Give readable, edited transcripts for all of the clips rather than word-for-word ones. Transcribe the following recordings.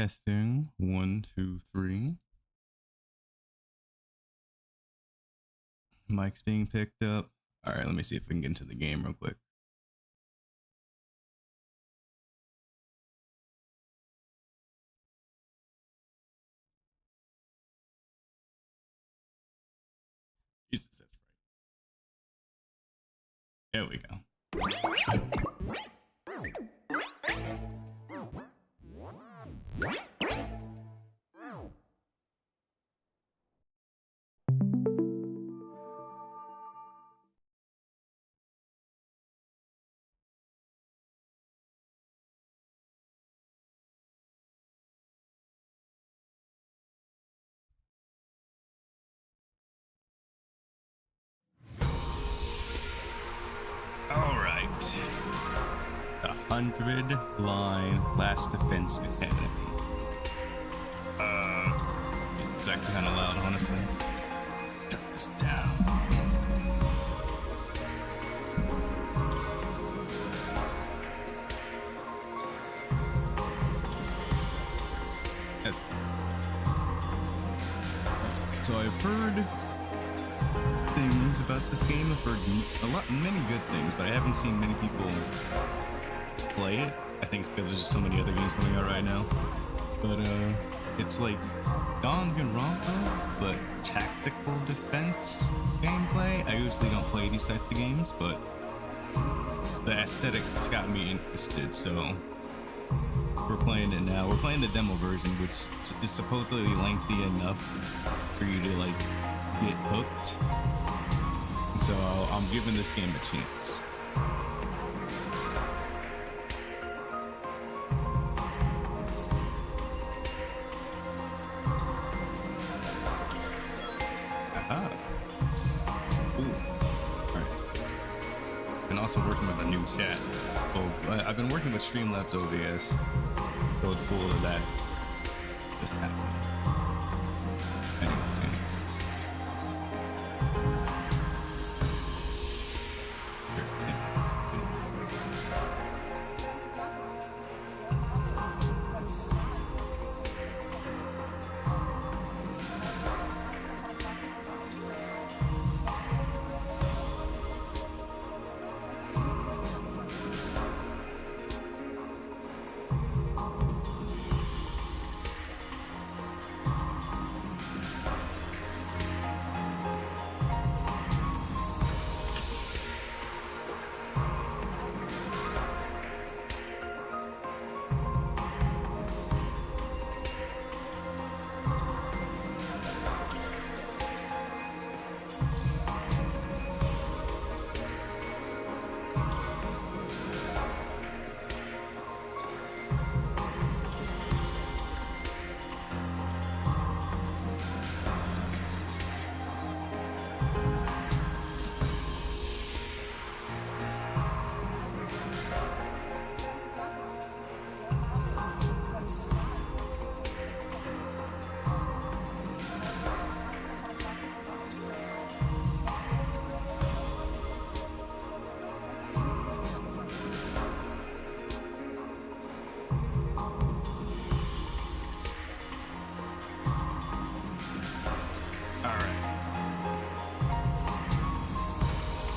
Testing 1, 2, 3. Mic's being picked up. All right, let me see if we can get into the game real quick. Jesus, that's right. There we go. All right. The 100-line Last Defense Academy. It's actually kind of loud, honestly. Turn this down. That's so I've heard things about this game. I've heard many good things, but I haven't seen many people play it. I think it's because there's just so many other games coming out right now. But it's like Danganronpa, but tactical defense gameplay. I usually don't play these types of games, but the aesthetic's got me interested, so we're playing it now. We're playing the demo version, which is supposedly lengthy enough for you to like get hooked. So I'm giving this game a chance. Aha. Cool. Alright. And also working with a new chat. Oh, I've been working with Streamlabs OBS. So it's cool that just happened. Anyway.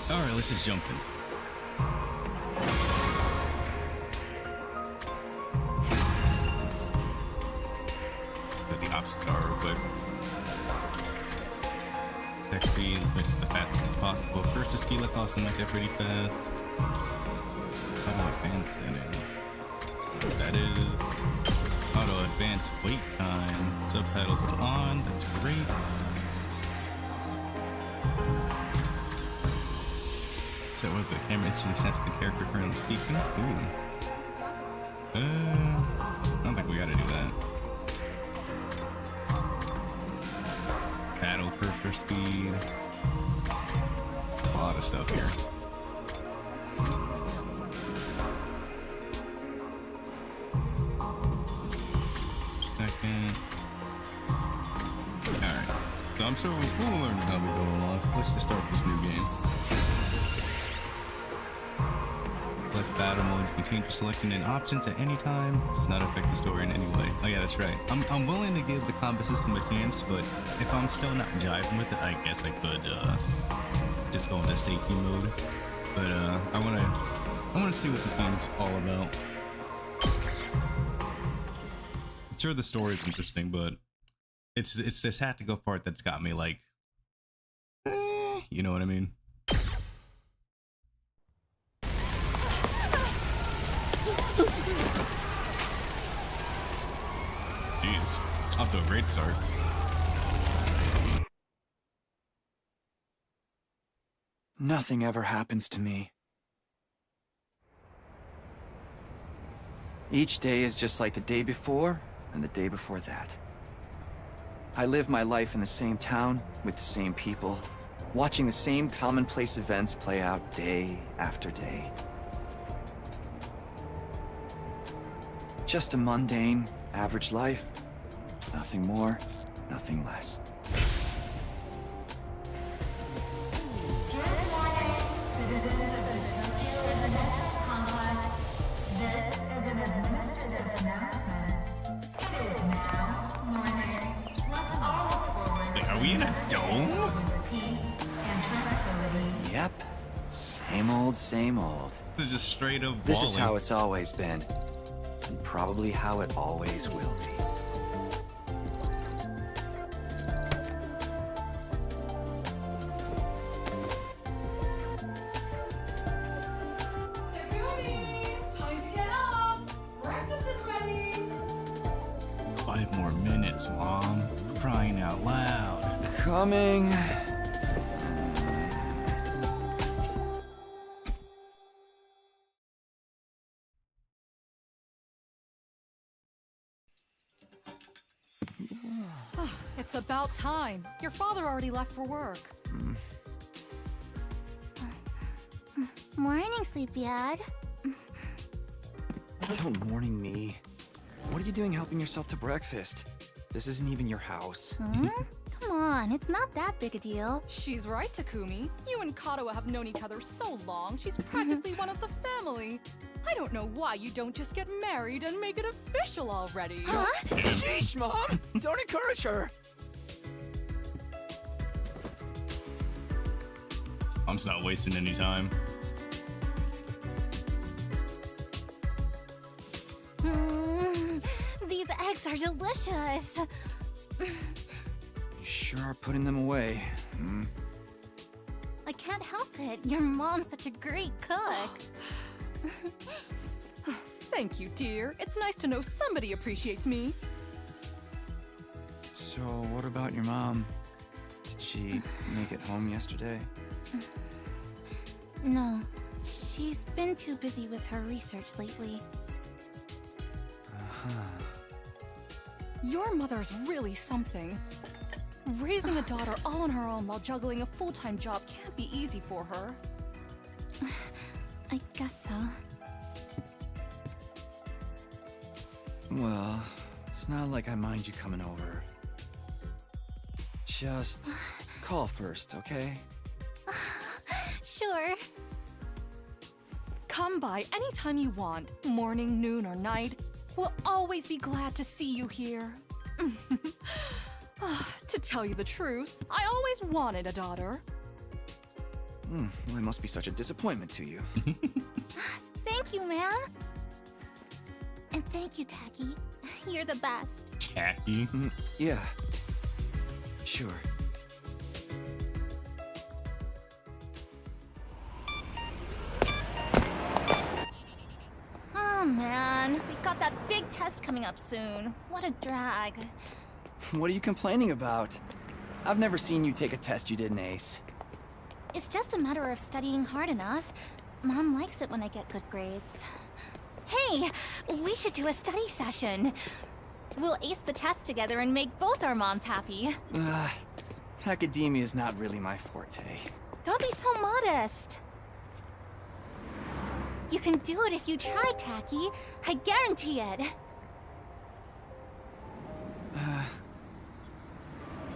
Alright, let's just jump in. Put the options are real quick. Tech speed, let's make it the fastest as possible. First, just speed, let's also make that pretty fast. Auto advance setting. That is auto advance wait time. Subtitles are on, that's great. Set with the camera instantly sense the character currently speaking. Ooh. I don't think we gotta do that. Battle cursor speed. A lot of stuff here. Second. Alright. So I'm sure we'll learn how we go along. So let's just start this new game. select battle mode. You can change your selection and options at any time. This does not affect the story in any way. Oh yeah, that's right. I'm willing to give the combat system a chance, but if I'm still not jiving with it, I guess I could just go into safety mode. But I wanna see what this game is all about. I'm sure the story is interesting, but it's this had to go part that's got me like, you know what I mean? Jeez, off to a great start. Nothing ever happens to me. Each day is just like the day before and the day before that. I live my life in the same town with the same people, watching the same commonplace events play out day after day. Just a mundane, average life. Nothing more, nothing less. Wait, are we in a dome? Yep. Same old, same old. This is just straight up balling. This is how it's always been. And probably how it always will be. Time to get up! Breakfast is ready! 5 more minutes, Mom. Crying out loud. Coming. It's about time. Your father already left for work. Morning, Sleepyhead. Don't morning me. What are you doing helping yourself to breakfast? This isn't even your house. Come on, it's not that big a deal. She's right, Takumi. You and Kato have known each other so long, she's practically one of the family. I don't know why you don't just get married and make it official already. Huh? Sheesh, Mom! Don't encourage her! I'm not wasting any time. These eggs are delicious. You sure are putting them away. I can't help it. Your mom's such a great cook. Thank you, dear. It's nice to know somebody appreciates me. So, what about your mom? Did she make it home yesterday? No, she's been too busy with her research lately. Your mother's really something. Raising a daughter all on her own while juggling a full-time job can't be easy for her. I guess so. Well, it's not like I mind you coming over. Just call first, okay? Sure. Come by anytime you want, morning, noon, or night. We'll always be glad to see you here. To tell you the truth, I always wanted a daughter. Well, it must be such a disappointment to you. Thank you, ma'am. And thank you, Tacky. You're the best. Tacky. Yeah. Sure. Oh, man. We got that big test coming up soon. What a drag. What are you complaining about? I've never seen you take a test you didn't ace. It's just a matter of studying hard enough. Mom likes it when I get good grades. Hey, we should do a study session. We'll ace the test together and make both our moms happy. Academia is not really my forte. Don't be so modest. You can do it if you try, Tacky. I guarantee it.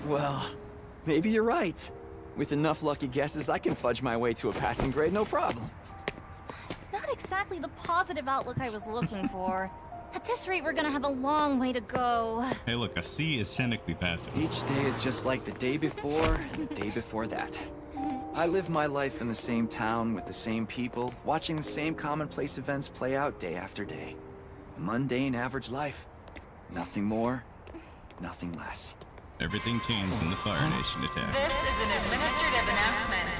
Well, maybe you're right. With enough lucky guesses, I can fudge my way to a passing grade, no problem. It's not not exactly the positive outlook I was looking for. At this rate, we're gonna have a long way to go. Hey, look, a C is technically passive. Each day is just like the day before and the day before that. I live my life in the same town with the same people, watching the same commonplace events play out day after day. A mundane, average life. Nothing more, nothing less. Everything changed when the Fire Nation attacked. This is an administrative announcement.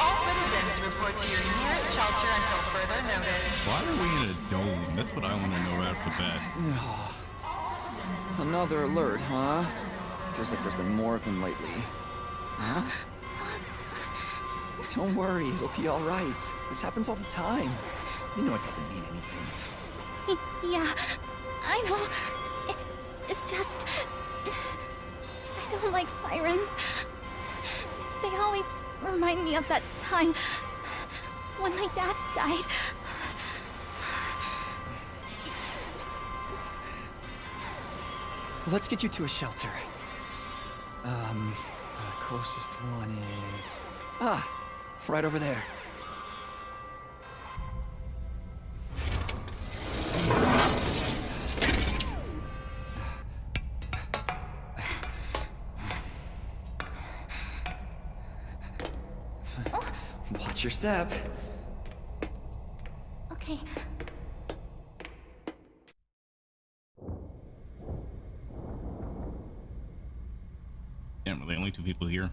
All citizens report to your nearest shelter until further notice. Why are we in a dome? That's what I want to know right off the bat. Another alert, huh? Feels like there's been more of them lately. Huh? Don't worry, it'll be all right. This happens all the time. You know it doesn't mean anything. Yeah, I know. It's just... I don't like sirens. They always remind me of that time when my dad died. Let's get you to a shelter. The closest one is... right over there. Watch your step. Okay. Damn, we're the only two people here.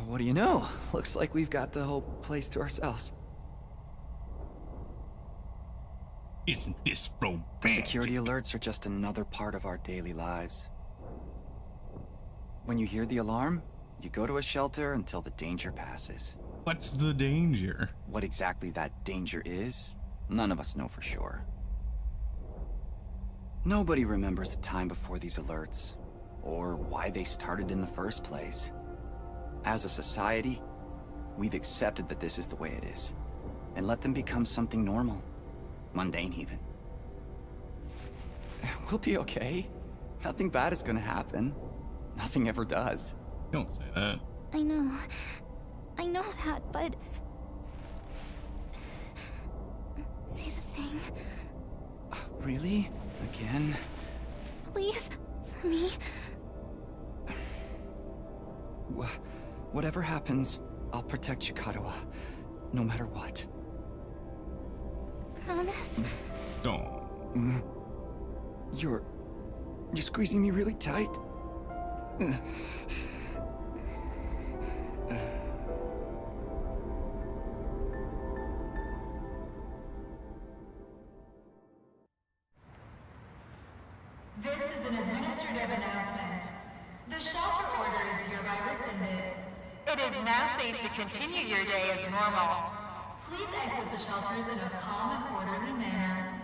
What do you know? Looks like we've got the whole place to ourselves. Isn't this romantic? The security alerts are just another part of our daily lives. When you hear the alarm, you go to a shelter until the danger passes. What's the danger? What exactly that danger is, none of us know for sure. Nobody remembers a time before these alerts, or why they started in the first place. As a society, we've accepted that this is the way it is, and let them become something normal, mundane even. We'll be okay. Nothing bad is gonna happen. Nothing ever does. Don't say that. I know that, but... Say the thing. Really? Again? Please, for me. Whatever happens, I'll protect you, Kadoa. No matter what. Promise? Don't. You're squeezing me really tight. This is an administrative announcement. The shelter order is hereby rescinded. It is now safe to continue your day as normal. Please exit the shelters in a calm and orderly manner.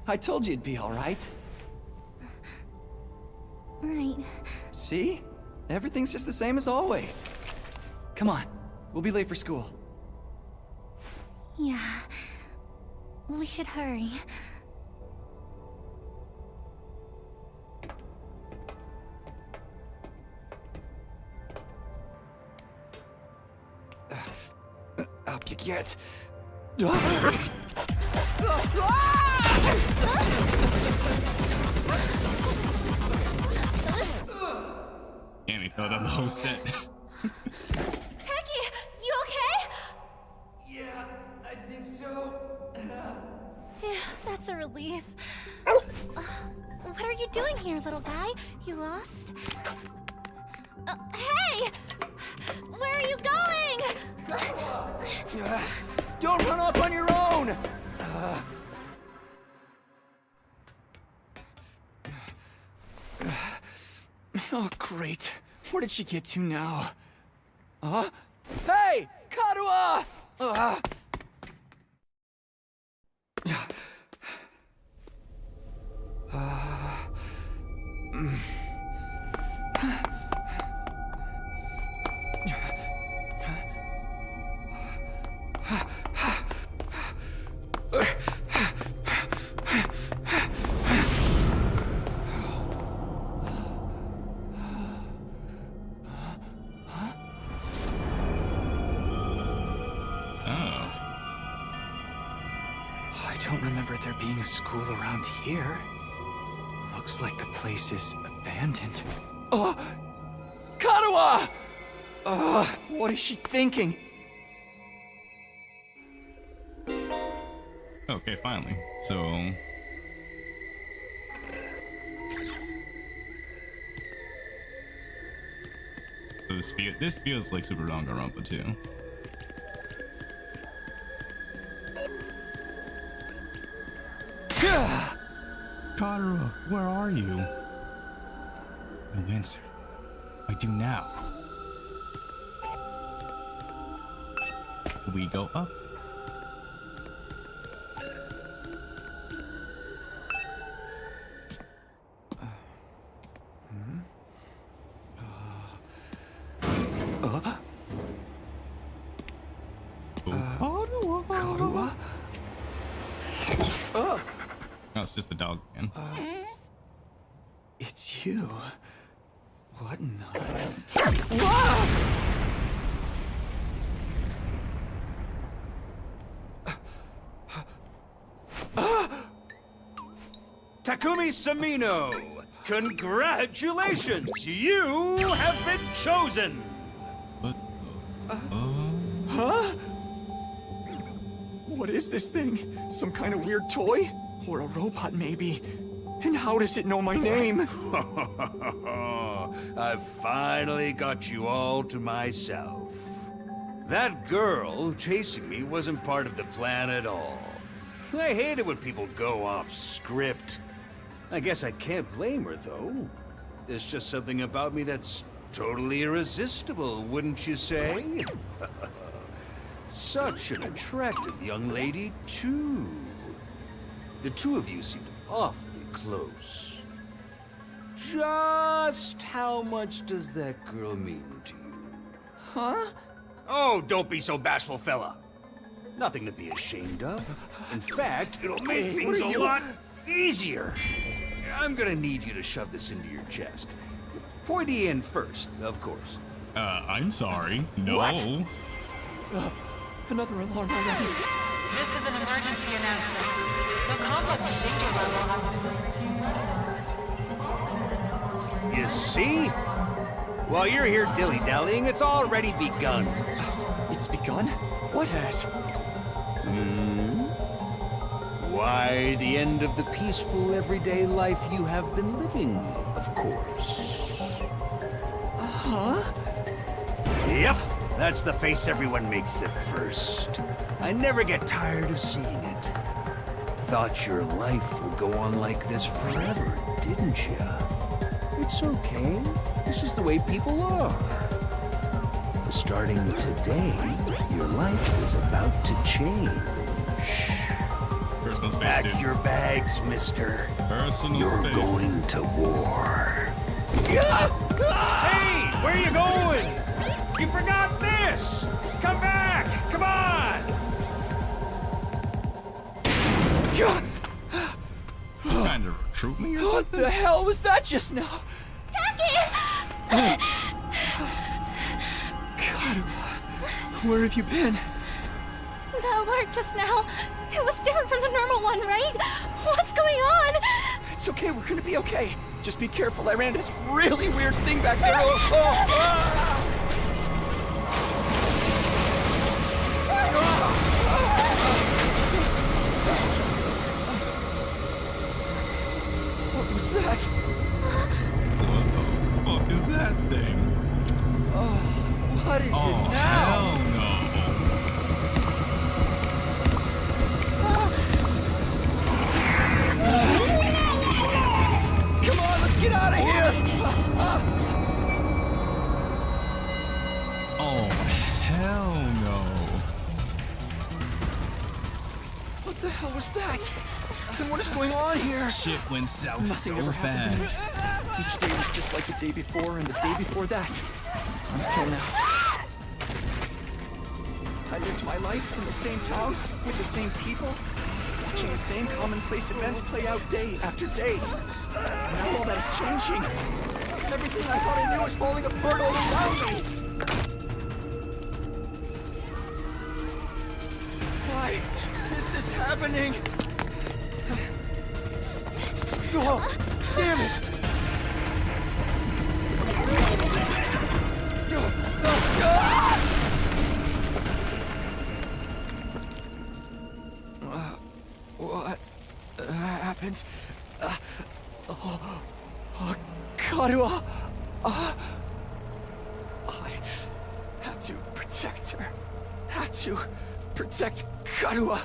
I told you it'd be all right. Right. See? Everything's just the same as always. Come on, we'll be late for school. Yeah. We should hurry. Up you get. Damn, he fell down the whole set. Techie, you okay? Yeah, I think so. Yeah, that's a relief. What are you doing here, little guy? You lost? Hey! Where are you going? Don't run off on your own! Oh, great. Where did she get to now? Hey! Kadoa! I don't remember there being a school around here. Looks like the place is abandoned. Oh! Karuha! What is she thinking? Okay, finally. So... this feels like Super Danganronpa too. Karuha, where are you? No answer. I do now. We go up. Karuha? No, it's just the dog again. It's you. What in the... Wah! Takumi Samino, congratulations! You have been chosen! What the... Huh? What is this thing? Some kind of weird toy? Or a robot, maybe? And how does it know my name? I've finally got you all to myself. That girl chasing me wasn't part of the plan at all. I hate it when people go off script. I guess I can't blame her, though. There's just something about me that's totally irresistible, wouldn't you say? Such an attractive young lady, too. The two of you seemed awfully close. Just how much does that girl mean to you? Huh? Oh, don't be so bashful, fella. Nothing to be ashamed of. In fact, it'll make Hey, things what are a you- lot easier. I'm gonna need you to shove this into your chest. Pointy end first, of course. I'm sorry. No. What? Another alarm already. This is an emergency announcement. The complex's danger level has been raised to... You see? While you're here dilly-dallying, it's already begun. It's begun? What has? Why, the end of the peaceful, everyday life you have been living, of course. Huh? Yep, that's the face everyone makes at first. I never get tired of seeing it. Thought your life would go on like this forever, didn't you? It's okay. This is the way people are. Starting today, your life is about to change. Personal space, Pack dude. your bags, mister. Personal You're space. going to war. Hey, where you going? You forgot this! Come back! Come on! Trying to recruit me or What something? the hell was that just now? Taki! Karuha, where have you been? The alert just now. It was different from the normal one, right? What's going on? It's okay, we're gonna be okay. Just be careful, I ran into this really weird thing back there. What was that? What the fuck is that thing? What is Oh, it now? hell no. Come on, let's get out of here! Oh, hell no. What the hell was that? And what is going on here? Shit went south Nothing so ever happened to me. fast. Each day was just like the day before and the day before that. Until now. I lived my life in the same town, with the same people, watching the same commonplace events play out day after day. Now all that is changing. Everything I thought I knew is falling apart all around me. Why is this happening? Damn it! What happened? Karua! I have to protect her. Have to protect Karua.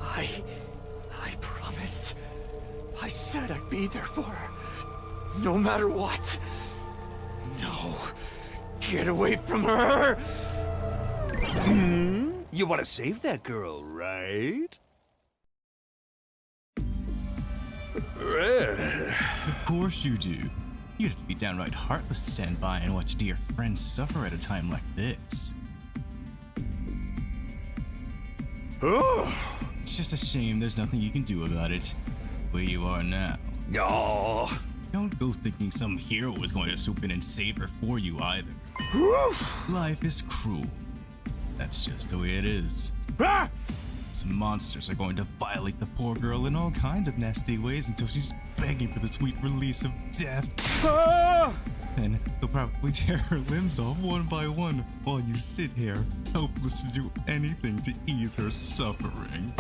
I promised. I said I'd be there for her. No matter what. No. Get away from her! You want to save that girl, right? Of course you do. You'd have to be downright heartless to stand by and watch dear friends suffer at a time like this. Oh. It's just a shame there's nothing you can do about it. Where you are now. No. Don't go thinking some hero is going to swoop in and save her for you either. Life is cruel. That's just the way it is. Ah! Some monsters are going to violate the poor girl in all kinds of nasty ways until she's begging for the sweet release of death. Ah! Then they'll probably tear her limbs off one by one while you sit here, helpless to do anything to ease her suffering.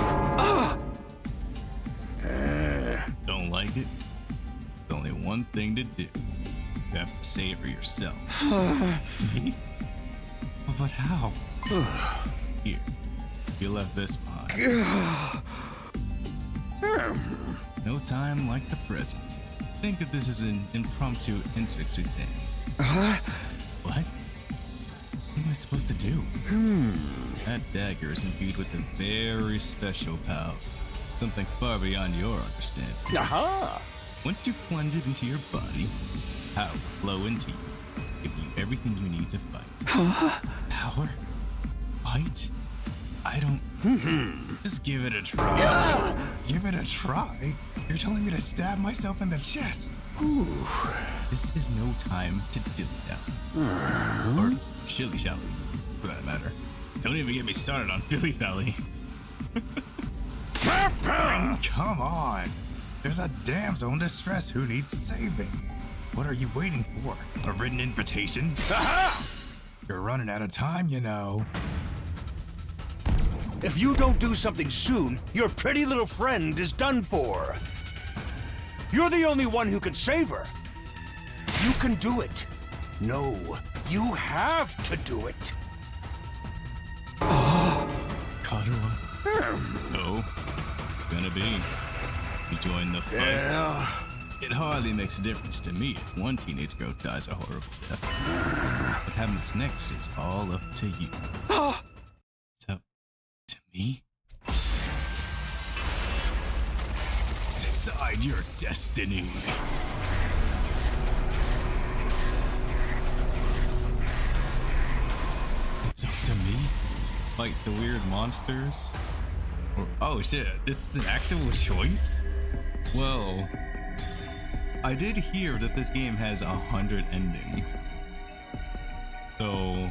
Don't like it? There's only one thing to do. You have to save her yourself. Me? But how? Here, you left this behind. No time like the present. Think of this as an impromptu entrance exam. What? What am I supposed to do? That dagger is imbued with a very special power. Something far beyond your understanding. Aha! Once you plunge it into your body, power will flow into you, giving you everything you need to fight. Power? Fight? I don't... Just give it a try. Give it a try? You're telling me to stab myself in the chest? This is no time to dilly-dally. Or shilly-shally, for that matter. Don't even get me started on dilly-dally. Come on! There's a damsel in distress who needs saving. What are you waiting for? A written invitation? Aha! You're running out of time, you know. If you don't do something soon, your pretty little friend is done for. You're the only one who can save her. You can do it. No, you have to do it. Karua. No, it's gonna be. You join the fight. Yeah. It hardly makes a difference to me if one teenage girl dies a horrible death. What happens next is all up to you. It's up to me? Decide your destiny. It's up to me? Fight the weird monsters? Or, oh shit, this is an actual choice? Well, I did hear that this game has 100 endings. So,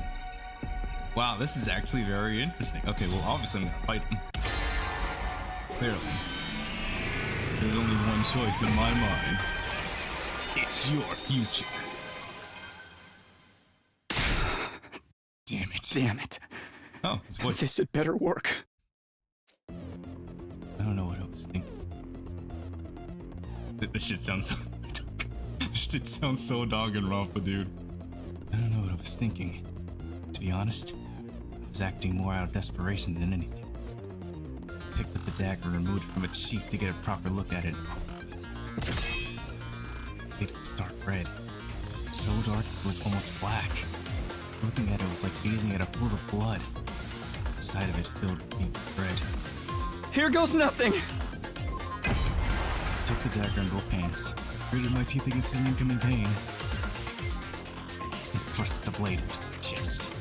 wow, this is actually very interesting. Okay, well, obviously I'm gonna fight him. Clearly. There's only one choice in my mind. It's your future. Damn it. Damn it. Oh, his voice. This had better work. I don't know what I was thinking. This shit sounds so... This shit sounds so Danganronpa, dude. I don't know what I was thinking. To be honest, I was acting more out of desperation than anything. I picked up the dagger and removed it from its sheath to get a proper look at it. It was dark red. So dark it was almost black. Looking at it was like gazing at a pool of blood. The side of it filled with pink red. Here goes nothing! I took the dagger in both hands, gritted my teeth against the incoming pain, and thrust the blade into my chest.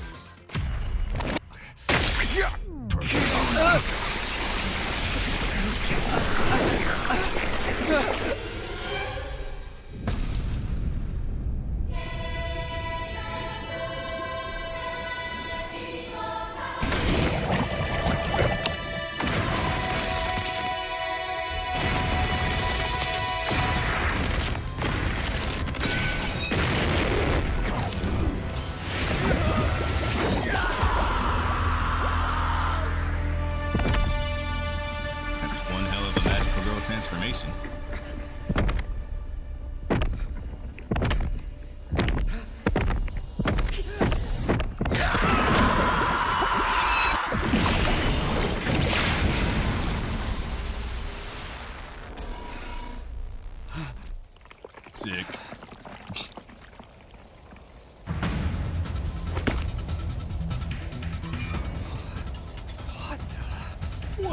transformation. Sick.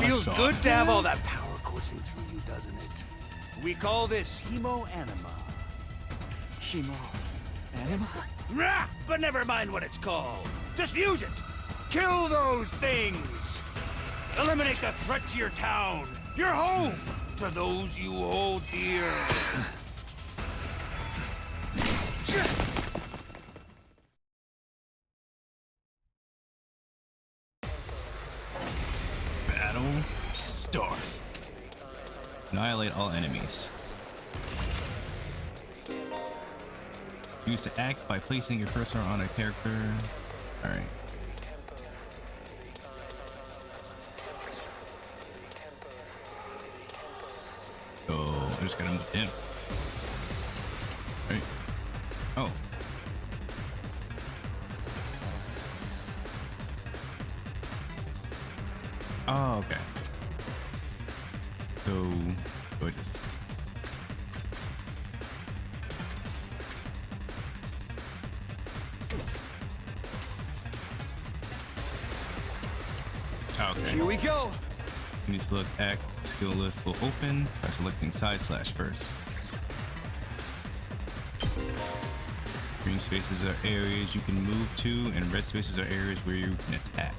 Feels good to have all that power coursing through you, doesn't it? We call this hemo anima. Hemo. Anima? Rah! But never mind what it's called. Just use it. Kill those things. Eliminate the threat to your town, your home, to those you hold dear. Battle start. Annihilate all enemies. Use to act by placing your cursor on a character. Alright. Oh, I just gotta move in. Right. Oh. Oh, okay. So, I just... Okay. Here we go. When you select Act, the skill list will open by selecting side slash first. Green spaces are areas you can move to, and red spaces are areas where you can attack.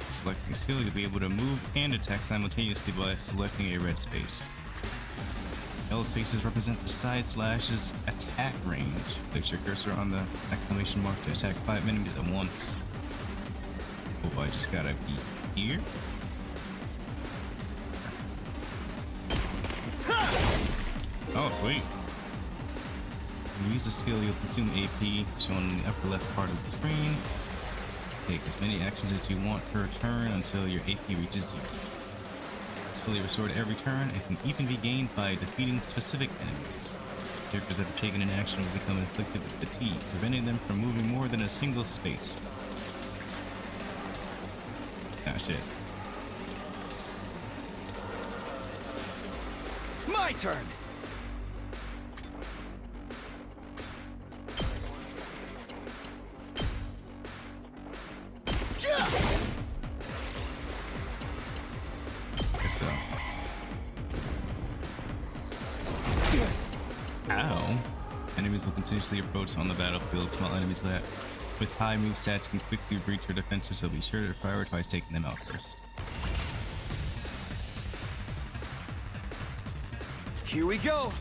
Selecting a skill, you'll be able to move and attack simultaneously by selecting a red space. Yellow spaces represent the side slash's attack range. Place your cursor on the exclamation mark to attack 5 enemies at once. Oh, I just gotta be here. Oh, sweet. When you use the skill, you'll consume AP, shown in the upper left part of the screen. Take as many actions as you want per turn until your AP reaches you. It's fully restored every turn and can even be gained by defeating specific enemies. Characters that have taken an action will become inflicted with fatigue, preventing them from moving more than a single space. Ah, shit. My turn. Guess so. Ow. Enemies will continuously approach on the battlefield. Small enemies with high move stats can quickly breach your defenses, so be sure to prioritize taking them out first. Here we go.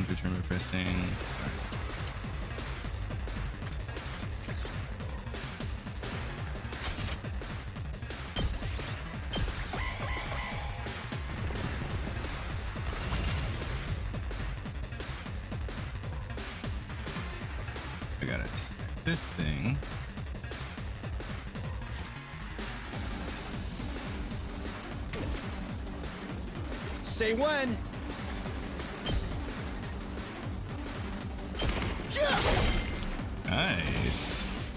Return by pressing. I got it. This thing. Say when. Nice.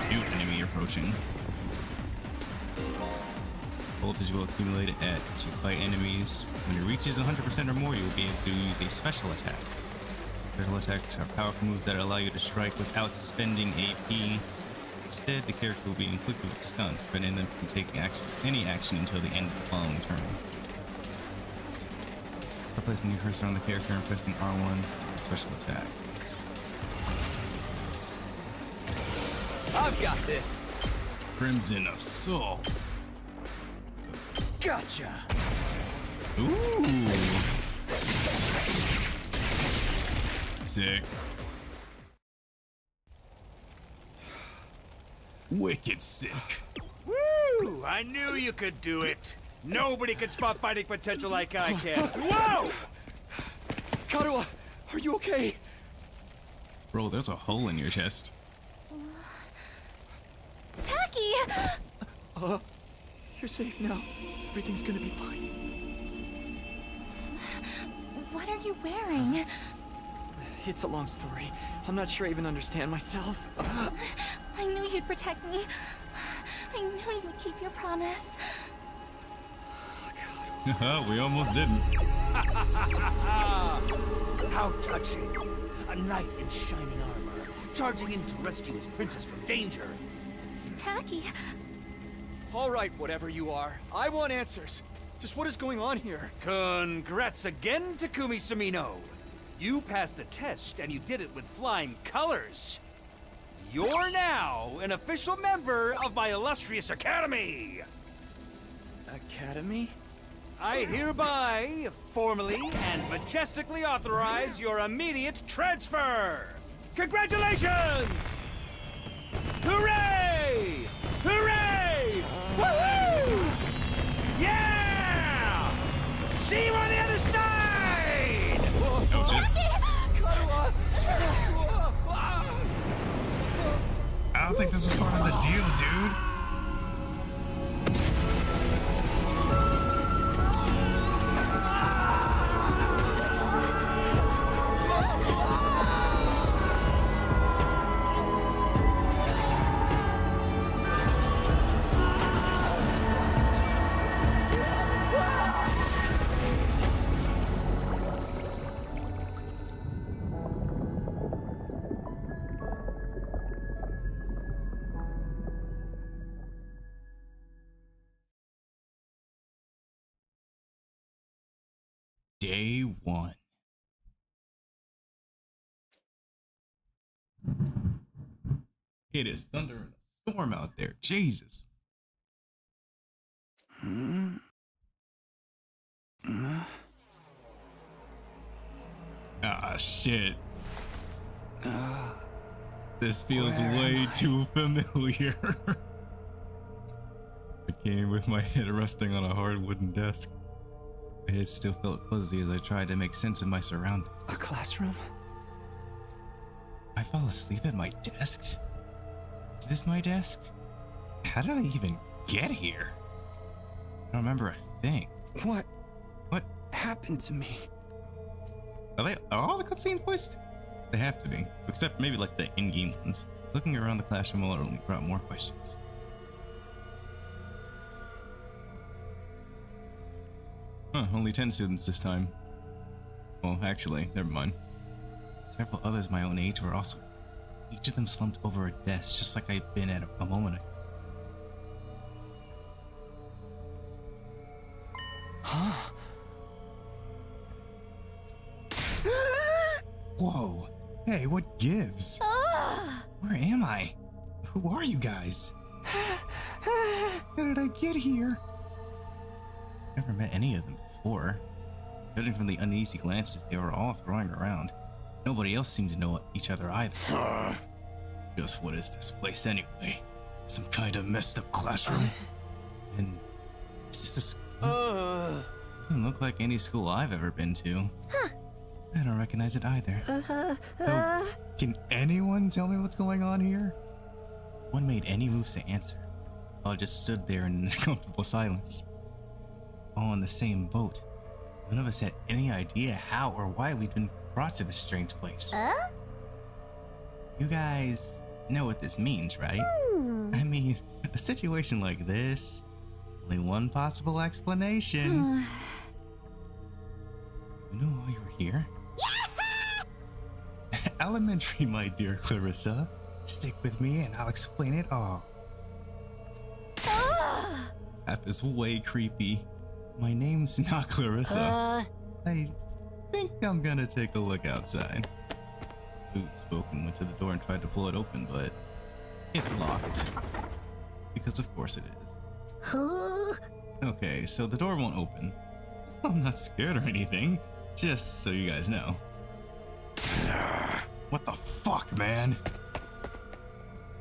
New enemy approaching. Voltage will accumulate as you fight enemies. When it reaches 100% or more, you will be able to use a special attack. Special attacks are powerful moves that allow you to strike without spending AP. Instead, the character will be inflicted with stun, preventing them from taking any action until the end of the following turn. By placing your cursor on the character and pressing R1 to the special attack. I've got this. Crimson Assault. Gotcha. Ooh. Sick. Wicked sick. Woo! Woo! I knew you could do it. Nobody can spot fighting potential like I can. Whoa! Karuha, are you okay? Bro, there's a hole in your chest. Tacky! You're safe now. Everything's gonna be fine. What are you wearing? It's a long story. I'm not sure I even understand myself. I knew you'd protect me. I knew you'd keep your promise. We almost didn't. How touching. A knight in shining armor, charging in to rescue his princess from danger. Tacky, All right, whatever you are. I want answers. Just what is going on here? Congrats again, Takumi Sumino. You passed the test, and you did it with flying colors. You're now an official member of my illustrious academy. Academy? I hereby, formally and majestically authorize your immediate transfer. Congratulations! Hooray! Hooray! Woohoo! Yeah! See you on the other side! Oh shit. I don't think this was part of the deal, dude. Day 1. It is thunder and a storm out there. Jesus. Ah, shit. This feels way too familiar. I came with my head resting on a hard wooden desk. My head still felt fuzzy as I tried to make sense of my surroundings. A classroom? I fell asleep at my desk? Is this my desk? How did I even get here? I don't remember a thing. What What? happened to me? Are all the cutscenes voiced? They have to be. Except maybe like the in-game ones. Looking around the classroom will only brought more questions. Huh, only 10 students this time. Well, actually, never mind. Several others my own age were also. Each of them slumped over a desk, just like I'd been at a moment ago. Huh? Whoa! Hey, what gives? Where am I? Who are you guys? How did I get here? Never met any of them before. Judging from the uneasy glances they were all throwing around, nobody else seemed to know each other either. Just what is this place anyway? Some kind of messed up classroom? And is this a school? Doesn't look like any school I've ever been to. I don't recognize it either. So, can anyone tell me what's going on here? No one made any moves to answer. I just stood there in uncomfortable silence. All in the same boat. None of us had any idea how or why we'd been brought to this strange place. You guys know what this means, right? I mean, a situation like this, there's only one possible explanation. You know why you were here? Elementary, my dear Clarissa. Stick with me and I'll explain it all. That is way creepy. My name's not Clarissa. I think I'm gonna take a look outside. Boot spoke and went to the door and tried to pull it open, but it's locked. Because of course it is. Okay, so the door won't open. I'm not scared or anything, just so you guys know. What the fuck, man?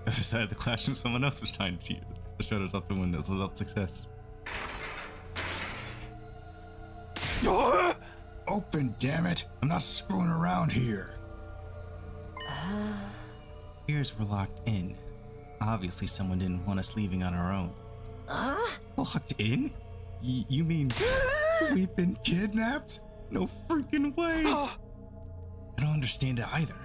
The other side of the classroom, someone else was trying to cheat. the shutters off the windows without success. Open, damn it! I'm not screwing around here. Here's we're locked in. Obviously, someone didn't want us leaving on our own. Locked in? You mean we've been kidnapped? No freaking way! I don't understand it either.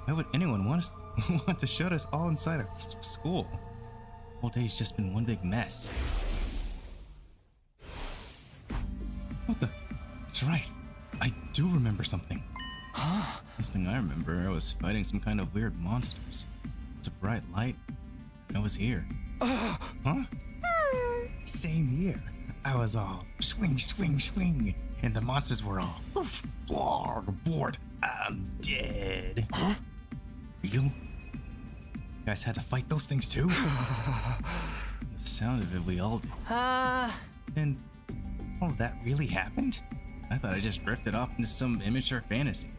Why would anyone want to shut us all inside a school? The whole day's just been one big mess. What the? That's right. I do remember something. Last thing I remember, I was fighting some kind of weird monsters. It's a bright light, and I was here. Huh? Same here. I was all swing, swing, swing, and the monsters were all oof, blarg, bored. I'm dead. Huh? You guys had to fight those things too? The sound of it, we all did. And all of that really happened? I thought I just drifted off into some immature fantasy.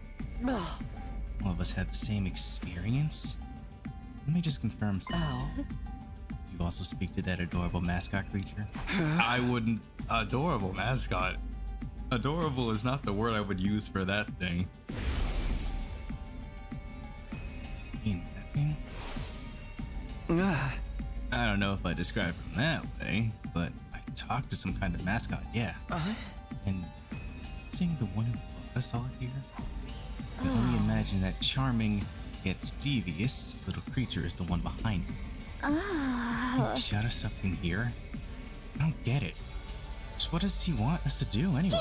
All of us had the same experience? Let me just confirm something. You also speak to that adorable mascot creature? I wouldn't. Adorable mascot? Adorable is not the word I would use for that thing. You mean that thing? I don't know if I described him that way, but I talked to some kind of mascot, yeah. And seeing the one who brought us all here, I can only imagine that charming yet devious little creature is the one behind it. He shut us up in here? I don't get it. So what does he want us to do anyway?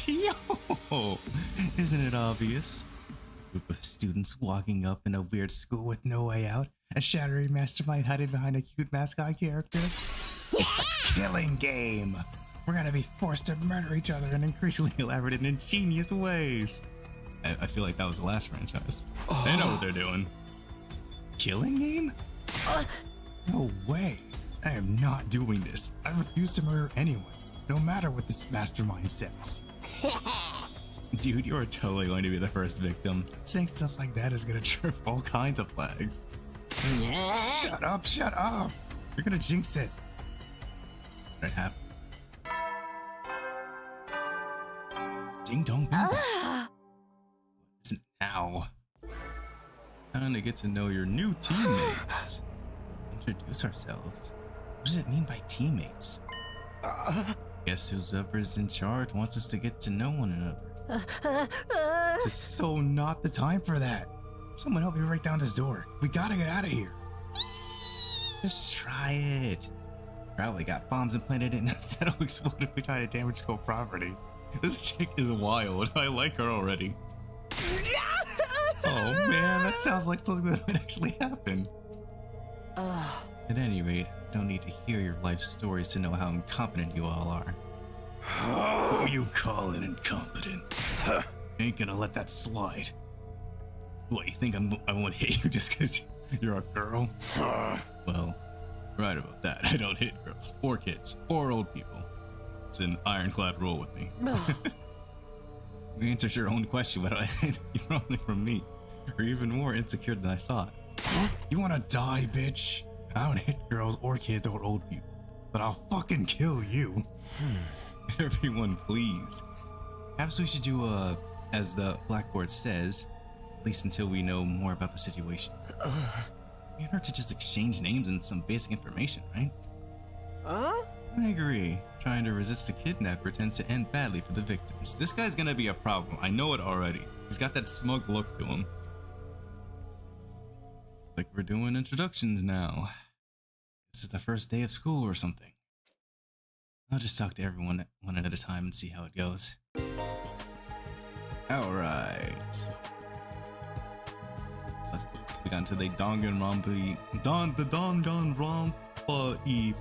Yo! Isn't it obvious? A group of students walking up in a weird school with no way out. A shattering mastermind hiding behind a cute mascot character. It's a killing game! We're gonna be forced to murder each other in increasingly elaborate and ingenious ways. I feel like that was the last franchise. They know what they're doing. Killing game? No way. I am not doing this. I refuse to murder anyone, no matter what this mastermind says. Dude, you are totally going to be the first victim. Saying stuff like that is gonna trip all kinds of flags. Shut up, shut up. You're gonna jinx it. What happened? Ding dong ding. What is it now? Time to get to know your new teammates. Introduce ourselves. What does it mean by teammates? Guess whoever's in charge wants us to get to know one another. This is so not the time for that. Someone help me break down this door. We gotta get out of here. Just try it. Probably got bombs implanted in us that'll explode if we try to damage school property. This chick is wild. I like her already. Oh man, that sounds like something that would actually happen. At any rate, I don't need to hear your life stories to know how incompetent you all are. Who you calling incompetent? Ain't gonna let that slide. What, you think I won't hit you just because you're a girl? Well, right about that. I don't hit girls, or kids, or old people. It's an ironclad rule with me. You answered your own question, but you're only from me. You're even more insecure than I thought. You wanna die, bitch? I don't hit girls or kids or old people, but I'll fucking kill you. Everyone, please. Perhaps we should do as the blackboard says, at least until we know more about the situation. It can't hurt to just exchange names and some basic information, right? I agree. Trying to resist a kidnapper tends to end badly for the victims. This guy's gonna be a problem. I know it already. He's got that smug look to him. Like we're doing introductions now. This is the first day of school or something. I'll just talk to everyone one at a time and see how it goes. Alright. We got into the Danganronpa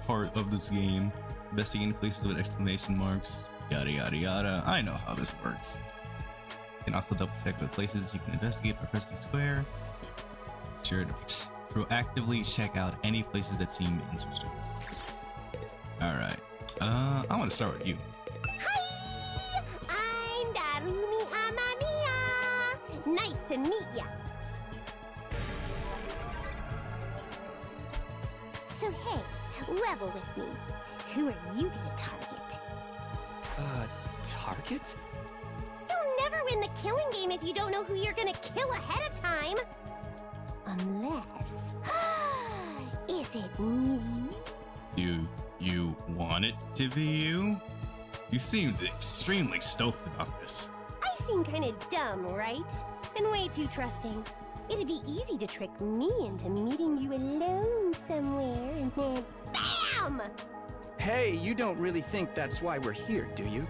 part of this game. Investigating places with exclamation marks, yada yada yada. I know how this works. You can also double check what places you can investigate by pressing square. Sure to proactively check out any places that seem interesting. Alright. I want to start with you. Hi! I'm Darumi Amamiya! Nice to meet ya! So hey, Level with me. Who are you gonna target? Target? You'll never win the killing game if you don't know who you're gonna kill ahead of time. Unless... Is it me? You want it to be you? You seemed extremely stoked about this. I seem kinda dumb, right? And way too trusting. It'd be easy to trick me into meeting you alone somewhere and then BAM! Hey, you don't really think that's why we're here, do you?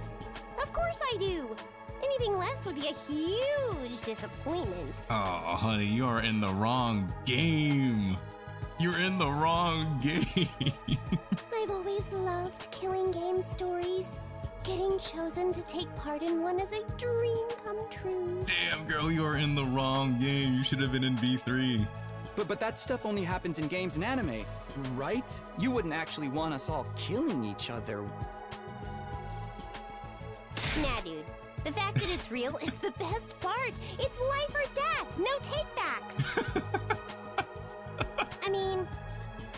Of course I do. Anything less would be a huge disappointment. Oh, honey, you are in the wrong game. You're in the wrong game. I've always loved killing game stories. Getting chosen to take part in one is a dream come true. Damn, girl, you are in the wrong game. You should have been in B3. But that stuff only happens in games and anime, right? You wouldn't actually want us all killing each other. Nah, dude. The fact that it's real is the best part. It's life or death. No takebacks. I mean,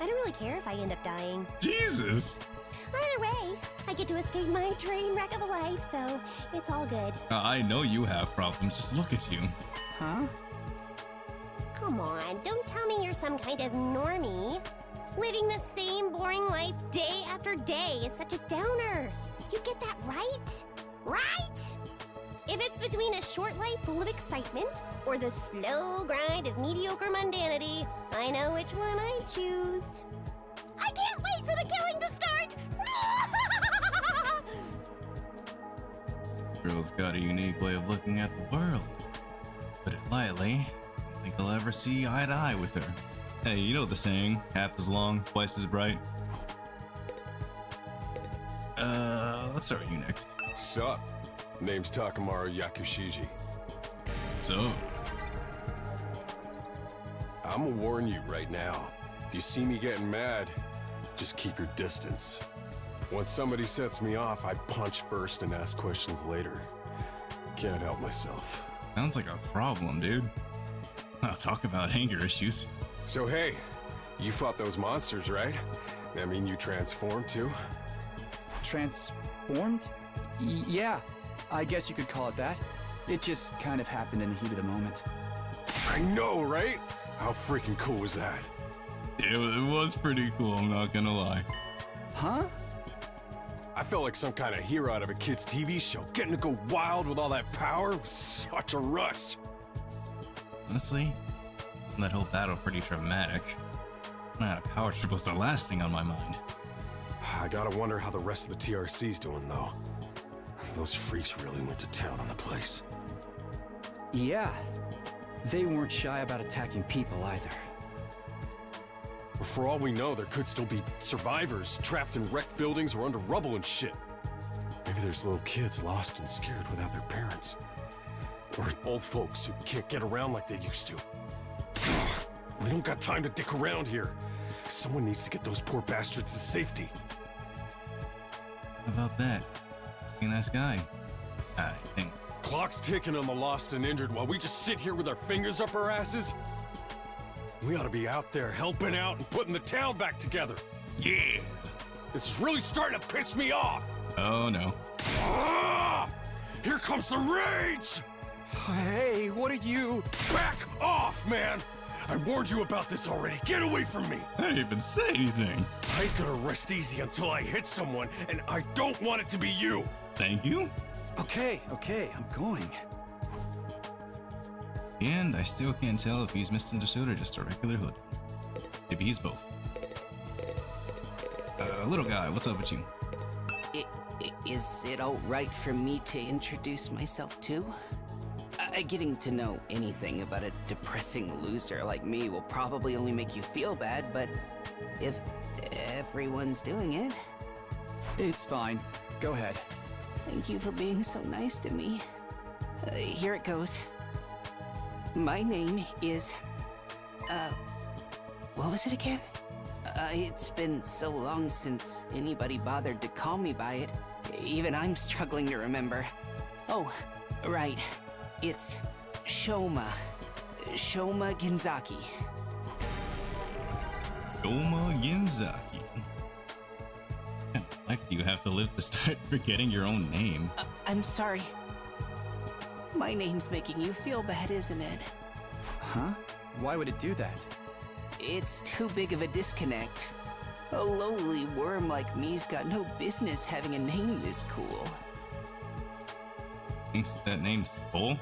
I don't really care if I end up dying. Jesus. Either way, I get to escape my train wreck of a life, so it's all good. I know you have problems. Just look at you. Huh? Come on, don't tell me you're some kind of normie. Living the same boring life day after day is such a downer. You get that right? Right? If it's between a short life full of excitement or the slow grind of mediocre mundanity, I know which one I choose. I can't wait for the killing to start! This girl's got a unique way of looking at the world. Put it lightly, I don't think I'll ever see eye to eye with her. Hey, you know the saying, half as long, twice as bright? Let's start with you next. Sup? Name's Takamaru Yakushiji. So, I'ma warn you right now. If you see me getting mad, just keep your distance. Once somebody sets me off, I punch first and ask questions later. Can't help myself. sounds like a problem, dude. I'll talk about anger issues. So hey, you fought those monsters, right? That mean you transformed too? Transformed? Yeah, I guess you could call it that. It just kind of happened in the heat of the moment. I know, right? How freaking cool was that? It was pretty cool, I'm not gonna lie. Huh? I felt like some kind of hero out of a kid's TV show. Getting to go wild with all that power was such a rush. Honestly, that whole battle pretty traumatic. I had a power trip was the last thing on my mind. I gotta wonder how the rest of the TRC's doing, though. Those freaks really went to town on the place. Yeah, they weren't shy about attacking people either. For all we know, there could still be survivors trapped in wrecked buildings or under rubble and shit. Maybe there's little kids lost and scared without their parents. Or old folks who can't get around like they used to. We don't got time to dick around here. Someone needs to get those poor bastards to safety. How about that? He's a nice guy, I think. Clock's ticking on the lost and injured while we just sit here with our fingers up our asses. We ought to be out there helping out and putting the town back together. Yeah! This is really starting to piss me off. Oh no. Ah! Here comes the rage! Hey, what are you? Back off, man! I warned you about this already. Get away from me! I didn't even say anything. I ain't gonna rest easy until I hit someone, and I don't want it to be you! Thank you. Okay, I'm going. And I still can't tell if he's misunderstood or just a regular hood. Maybe he's both. Little guy, what's up with you? Is it alright for me to introduce myself too? Getting to know anything about a depressing loser like me will probably only make you feel bad, but if everyone's doing it... It's fine. Go ahead. Thank you for being so nice to me. Here it goes. My name is... what was it again? It's been so long since anybody bothered to call me by it. Even I'm struggling to remember. Oh, right. It's Shoma. Shoma Genzaki. Shoma Genzaki. kind of life do you have to live to start forgetting your own name? I'm sorry. My name's making you feel bad, isn't it? Huh? Why would it do that? It's too big of a disconnect. A lowly worm like me's got no business having a name this cool. Thinks that name's cool?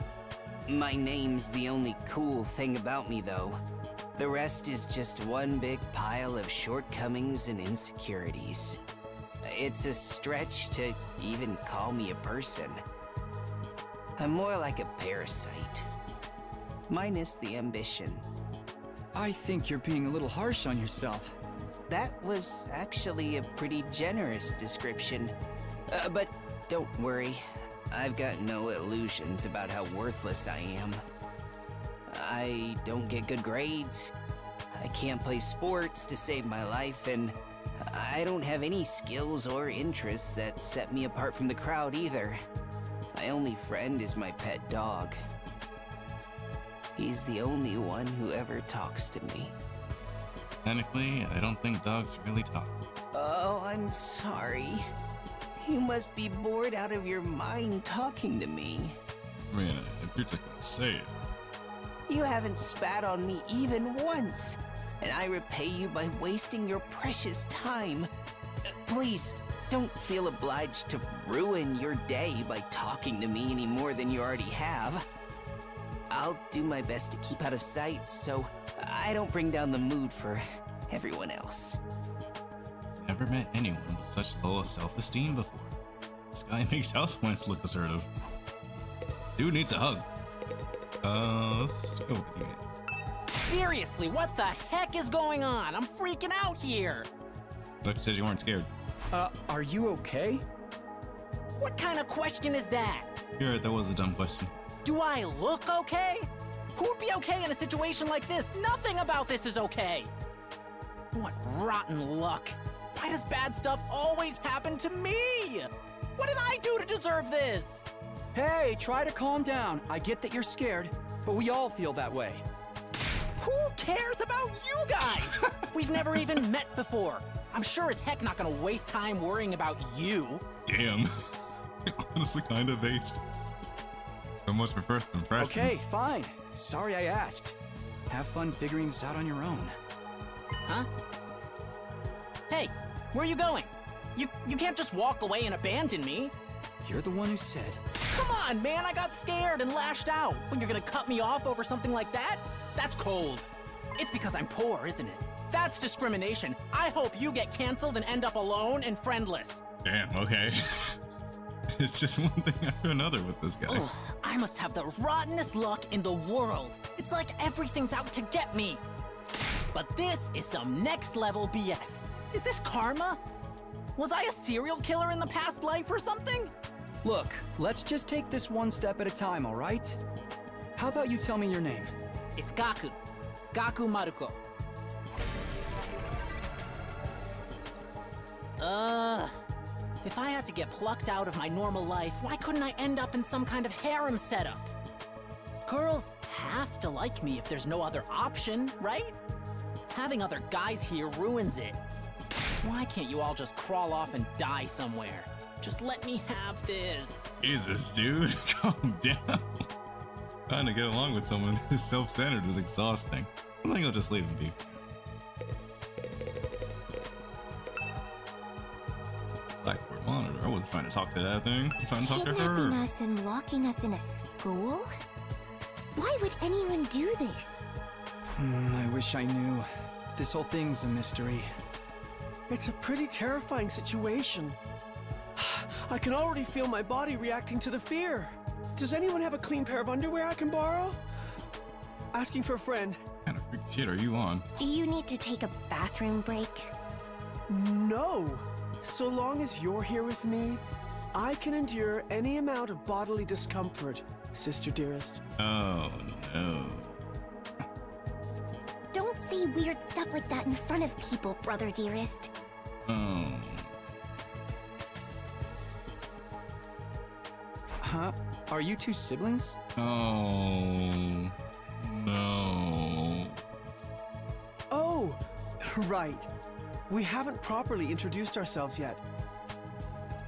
My name's the only cool thing about me, though. The rest is just one big pile of shortcomings and insecurities. It's a stretch to even call me a person. I'm more like a parasite. Minus the ambition. I think you're being a little harsh on yourself. That was actually a pretty generous description. But don't worry, I've got no illusions about how worthless I am. I don't get good grades. I can't play sports to save my life, and I don't have any skills or interests that set me apart from the crowd either. My only friend is my pet dog. He's the only one who ever talks to me. Technically, I don't think dogs really talk. Oh, I'm sorry. You must be bored out of your mind talking to me. I mean, if you're just gonna say it. You haven't spat on me even once, and I repay you by wasting your precious time. Please, don't feel obliged to ruin your day by talking to me any more than you already have. I'll do my best to keep out of sight so I don't bring down the mood for everyone else. Never met anyone with such low self-esteem before. This guy makes houseplants look assertive. Dude needs a hug. Let's go with you. Seriously, what the heck is going on? I'm freaking out here. But you said you weren't scared. Are you okay? What kind of question is that? You're right, that was a dumb question. Do I look okay? Who would be okay in a situation like this? Nothing about this is okay. What rotten luck. Why does bad stuff always happen to me? What did I do to deserve this? Hey, try to calm down. I get that you're scared, but we all feel that way. Who cares about you guys? We've never even met before. I'm sure as heck not gonna waste time worrying about you. Damn. Honestly, kind of based. So much for first impressions. Okay, fine. Sorry I asked. Have fun figuring this out on your own. Huh? Hey, where are you going? You can't just walk away and abandon me. You're the one who said. Come on, man, I got scared and lashed out. When you're gonna cut me off over something like that? That's cold. It's because I'm poor, isn't it? That's discrimination. I hope you get canceled and end up alone and friendless. Damn, okay. It's just one thing after another with this guy. Oh, I must have the rottenest luck in the world. It's like everything's out to get me. But this is some next level BS. Is this karma? Was I a serial killer in the past life or something? Look, let's just take this one step at a time, all right? How about you tell me your name? It's Gaku. Gaku Maruko. If I had to get plucked out of my normal life, why couldn't I end up in some kind of harem setup? Girls have to like me if there's no other option, right? Having other guys here ruins it. Why can't you all just crawl off and die somewhere? Just let me have this. Jesus, dude. Calm down. Trying to get along with someone who's self-centered is exhausting. I think I'll just leave him be. Blackboard monitor. I wasn't trying to talk to that thing. I was trying to talk to Kidnapping her. us and locking us in a school? Why would anyone do this? I wish I knew. This whole thing's a mystery. It's a pretty terrifying situation. I can already feel my body reacting to the fear. Does anyone have a clean pair of underwear I can borrow? Asking for a friend. What kind of freak shit are you on? Do you need to take a bathroom break? No. So long as you're here with me, I can endure any amount of bodily discomfort, sister dearest. Oh, no. Don't say weird stuff like that in front of people, brother dearest. Oh. Huh? Are you two siblings? Oh. No. Oh, right. We haven't properly introduced ourselves yet.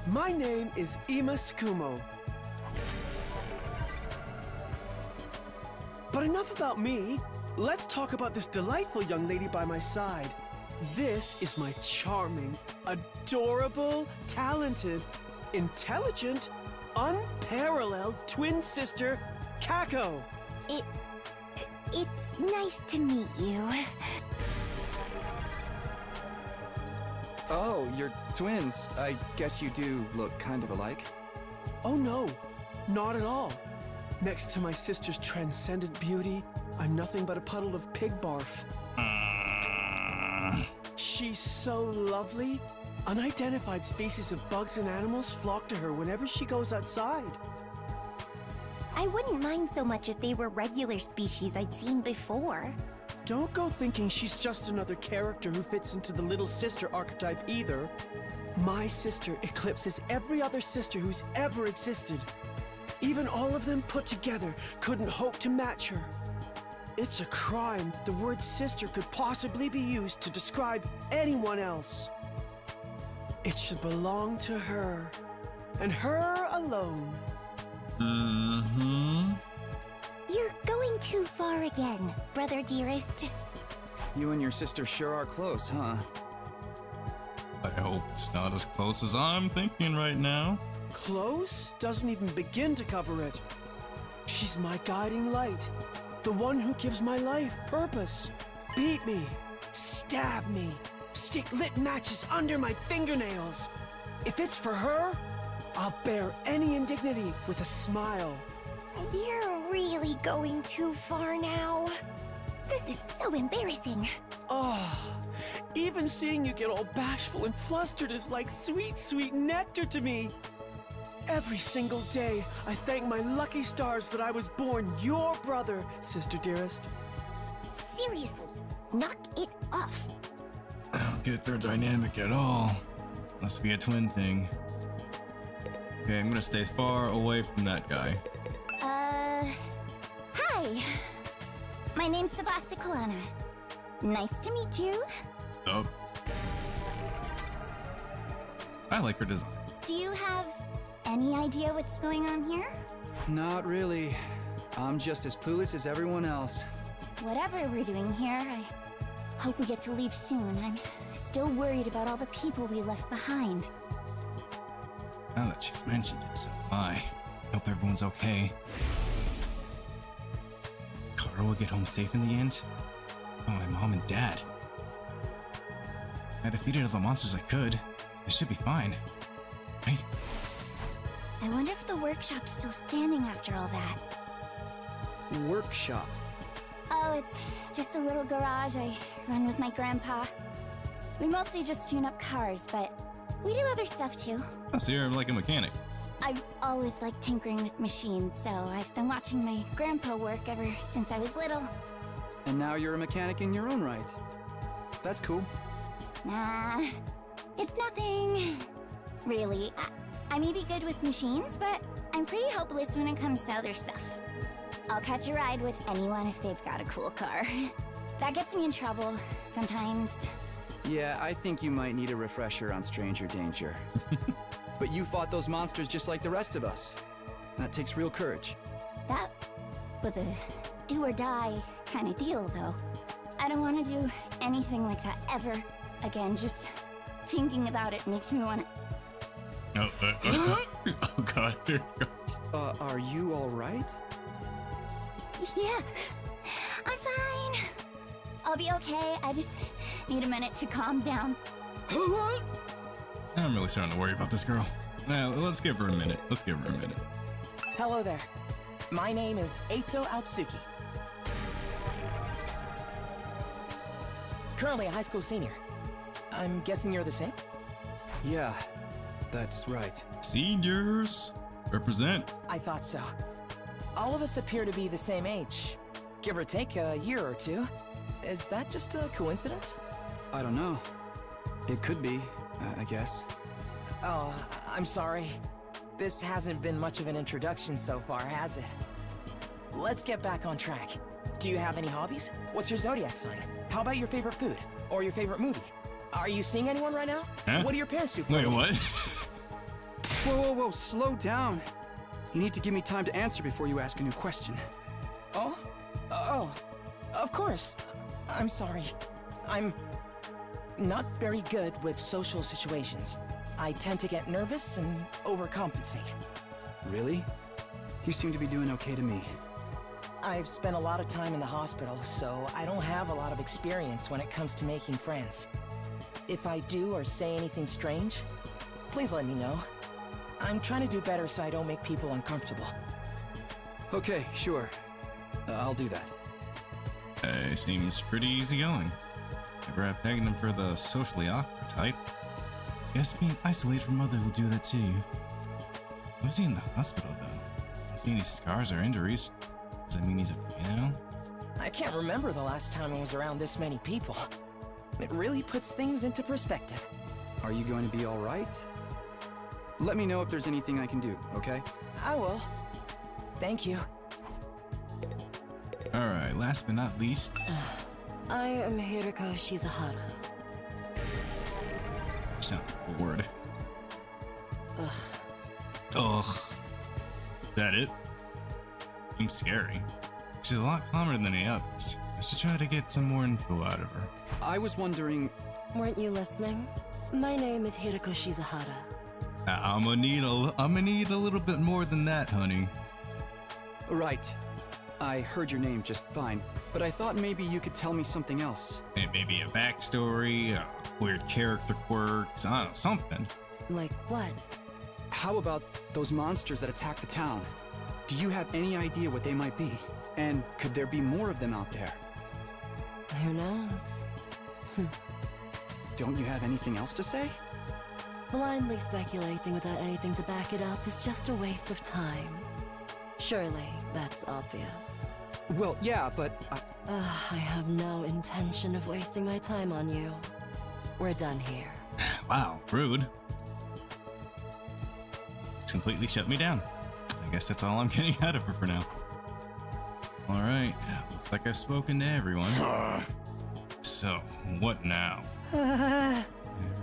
My name is Ima Skumo. But enough about me. Let's talk about this delightful young lady by my side. This is my charming, adorable, talented, intelligent, unparalleled twin sister, Kako. It's nice to meet you. Oh, you're twins. I guess you do look kind of alike. Oh no, not at all. Next to my sister's transcendent beauty, I'm nothing but a puddle of pig barf. She's so lovely. Unidentified species of bugs and animals flock to her whenever she goes outside. I wouldn't mind so much if they were regular species I'd seen before. Don't go thinking she's just another character who fits into the little sister archetype either. My sister eclipses every other sister who's ever existed. Even all of them put together couldn't hope to match her. It's a crime that the word sister could possibly be used to describe anyone else. It should belong to her, and her alone. Mm-hmm. You're going too far again, brother dearest. You and your sister sure are close, huh? I hope it's not as close as I'm thinking right now. Close doesn't even begin to cover it. She's my guiding light, the one who gives my life purpose. Beat me, stab me, stick lit matches under my fingernails. If it's for her, I'll bear any indignity with a smile. You're really going too far now. This is so embarrassing. Oh, even seeing you get all bashful and flustered is like sweet, sweet nectar to me. Every single day, I thank my lucky stars that I was born your brother, sister dearest. Seriously, knock it off. I don't get their dynamic at all. Must be a twin thing. Okay, I'm gonna stay far away from that guy. Hi. My name's Sebasticolana. Nice to meet you. Oh. I like her design. Do you have any idea what's going on here? Not really. I'm just as clueless as everyone else. Whatever we're doing here, I hope we get to leave soon. I'm still worried about all the people we left behind. Now that she's mentioned it, so am I. Hope everyone's okay. Kara will get home safe in the end. Oh, my mom and dad. I defeated all the monsters I could. This should be fine. Right? I wonder if the workshop's still standing after all that. Workshop. Oh, it's just a little garage I run with my grandpa. We mostly just tune up cars, but we do other stuff too. I see you're like a mechanic. I've always liked tinkering with machines, so I've been watching my grandpa work ever since I was little. And now you're a mechanic in your own right. That's cool. Nah, it's nothing. Really, I may be good with machines, but I'm pretty hopeless when it comes to other stuff. I'll catch a ride with anyone if they've got a cool car. That gets me in trouble sometimes. Yeah, I think you might need a refresher on stranger danger. But you fought those monsters just like the rest of us. That takes real courage. That was a do or die kind of deal, though. I don't want to do anything like that ever again. Just thinking about it makes me want to... Oh god, here it goes. Are you all right? Yeah, I'm fine. I'll be okay. I just need a minute to calm down. I'm really starting to worry about this girl. Let's give her a minute. Hello there. My name is Eito Aotsuki. Currently a high school senior. I'm guessing you're the same? Yeah, that's right. Seniors, represent. I thought so. All of us appear to be the same age. Give or take a year or two. Is that just a coincidence? I don't know. It could be, I guess. Oh, I'm sorry. This hasn't been much of an introduction so far, has it? Let's get back on track. Do you have any hobbies? What's your zodiac sign? How about your favorite food? Or your favorite movie? Are you seeing anyone right now? Huh? What do your parents do for Wait, you? what? Whoa, slow down. You need to give me time to answer before you ask a new question. Oh? Oh, of course. I'm sorry. I'm not very good with social situations. I tend to get nervous and overcompensate. Really? You seem to be doing okay to me. I've spent a lot of time in the hospital, so I don't have a lot of experience when it comes to making friends. If I do or say anything strange, please let me know. I'm trying to do better so I don't make people uncomfortable. Okay, sure. I'll do that. Seems pretty easygoing. Never have pegged him for the socially awkward type. Guess being isolated from others will do that to you. Was he in the hospital though? Don't see any scars or injuries. Does that mean he's okay now? I can't remember the last time I was around this many people. It really puts things into perspective. Are you going to be all right? Let me know if there's anything I can do, okay? I will. Thank you. Alright, last but not least. I am Hiroko Shizahara. Sound like a word. Ugh. Ugh. That it? Seems scary. She's a lot calmer than the others. I should try to get some more info out of her. I was wondering... Weren't you listening? My name is Hiroko Shizahara. I'm gonna need a little bit more than that, honey. Right. I heard your name just fine, but I thought maybe you could tell me something else. And maybe a backstory, weird character quirks, I don't know, something. Like what? How about those monsters that attack the town? Do you have any idea what they might be? And could there be more of them out there? Who knows? Don't you have anything else to say? Blindly speculating without anything to back it up is just a waste of time. Surely, that's obvious. Well, yeah, but... I have no intention of wasting my time on you. We're done here. Wow, rude. Just completely shut me down. I guess that's all I'm getting out of her for now. Alright, looks like I've spoken to everyone. So, what now? I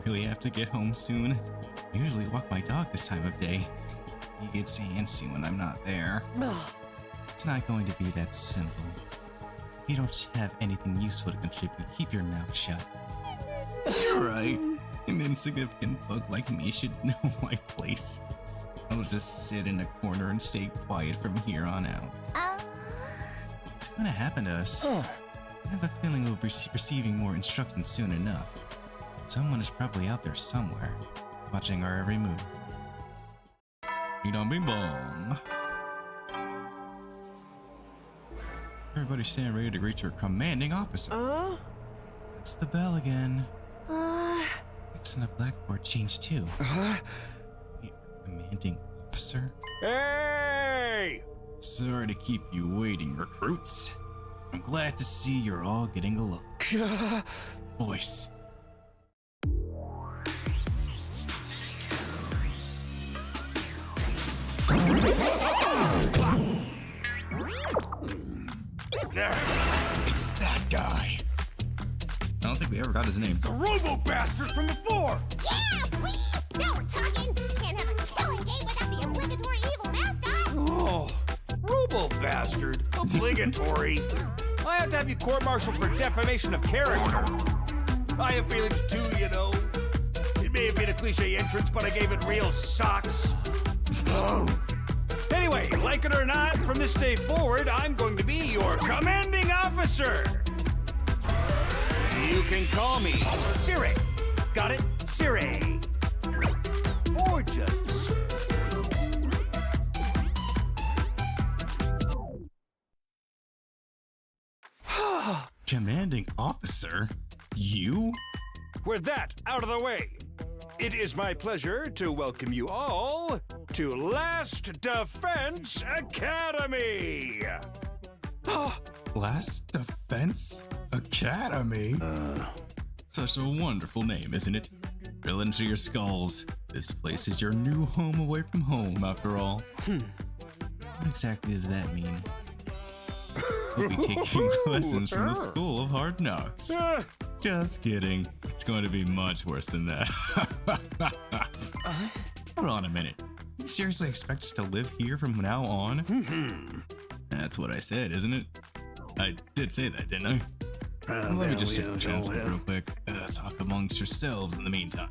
really have to get home soon. I usually walk my dog this time of day. He gets antsy when I'm not there. It's not going to be that simple. If you don't have anything useful to contribute, keep your mouth shut. You're right. An insignificant bug like me should know my place. I'll just sit in a corner and stay quiet from here on out. What's gonna happen to us? I have a feeling we'll be receiving more instruction soon enough. Someone is probably out there somewhere, watching our every move. You don't be bomb. Everybody stand ready to greet your commanding officer. It's the bell again. Looks on the blackboard changed too. Your commanding officer? Hey! Sorry to keep you waiting, recruits. I'm glad to see you're all getting along. Voice. It's that guy. I don't think we ever got his name. The robo-bastard from before! Yeah, wee! Now we're talking! Can't have a killing game without the obligatory evil mascot! Oh, robo-bastard? Obligatory? I have to have you court-martialed for defamation of character. I have feelings too, you know. It may have been a cliche entrance, but I gave it real socks. Anyway, like it or not, from this day forward, I'm going to be your commanding officer. You can call me Siri. Got it? Siri. Or just Sir. Commanding officer? You? With that out of the way, it is my pleasure to welcome you all to Last Defense Academy. Last Defense Academy? Such a wonderful name, isn't it? Drill into your skulls. This place is your new home away from home, after all. What exactly does that mean? We'll be taking lessons from the School of Hard Knocks. Just kidding. It's going to be much worse than that. Hold on a minute. You seriously expect us to live here from now on? That's what I said, isn't it? I did say that, didn't I? Well, let me just check the transcript real quick. Talk amongst yourselves in the meantime.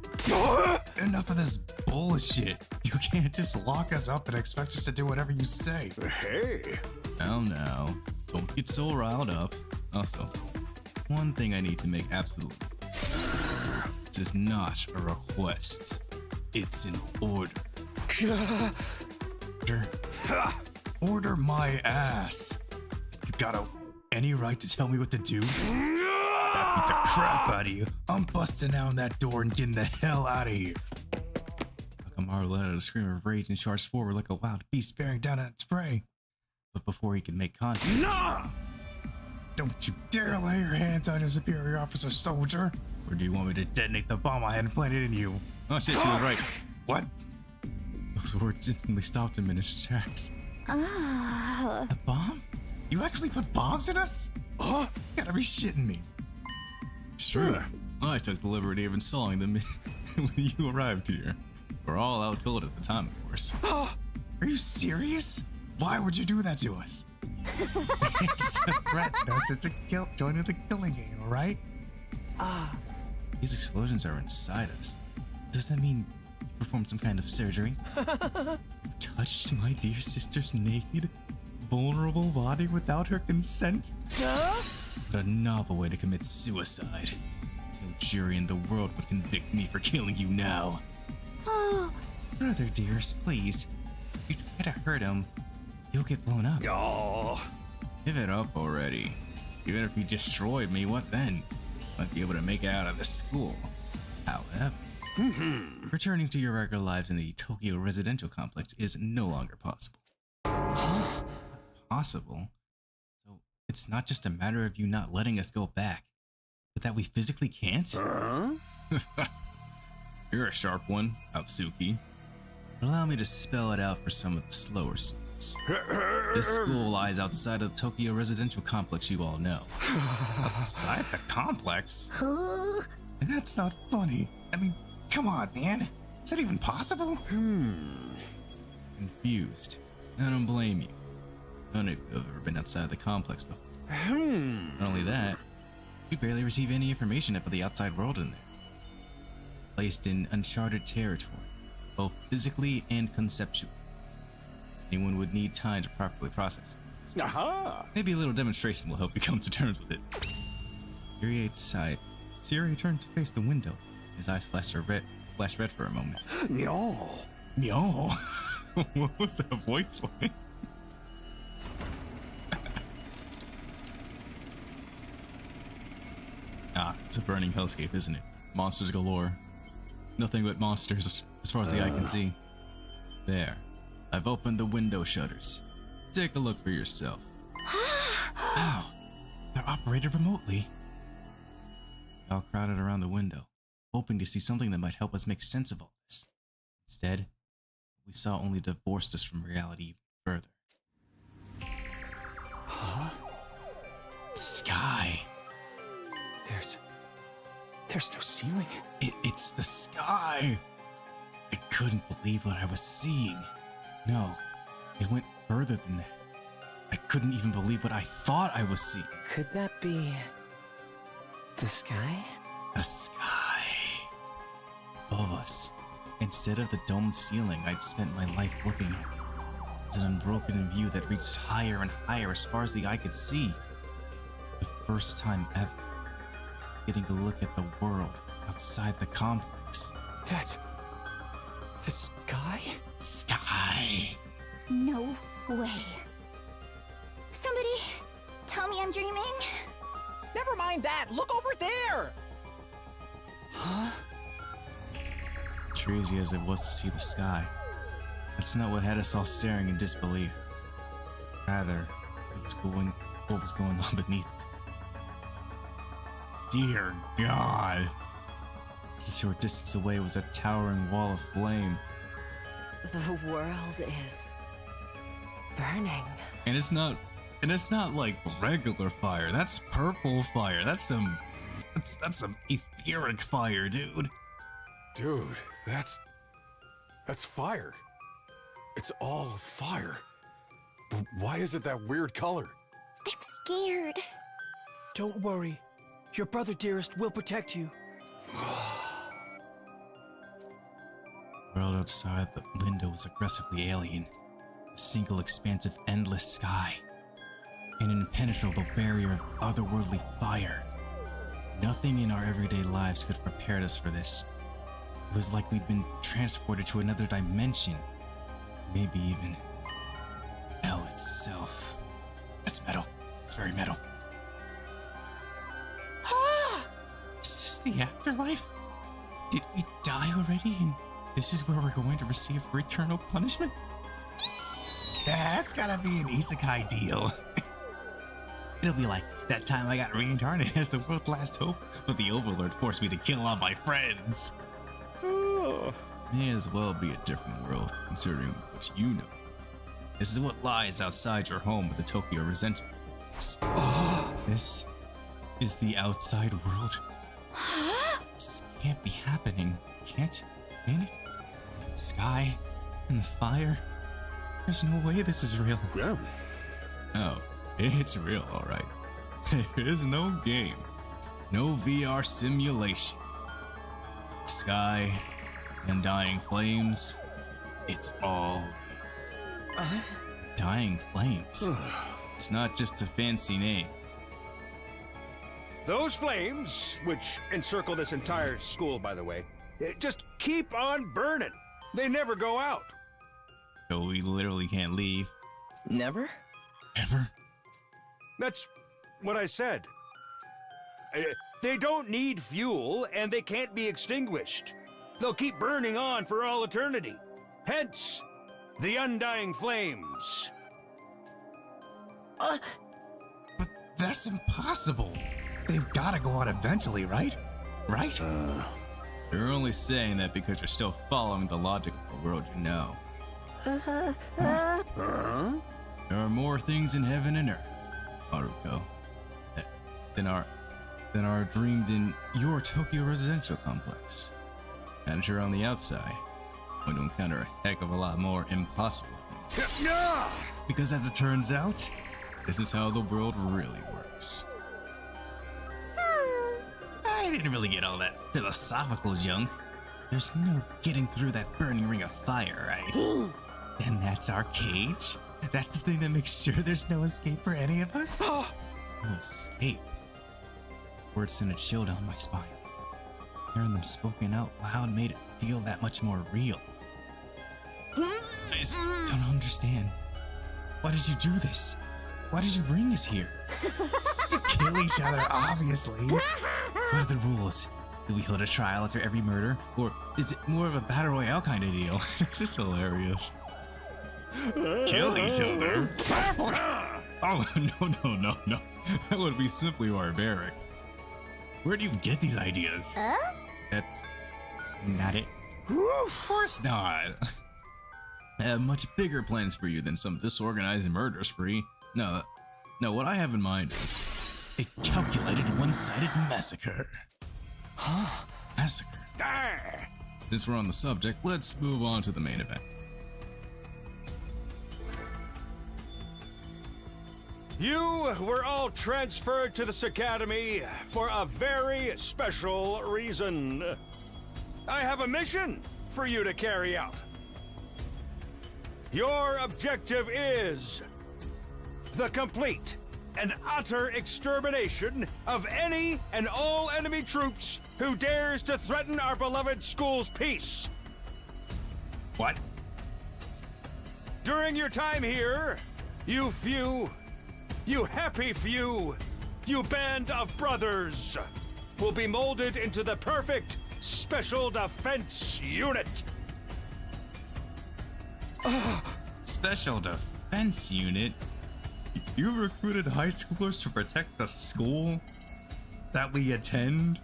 Enough of this bullshit. You can't just lock us up and expect us to do whatever you say. Hey. Now, don't get so riled up. Also, one thing I need to make absolutely clear. This is not a request. It's an order. Order my ass. You got any right to tell me what to do? That beat the crap out of you. I'm busting down that door and getting the hell out of here. Akamaru let out a scream of rage and charged forward like a wild beast bearing down on its prey. But before he could make contact... No! Don't you dare lay your hands on your superior officer, soldier! Or do you want me to detonate the bomb I had planted in you? Oh shit, she was right. What? Those words instantly stopped him in his tracks. A bomb? You actually put bombs in us? You gotta be shitting me. It's true. I took the liberty of installing them when you arrived here. We're all out cold at the time, of course. Are you serious? Why would you do that to us? It's a threat, Gus. It's a kill. Join in the killing game, alright? These explosions are inside us. Does that mean you performed some kind of surgery? Touched my dear sister's naked, vulnerable body without her consent? What a novel way to commit suicide. No jury in the world would convict me for killing you now. Brother dearest, please. If you try to hurt him, you'll get blown up. Give it up already. Even if you destroyed me, what then? Might be able to make it out of the school. However, returning to your regular lives in the Tokyo residential complex is no longer possible. Possible? So it's not just a matter of you not letting us go back, but that we physically can't? You're a sharp one, Atsuki. Allow me to spell it out for some of the slower students. This school lies outside of the Tokyo residential complex you all know. Outside the complex? That's not funny. I mean, come on, man. Is that even possible? Confused. I don't blame you. None of you have ever been outside the complex before. Not only that, you barely receive any information about the outside world in there. Placed in uncharted territory, both physically and conceptually. Anyone would need time to properly process things. Maybe a little demonstration will help you come to terms with it. Siri turned to face the window. His eyes flashed red for a moment. No. What was that voice like? It's a burning hellscape, isn't it? Monsters galore. Nothing but monsters, as far as the eye can see. There. I've opened the window shutters. Take a look for yourself. Wow. They're operated remotely. We all crowded around the window, hoping to see something that might help us make sense of all this. Instead, we saw only divorced us from reality even further. Sky. There's no ceiling. It's the sky. I couldn't believe what I was seeing. No, it went further than that. I couldn't even believe what I thought I was seeing. Could that be the sky? The sky. Above us. Instead of the domed ceiling I'd spent my life looking at. It's an unbroken view that reached higher and higher as far as the eye could see. The first time ever. Getting a look at the world outside the complex. That's the sky? Sky. No way. Somebody tell me I'm dreaming. Never mind that. Look over there. Crazy as it was to see the sky, that's not what had us all staring in disbelief. Rather, what was going on beneath it. Dear God! Just a short distance away was a towering wall of flame. The world is burning. And it's not like regular fire. That's purple fire. That's some etheric fire, dude. Dude, that's That's fire. It's all fire. But why is it that weird color? I'm scared. Don't worry. Your brother, dearest, will protect you. The world outside the window was aggressively alien. A single expanse of endless sky. An impenetrable barrier of otherworldly fire. Nothing in our everyday lives could have prepared us for this. It was like we'd been transported to another dimension. Maybe even hell itself. That's metal. It's very metal. Ah! Is this the afterlife? Did we die already and this is where we're going to receive eternal punishment? That's gotta be an isekai deal. It'll be like that time I got reincarnated as the world's last hope, but the Overlord forced me to kill all my friends. Oh. May as well be a different world, considering what you know. This is what lies outside your home with the Tokyo Resentment. This is the outside world. This can't be happening, can't it? The sky and the fire. There's no way this is real. Yeah. Oh, it's real, all right. There is no game, no VR simulation. Sky and dying flames, it's all dying flames. It's not just a fancy name. Those flames, which encircle this entire school, by the way, just keep on burning. They never go out. So we literally can't leave. Never? Ever? That's what I said. They don't need fuel, and they can't be extinguished. They'll keep burning on for all eternity. Hence, the undying flames. But that's impossible. They've gotta go out eventually, right? Right? You're only saying that because you're still following the logic of the world you know. There are more things in heaven and earth, Haruko, than are dreamed in your Tokyo residential complex. And if you're on the outside, going to encounter a heck of a lot more impossible things. Because as it turns out, this is how the world really works. I didn't really get all that philosophical junk. There's no getting through that burning ring of fire, right? And that's our cage? That's the thing that makes sure there's no escape for any of us? No escape. Words sent a chill down my spine. Hearing them spoken out loud made it feel that much more real. I just don't understand. Why did you do this? Why did you bring us here? To kill each other, obviously. What are the rules? Do we hold a trial after every murder? Or is it more of a battle royale kind of deal? This is hilarious. Kill each other? Oh, no. That would be simply barbaric. Where do you get these ideas? That's not it. Of course not. I have much bigger plans for you than some disorganized murder spree. No, what I have in mind is a calculated one-sided massacre. Huh? Massacre? Since we're on the subject, let's move on to the main event. You were all transferred to this academy for a very special reason. I have a mission for you to carry out. Your objective is the complete and utter extermination of any and all enemy troops who dares to threaten our beloved school's peace. What? During your time here, you happy few, you band of brothers, will be molded into the perfect special defense unit. Special defense unit? You recruited high schoolers to protect the school that we attend?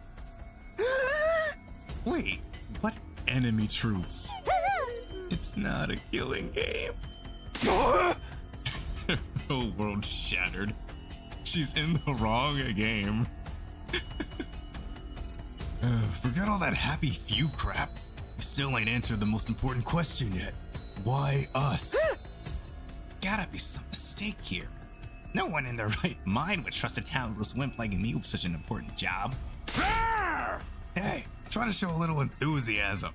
Wait, what enemy troops? It's not a killing game. Her whole world shattered. She's in the wrong game. Forget all that happy few crap. You still ain't answered the most important question yet. Why us? Gotta be some mistake here. No one in their right mind would trust a talentless wimp like me with such an important job. Hey, try to show a little enthusiasm.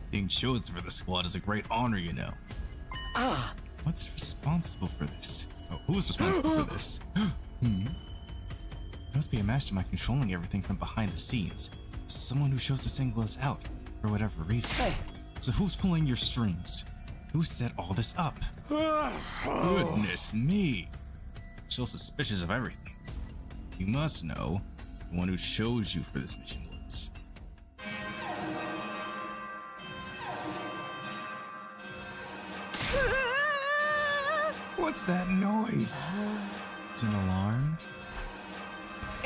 Being chosen for the squad is a great honor, you know. What's responsible for this? Oh, who's responsible for this? There must be a mastermind controlling everything from behind the scenes. Someone who chose to single us out for whatever reason. Hey. So who's pulling your strings? Who set all this up? Goodness me. So suspicious of everything. You must know the one who chose you for this mission was. What's that noise? It's an alarm?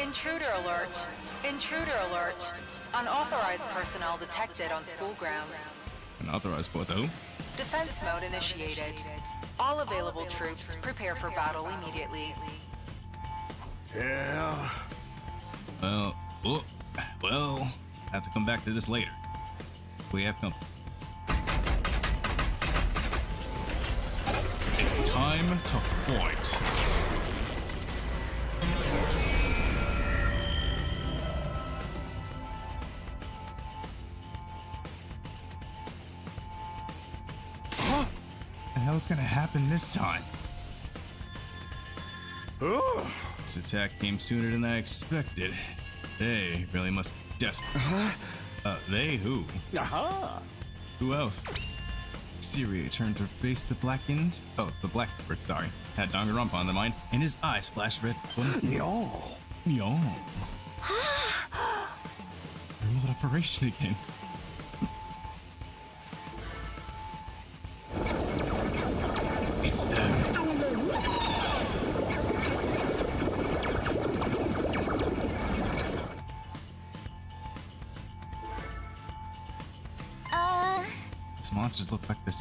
Intruder alert. Intruder alert. Unauthorized personnel detected on school grounds. Unauthorized what though? Defense mode initiated. All available troops prepare for battle immediately. Yeah. Well, have to come back to this later. We have company. It's time to fight. What the hell's gonna happen this time? This attack came sooner than I expected. They really must be desperate. They who? Who else? Syria turned her face to blackened. Oh, the blackbird, sorry. Had Danganronpa on the mind, and his eyes flashed red. Yo. Remote operation again. It's them. These monsters look like the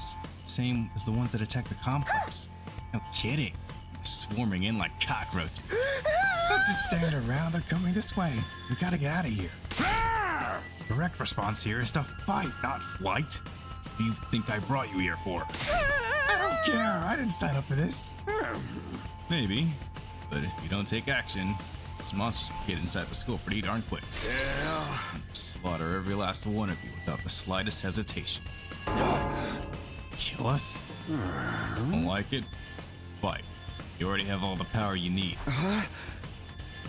same as the ones that attacked the complex. No kidding. They're swarming in like cockroaches. Not just standing around, they're coming this way. We gotta get out of here. Correct response here is to fight, not flight. What do you think I brought you here for? I don't care. I didn't sign up for this. Maybe, but if you don't take action, these monsters will get inside the school pretty darn quick. Yeah. Slaughter every last one of you without the slightest hesitation. Kill us? Don't like it? Fight. You already have all the power you need.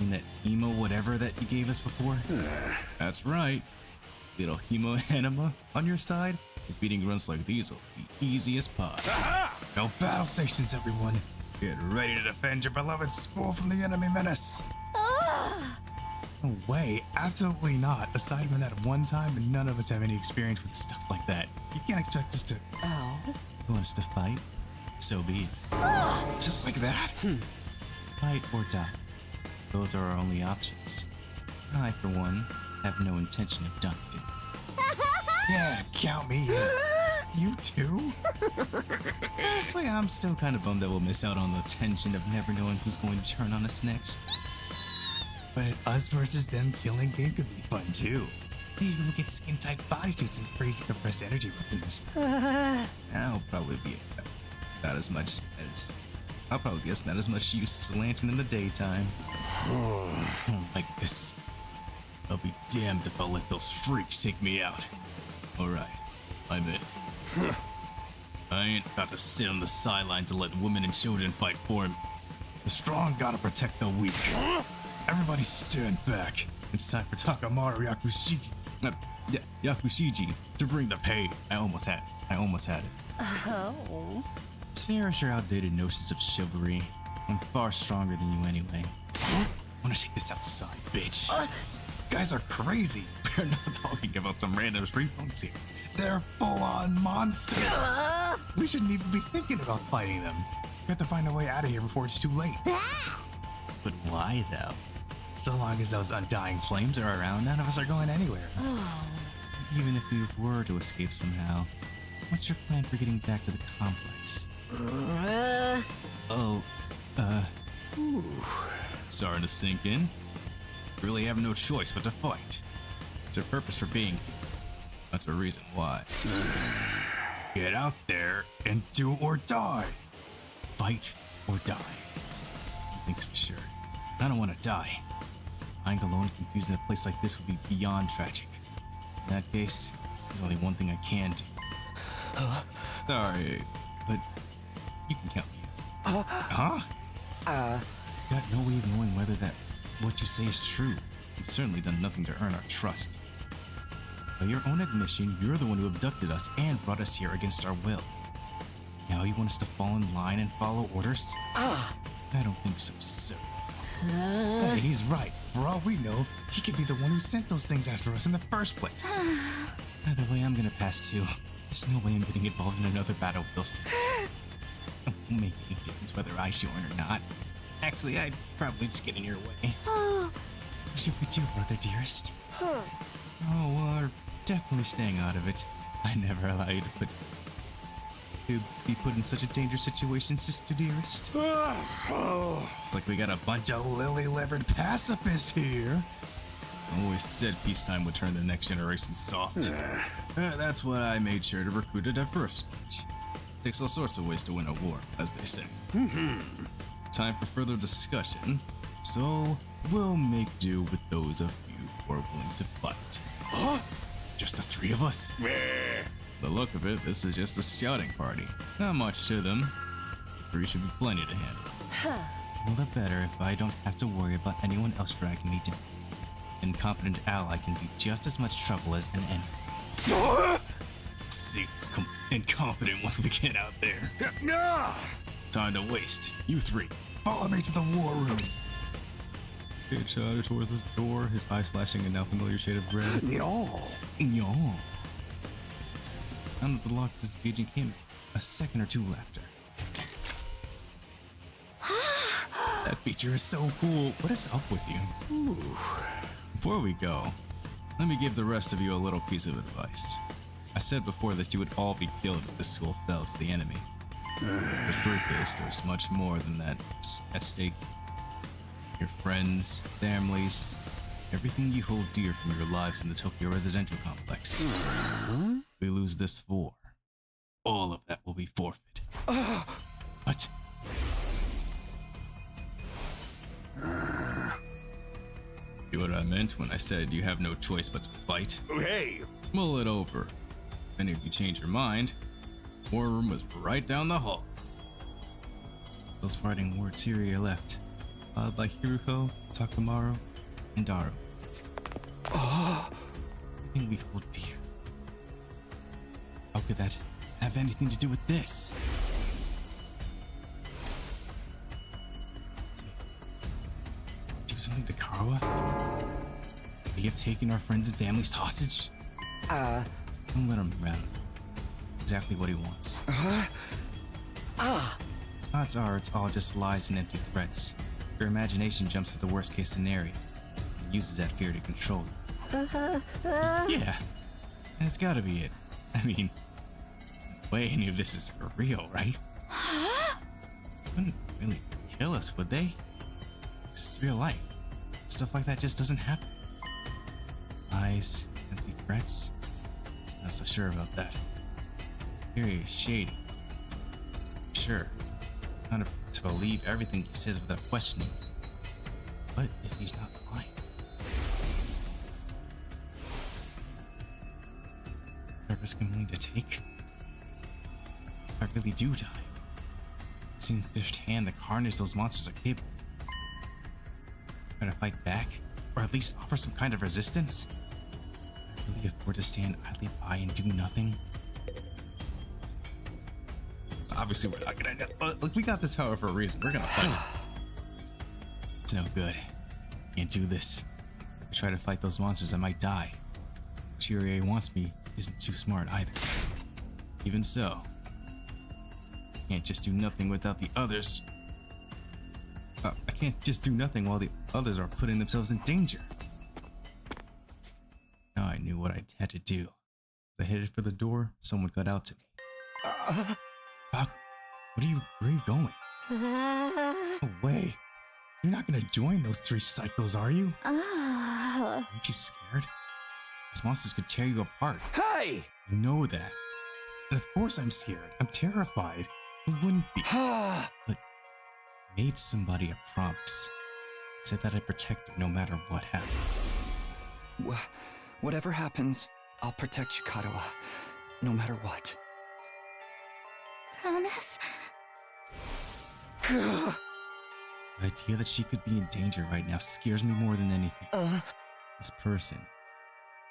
In that emo whatever that you gave us before? That's right. Little hemo anima on your side? Defeating grunts like these will be easy as pie. No battle stations, everyone. Get ready to defend your beloved school from the enemy menace. No way, absolutely not. Aside from that one time, none of us have any experience with stuff like that. You can't expect us to... Oh. You want us to fight? So be it. Just like that? Fight or die. Those are our only options. I, for one, have no intention of dying. Yeah, count me in. You too? Honestly, I'm still kind of bummed that we'll miss out on the tension of never knowing who's going to turn on us next. But an us versus them killing game could be fun too. They even get skin-tight bodysuits and crazy compressed energy weapons. I'll probably be not as much as... I'll probably guess not as much use as a lantern in the daytime. Like this. I'll be damned if I'll let those freaks take me out. Alright, I'm in. I ain't about to sit on the sidelines and let women and children fight for him. The strong gotta protect the weak. Everybody stand back. It's time for Takamaru Yakushiji to bring the pain. I almost had it. Oh. Cherish your outdated notions of chivalry. I'm far stronger than you anyway. I wanna take this outside, bitch. Guys are crazy. We're not talking about some random street punks here. They're full-on monsters. We shouldn't even be thinking about fighting them. We have to find a way out of here before it's too late. But why, though? So long as those undying flames are around, none of us are going anywhere. Even if we were to escape somehow, what's your plan for getting back to the complex? Starting to sink in. Really have no choice but to fight. It's your purpose for being here. That's a reason why. Get out there and do or die. Fight or die. Thanks for sure. I don't want to die. Lying alone confused in a place like this would be beyond tragic. In that case, there's only one thing I can do. Sorry, but you can count me out. Got no way of knowing whether what you say is true. You've certainly done nothing to earn our trust. By your own admission, you're the one who abducted us and brought us here against our will. Now you want us to fall in line and follow orders? I don't think so, sir. Hey, he's right. For all we know, he could be the one who sent those things after us in the first place. Either way, I'm gonna pass too. There's no way I'm getting involved in another battle with those things. It won't make any difference whether I join or not. Actually, I'd probably just get in your way. What should we do, brother dearest? Oh, we're definitely staying out of it. I never allow you to be put in such a dangerous situation, sister dearest. It's like we got a bunch of lily-livered pacifists here. Always said peacetime would turn the next generation soft. That's what I made sure to recruit at our first speech. Takes all sorts of ways to win a war, as they say. Time for further discussion, so we'll make do with those of you who are willing to fight. Just the three of us? The look of it, this is just a scouting party. Not much to them. Three should be plenty to handle. All the better if I don't have to worry about anyone else dragging me down. An incompetent ally can be just as much trouble as an enemy. See who's incompetent once we get out there. Time to waste. You three, follow me to the war room. Kid shouted towards the door, his eyes flashing a now familiar shade of red. Yaw. Sound of the lock disengaging came a second or two after. That feature is so cool. What is up with you? Before we go, let me give the rest of you a little piece of advice. I said before that you would all be killed if the school fell to the enemy. The truth is, there's much more than that at stake. Your friends, families, everything you hold dear from your lives in the Tokyo residential complex. If we lose this war, all of that will be forfeit. What? See what I meant when I said you have no choice but to fight? Hey! Mull it over. If any of you change your mind, war room is right down the hall. Those fighting words here left, followed by Hiruko, Takamaru, and Daru. Everything we hold dear. How could that have anything to do with this? Do something to Karawa? They have taken our friends and families hostage? Don't let him around. Exactly what he wants. Odds are it's all just lies and empty threats. Your imagination jumps to the worst case scenario and uses that fear to control you. Yeah, that's gotta be it. I mean, no way any of this is for real, right? Wouldn't really kill us, would they? It's real life. Stuff like that just doesn't happen. Lies, empty threats. Not so sure about that. Very shady. Sure, not to believe everything he says without questioning. But if he's not lying, a risk I'm willing to take. If I really do die, seeing firsthand the carnage those monsters are capable. Try to fight back, or at least offer some kind of resistance. Can I really afford to stand idly by and do nothing? Obviously, we're not gonna. Look, we got this power for a reason. We're gonna fight. It's no good. Can't do this. If I try to fight those monsters, I might die. Chirie wants me isn't too smart either. Even so, can't just do nothing without the others. I can't just do nothing while the others are putting themselves in danger. Now I knew what I had to do. As I headed for the door, someone got out to me. Doc, where are you going? No way. You're not gonna join those three psychos, are you? Aren't you scared? These monsters could tear you apart. Hey! I know that. And of course I'm scared. I'm terrified. Who wouldn't be? But I made somebody a promise. Said that I'd protect her no matter what happened. Whatever happens, I'll protect you, Katawa. No matter what. Promise? The idea that she could be in danger right now scares me more than anything. This person.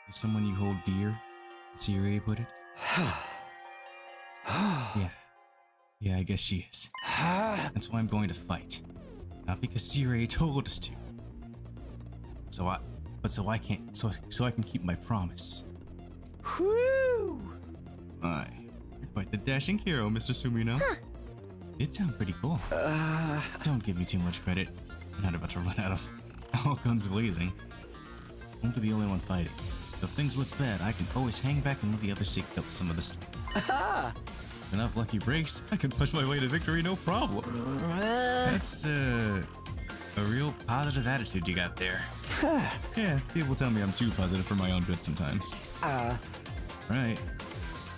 Is someone you hold dear? As Ray put it? Yeah, I guess she is. That's why I'm going to fight. Not because Sirei told us to. So I can keep my promise. Whew! My, you're quite the dashing hero, Mr. Sumino. It sounds pretty cool. Don't give me too much credit. I'm not about to run out of all guns blazing. I won't be the only one fighting. If things look bad, I can always hang back and let the others take up some of the slack. Enough lucky breaks, I can push my way to victory no problem. That's a real positive attitude you got there. Yeah, people tell me I'm too positive for my own good sometimes. Right.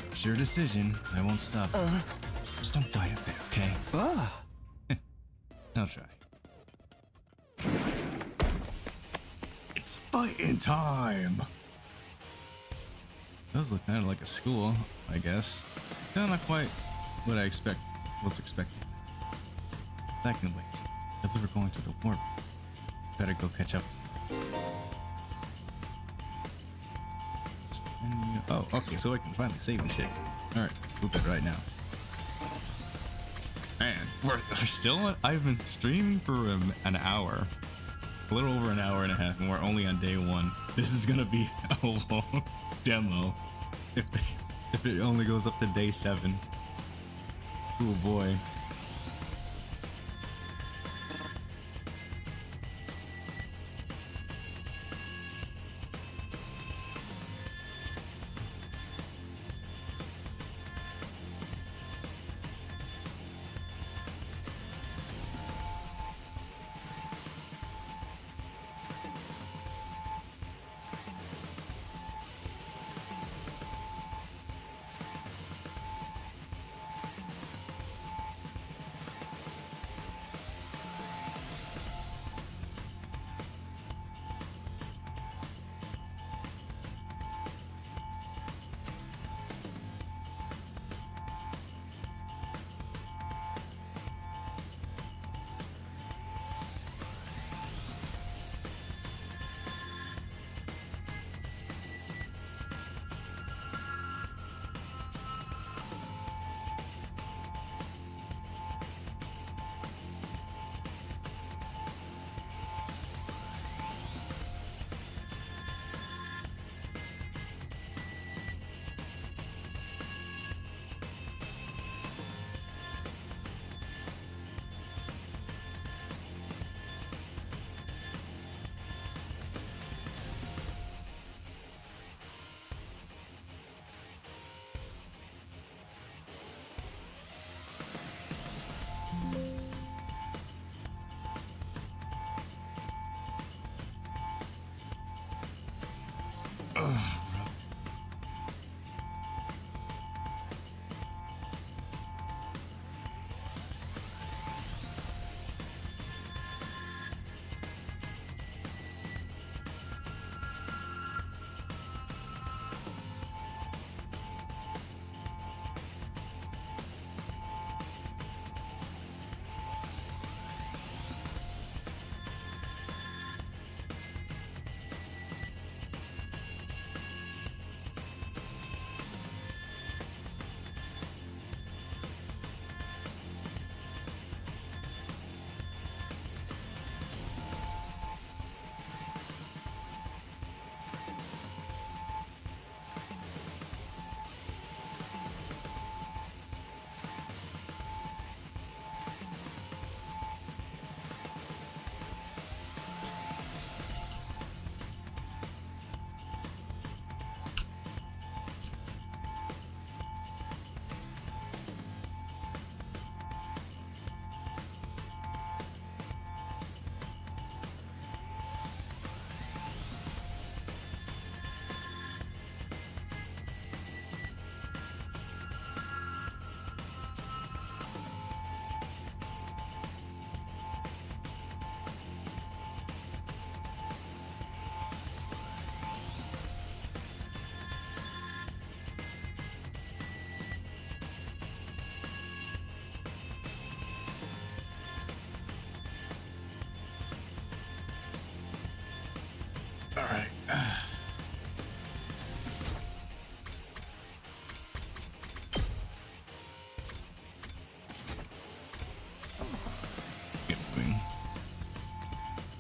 It's your decision. I won't stop. Just don't die up there, okay? I'll try. It's fighting time! Does look kind of like a school, I guess. No, not quite what I was expecting. That can wait. I thought we were going to the warp. Better go catch up. Oh, okay, so I can finally save and shit. Alright, we'll do it right now. Man, we're still. I've been streaming for an hour. A little over an hour and a half, and we're only on day 1. This is gonna be a long demo. If it only goes up to day 7. Oh boy.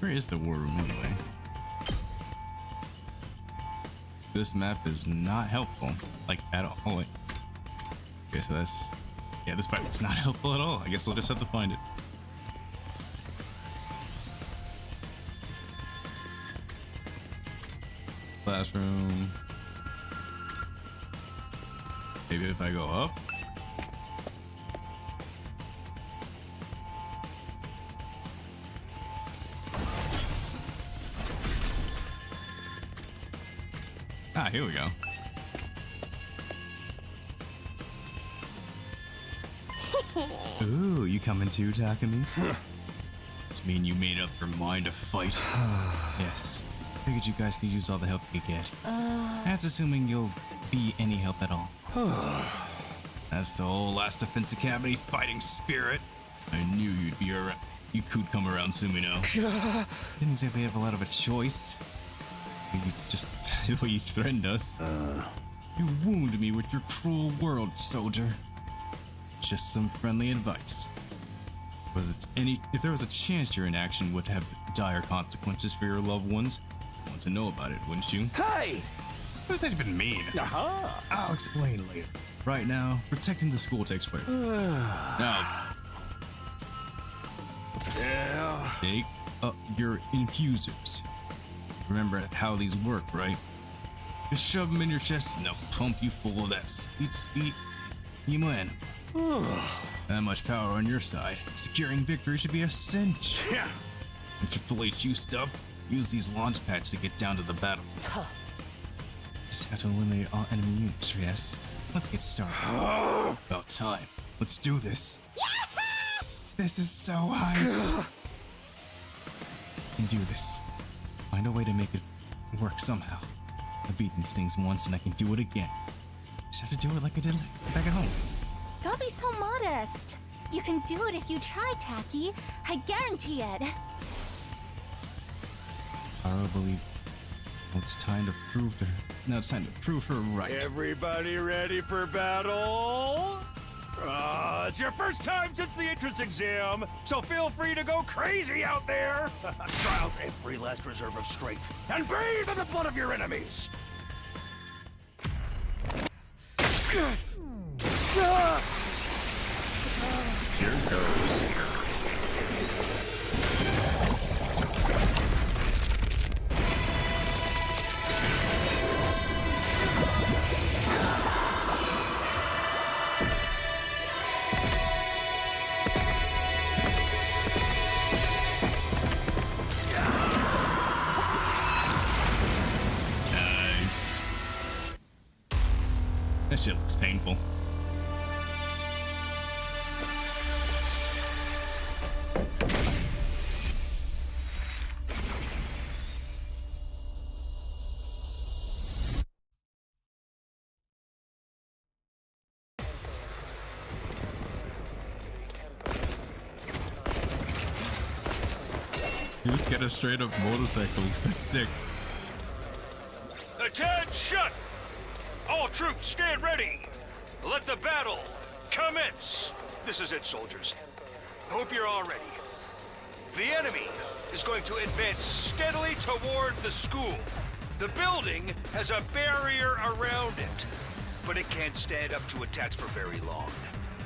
Where is the war room anyway? This map is not helpful, like at all. Oh wait. Okay, so that's, yeah, this part is not helpful at all. I guess we'll just have to find it. Classroom. Maybe if I go up. Ah, here we go. Ooh, you coming too, Takumi? It's mean you made up your mind to fight. Yes. Figured you guys could use all the help you get. That's assuming you'll be any help at all. That's the whole last Defense Academy fighting spirit. I knew you'd be around. You could come around, Sumino. Didn't exactly have a lot of a choice. You just the way you threatened us. You wounded me with your cruel world, soldier. Just some friendly advice. If there was a chance your inaction would have dire consequences for your loved ones, you'd want to know about it, wouldn't you? Hey! What does that even mean? I'll explain later. Right now, protecting the school takes priority. Now, take up your infusers. Remember how these work, right? Just shove them in your chest and they'll pump you full of that sweet human. That much power on your side. Securing victory should be a cinch. Yeah. Once you're fully juiced up, use these launch pads to get down to the battle. Just have to eliminate all enemy units, yes? Let's get started. About time. Let's do this. This is so high. You can do this. Find a way to make it work somehow. I've beaten these things once and I can do it again. Just have to do it like I did back at home. Don't be so modest. You can do it if you try, Taki. I guarantee it. I don't believe. Now it's time to prove her. Now it's time to prove her right. Everybody ready for battle? It's your first time since the entrance exam, so feel free to go crazy out there. Try out every last reserve of strength and breathe in the blood of your enemies. Here goes. Nice. That shit looks painful. You just get a straight up motorcycle. That's sick. Attention! All troops stand ready. Let the battle commence. This is it, soldiers. Hope you're all ready. The enemy is going to advance steadily toward the school. The building has a barrier around it, but it can't stand up to attacks for very long.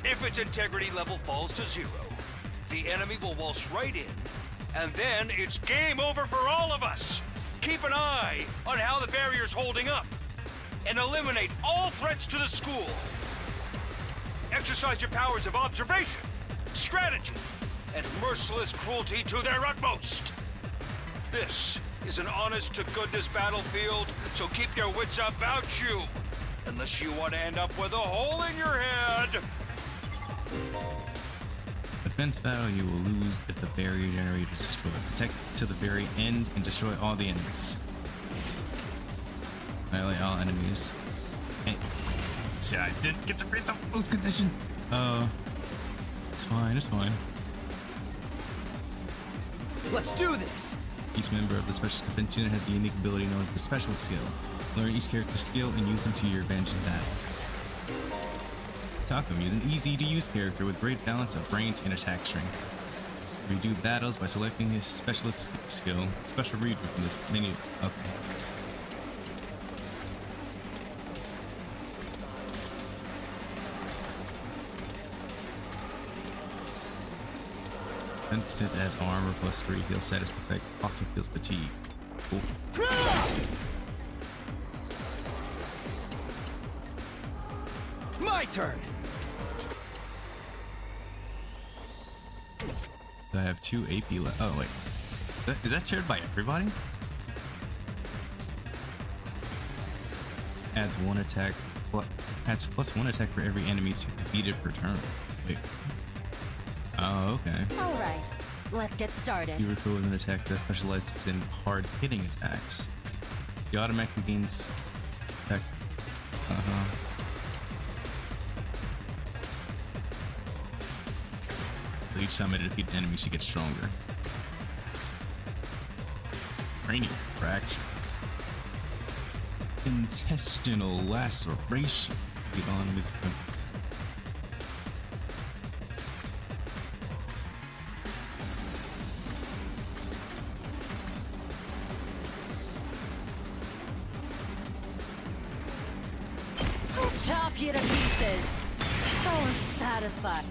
If its integrity level falls to 0, the enemy will waltz right in, and then it's game over for all of us. Keep an eye on how the barrier's holding up, and eliminate all threats to the school. Exercise your powers of observation, strategy, and merciless cruelty to their utmost. This is an honest-to-goodness battlefield, so keep your wits about you, unless you want to end up with a hole in your head. Defense battle, you will lose if the barrier generator is destroyed. Protect to the very end and destroy all the enemies. Annihilate all enemies. And I didn't get to read the boost condition. It's fine, it's fine. Let's do this! Each member of the Special Defense Unit has a unique ability known as the Special Skill. Learn each character's skill and use them to your advantage in battle. Takumi is an easy-to-use character with great balance of range and attack strength. Redo battles by selecting his specialist skill. Special read from this menu. Okay. Instance as armor plus 3 heal status effects. Also feels fatigue. Cool. My turn. I have 2 AP left. Oh wait, is that shared by everybody? Adds 1 attack. Adds +1 attack for every enemy defeated per turn. Wait. Oh, okay. All right, let's get started. You recruit with an attack that specializes in hard hitting attacks. He automatically gains attack. Each time a defeated enemy, she gets stronger. Cranial fracture. Intestinal laceration. Get on with them. I'll chop you to pieces. Oh, I'm satisfied.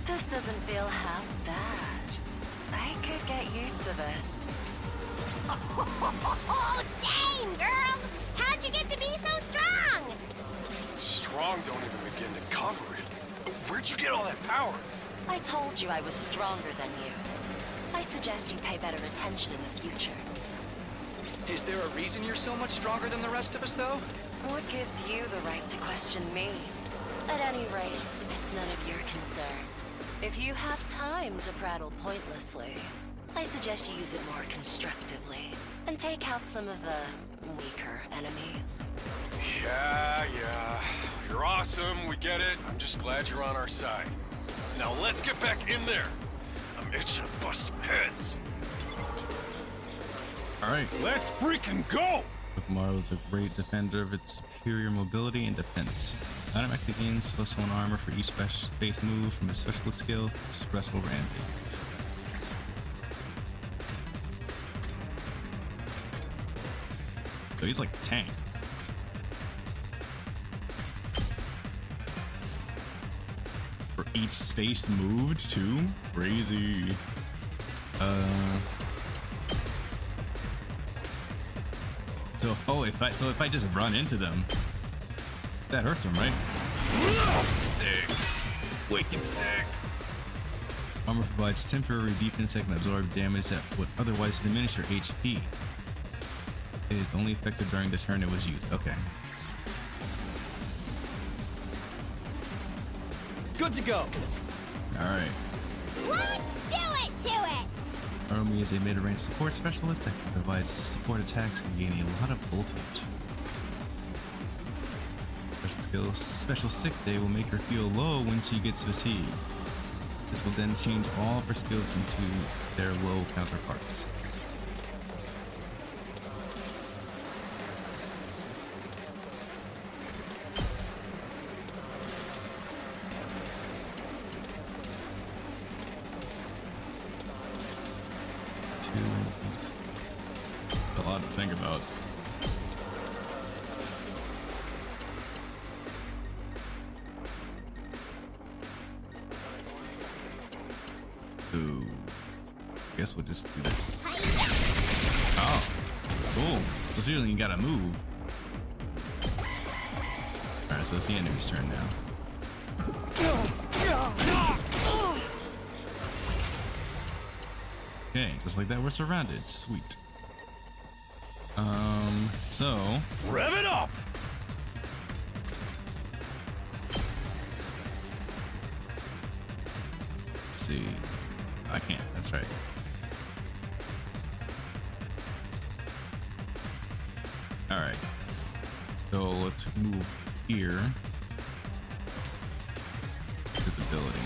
This doesn't feel half bad. I could get used to this. Oh, dang, girl! How'd you get to be so strong? Strong don't even begin to cover it. Where'd you get all that power? I told you I was stronger than you. I suggest you pay better attention in the future. Is there a reason you're so much stronger than the rest of us, though? What gives you the right to question me? At any rate, it's none of your concern. If you have time to prattle pointlessly, I suggest you use it more constructively and take out some of the weaker enemies. Yeah. You're awesome, we get it. I'm just glad you're on our side. Now let's get back in there. I'm itching to bust some heads. Alright. Let's freaking go! Pokemon is a great defender of its superior mobility and defense. Automatically gains +1 armor for each base move from his specialist skill, Special Rampage. So he's like a tank. For each space moved too? Crazy. If I just run into them, that hurts them, right? Sick. Wicked sick. Armor provides temporary defense that can absorb damage that would otherwise diminish your HP. It is only effective during the turn it was used. Okay. Good to go. Alright. Let's do it to it! Arumi is a mid-range support specialist that can provide support attacks and gain a lot of voltage. Special skill, Special Sick Day will make her feel low when she gets fatigued. This will then change all of her skills into their low counterparts. A lot to think about. Ooh. Guess we'll just do this. Oh, cool. So seriously, you gotta move. Alright, so it's the enemy's turn now. Okay, just like that, we're surrounded. Sweet. So rev it up. Let's see. I can't. That's right. All right. So let's move here. Visibility.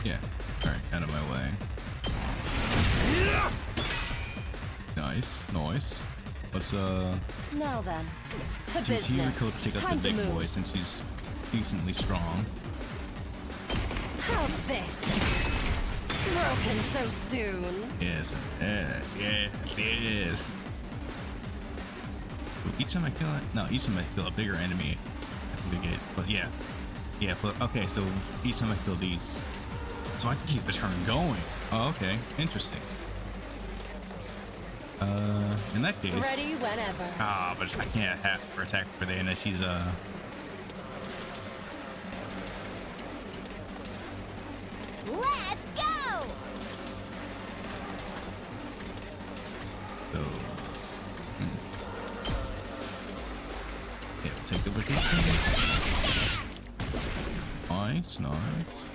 Yeah. All right. Out of my way. Nice, nice. Let's Now then, to use business. Hero to take out Time the to big move. boy since he's decently strong. How's this? Broken so soon. Yes, yes, yes, yes. Each time I kill it, no, each time I kill a bigger enemy, I think I get, but yeah. Yeah, but okay, so each time I kill these, so I can keep the turn going. Oh, okay, interesting. In that case. Ready whenever. Ah, but I can't have her attack for the end. She's Let's go! So, yeah, we'll take the wicked things. Nice, nice.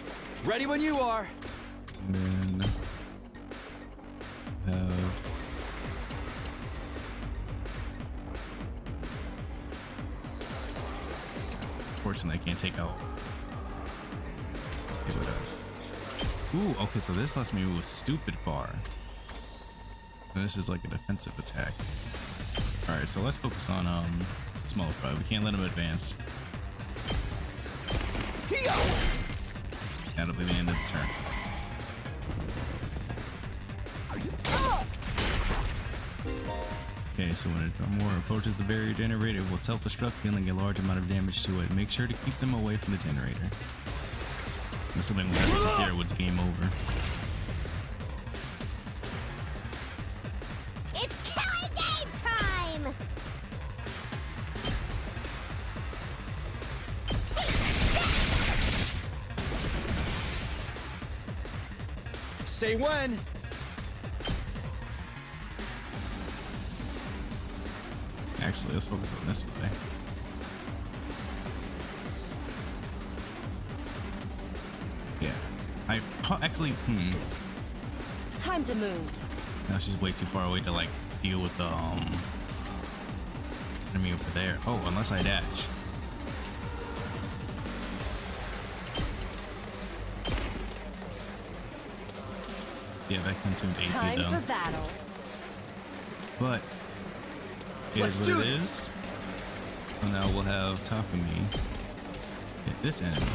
Ready when you are. And then have unfortunately I can't take out. Okay, what else? Ooh, okay, so this lets me move stupid far. So this is like a defensive attack. Alright, so let's focus on small fry. We can't let him advance. That'll be the end of the turn. Okay, so when a more approaches the barrier generator, it will self-destruct, dealing a large amount of damage to it. Make sure to keep them away from the generator. I'm assuming when I reach the zero, it's game over. It's killing game time! Say when. Actually, let's focus on this way. Yeah. Actually, Time to move. no, she's way too far away to like deal with the enemy over there. Oh, unless I dash. Yeah, that consumed AP Time though. for battle. But it is what it is. So now we'll have Takumi hit this enemy.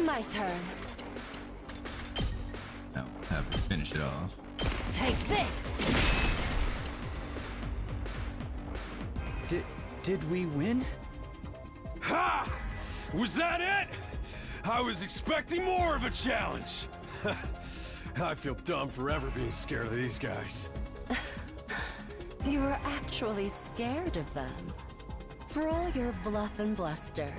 My turn. Now we'll have her finish it off. Take this. Did we win? Ha! Was that it? I was expecting more of a challenge. I feel dumb forever being scared of these guys. You were actually scared of them. For all your bluff and bluster,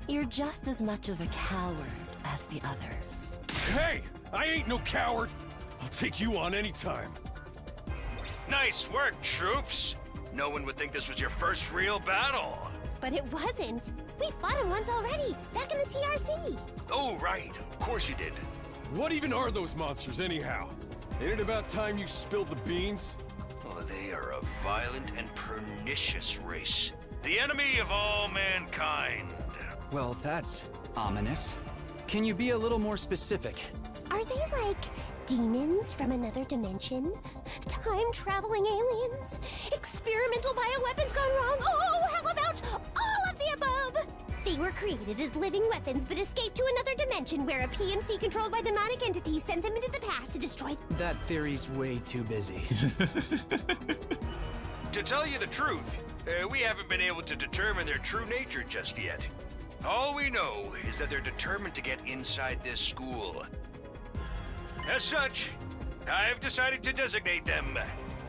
you're just as much of a coward as the others. Hey! I ain't no coward! I'll take you on anytime. Nice work, troops. No one would think this was your first real battle. But it wasn't. We fought him once already, back in the TRC. Oh, right. Of course you did. What even are those monsters, anyhow? Ain't it about time you spilled the beans? Well, they are a violent and pernicious race. The enemy of all mankind. Well, that's ominous. Can you be a little more specific? Are they like demons from another dimension? Time-traveling aliens? Experimental bioweapons gone wrong? Oh, how about all of the above? They were created as living weapons but escaped to another dimension where a PMC controlled by demonic entities sent them into the past to destroy... That theory's way too busy. To tell you the truth, we haven't been able to determine their true nature just yet. All we know is that they're determined to get inside this school. As such, I've decided to designate them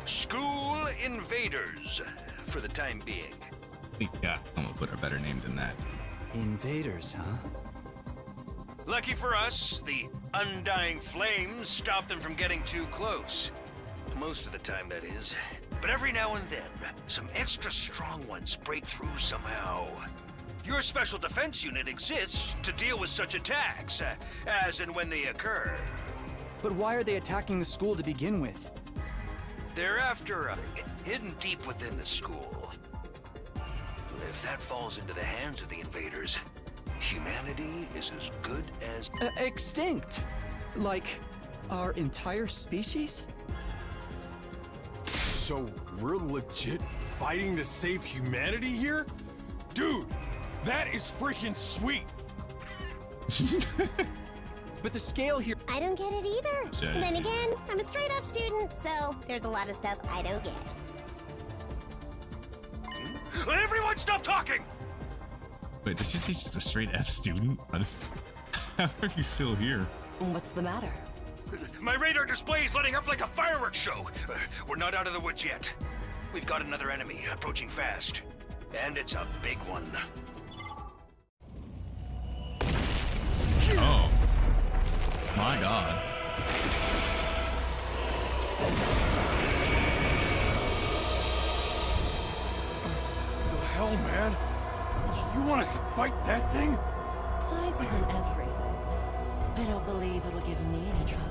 School Invaders for the time being. We got to put a better name than that. Invaders, huh? Lucky for us, the undying flames stop them from getting too close. Most of the time, that is. But every now and then, some extra strong ones break through somehow. Your special defense unit exists to deal with such attacks, as and when they occur. But why are they attacking the school to begin with? They're after hidden deep within the school. Live if that falls into the hands of the invaders, humanity is as good as... Extinct? Like, our entire species? So we're legit fighting to save humanity here? Dude, that is freaking sweet! But the scale here... I don't get it either. Sure. Then again, I'm a straight-up student, so there's a lot of stuff I don't get. Everyone stop talking! Wait, did she say she's a straight F student? How are you still here? What's the matter? My radar display is lighting up like a fireworks show. We're not out of the woods yet. We've got another enemy approaching fast. And it's a big one. Oh. My god. The hell, man? You want us to fight that thing? Size isn't everything. I don't believe it'll give me any trouble.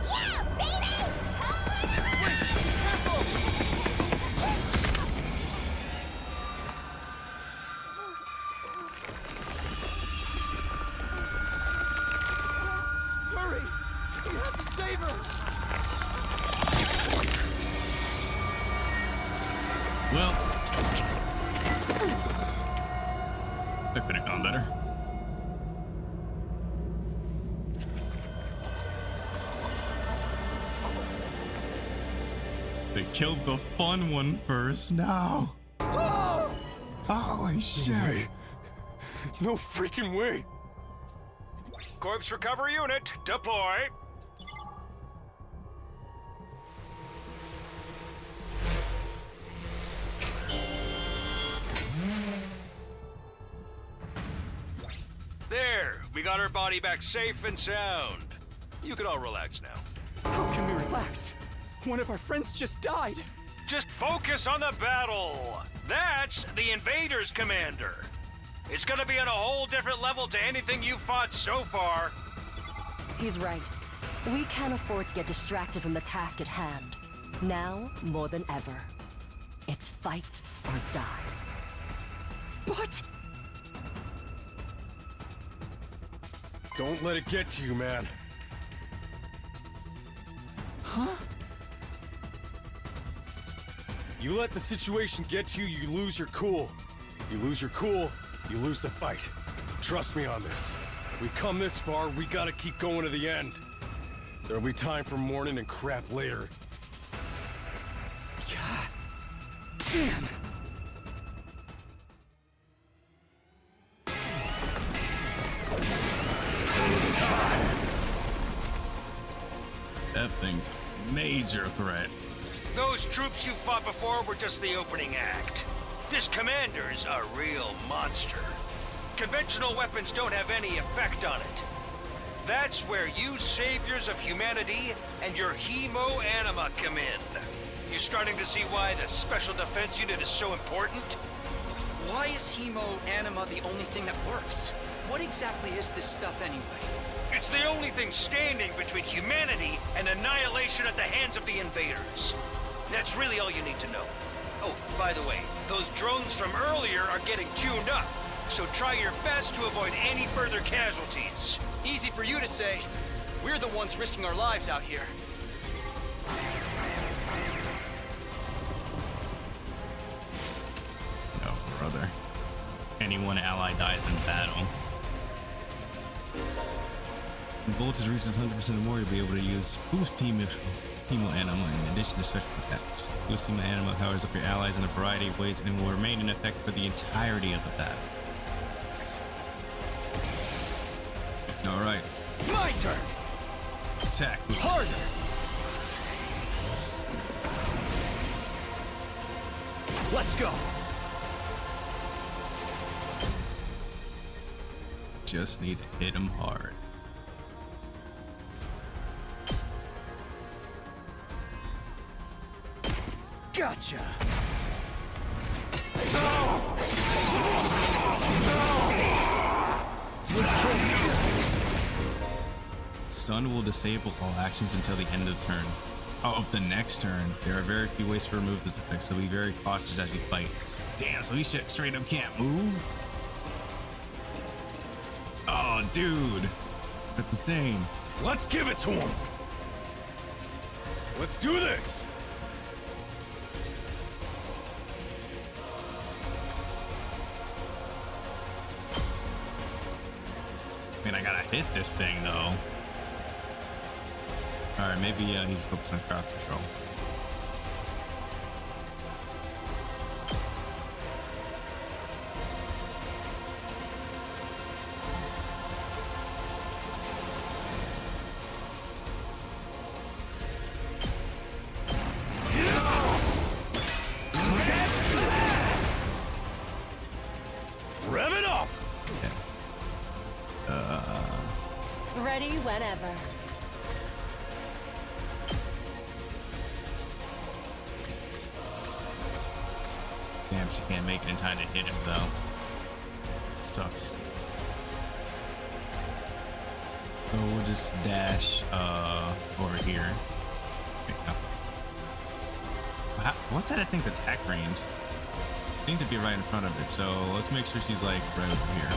Yeah, baby! Hurry! We have to save her! Well, that could have gone better. They killed the fun one first. No. Holy shit. Way. No freaking way! Corpse recovery unit, deploy. There, we got our body back safe and sound. You can all relax now. How can we relax? One of our friends just died. Just focus on the battle. That's the invaders, Commander. It's gonna be on a whole different level to anything you've fought so far. He's right. We can't afford to get distracted from the task at hand. Now, more than ever. It's fight or die. But... Don't let it get to you, man. Huh? You let the situation get to you, you lose your cool. You lose your cool, you lose the fight. Trust me on this. We've come this far, we gotta keep going to the end. There'll be time for mourning and crap later. God damn! That thing's a major threat. Those troops you fought before were just the opening act. This commander's a real monster. Conventional weapons don't have any effect on it. That's where you saviors of humanity and your hemo-anima come in. You starting to see why the Special Defense Unit is so important? Why is hemo-anima the only thing that works? What exactly is this stuff anyway? It's the only thing standing between humanity and annihilation at the hands of the invaders. That's really all you need to know. Oh, by the way, those drones from earlier are getting tuned up, so try your best to avoid any further casualties. Easy for you to say. We're the ones risking our lives out here. Oh, brother. Any one ally dies in battle. When voltage reaches 100% or more, you'll be able to use Boost Hemo Anima in addition to special attacks. Boost Hemo Anima powers up your allies in a variety of ways and will remain in effect for the entirety of the battle. Alright. My turn! Attack boost. Harder! Let's go! Just need to hit him hard. Gotcha! Stun will disable all actions until the end of the turn. Of the next turn. There are very few ways to remove this effect, so be very cautious as you fight. Damn, so he straight up can't move? Oh, dude. That's insane. Let's give it to him. Let's do this. I mean, I gotta hit this thing, though. Alright, maybe he's focused on crowd control. Rev it up. Ready whenever. Damn, she can't make it in time to hit him, though. It sucks. So we'll just dash over here. Okay, no. What's that thing's attack range? It seems to be right in front of it, so let's make sure she's like right over here.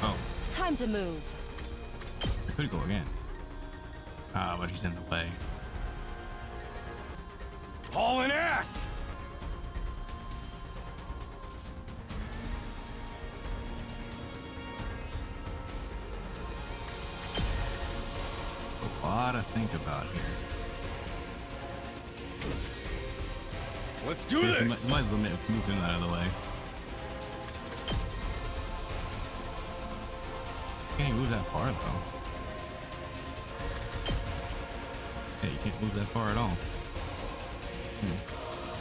Oh, Time to move. I could go again. Ah, but he's in the way. Hauling ass. A lot to think about here. Let's do You this. might as well move him out of the way. Can't even move that far though. Yeah, you can't move that far at all.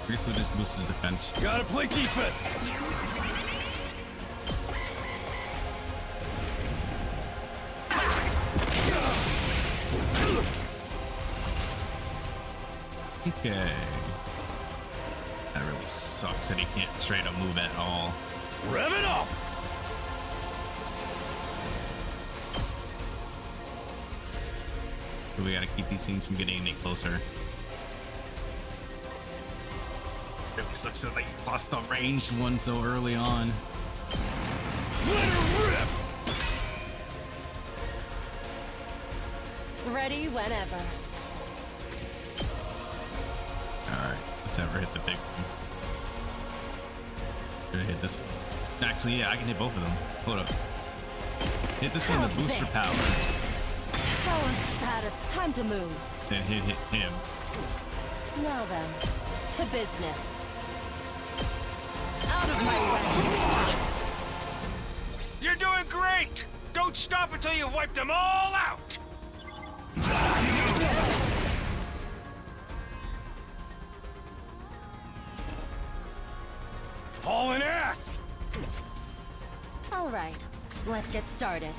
I guess we'll just boost his defense. Gotta play defense. Okay. That really sucks that he can't straight up move at all. Rev it up. So we gotta keep these things from getting any closer. Really sucks that they lost the ranged one so early on. Let her rip. Ready whenever. Alright, let's have her hit the big one. Gonna hit this one. Actually, yeah, I can hit both of them. Hold up. Hit this one to boost her power. How unsatisfying. Time to move. Then hit him. Now then, to business. Out of my way. You're doing great! Don't stop until you've wiped them all out! Hauling ass. All right, let's get started.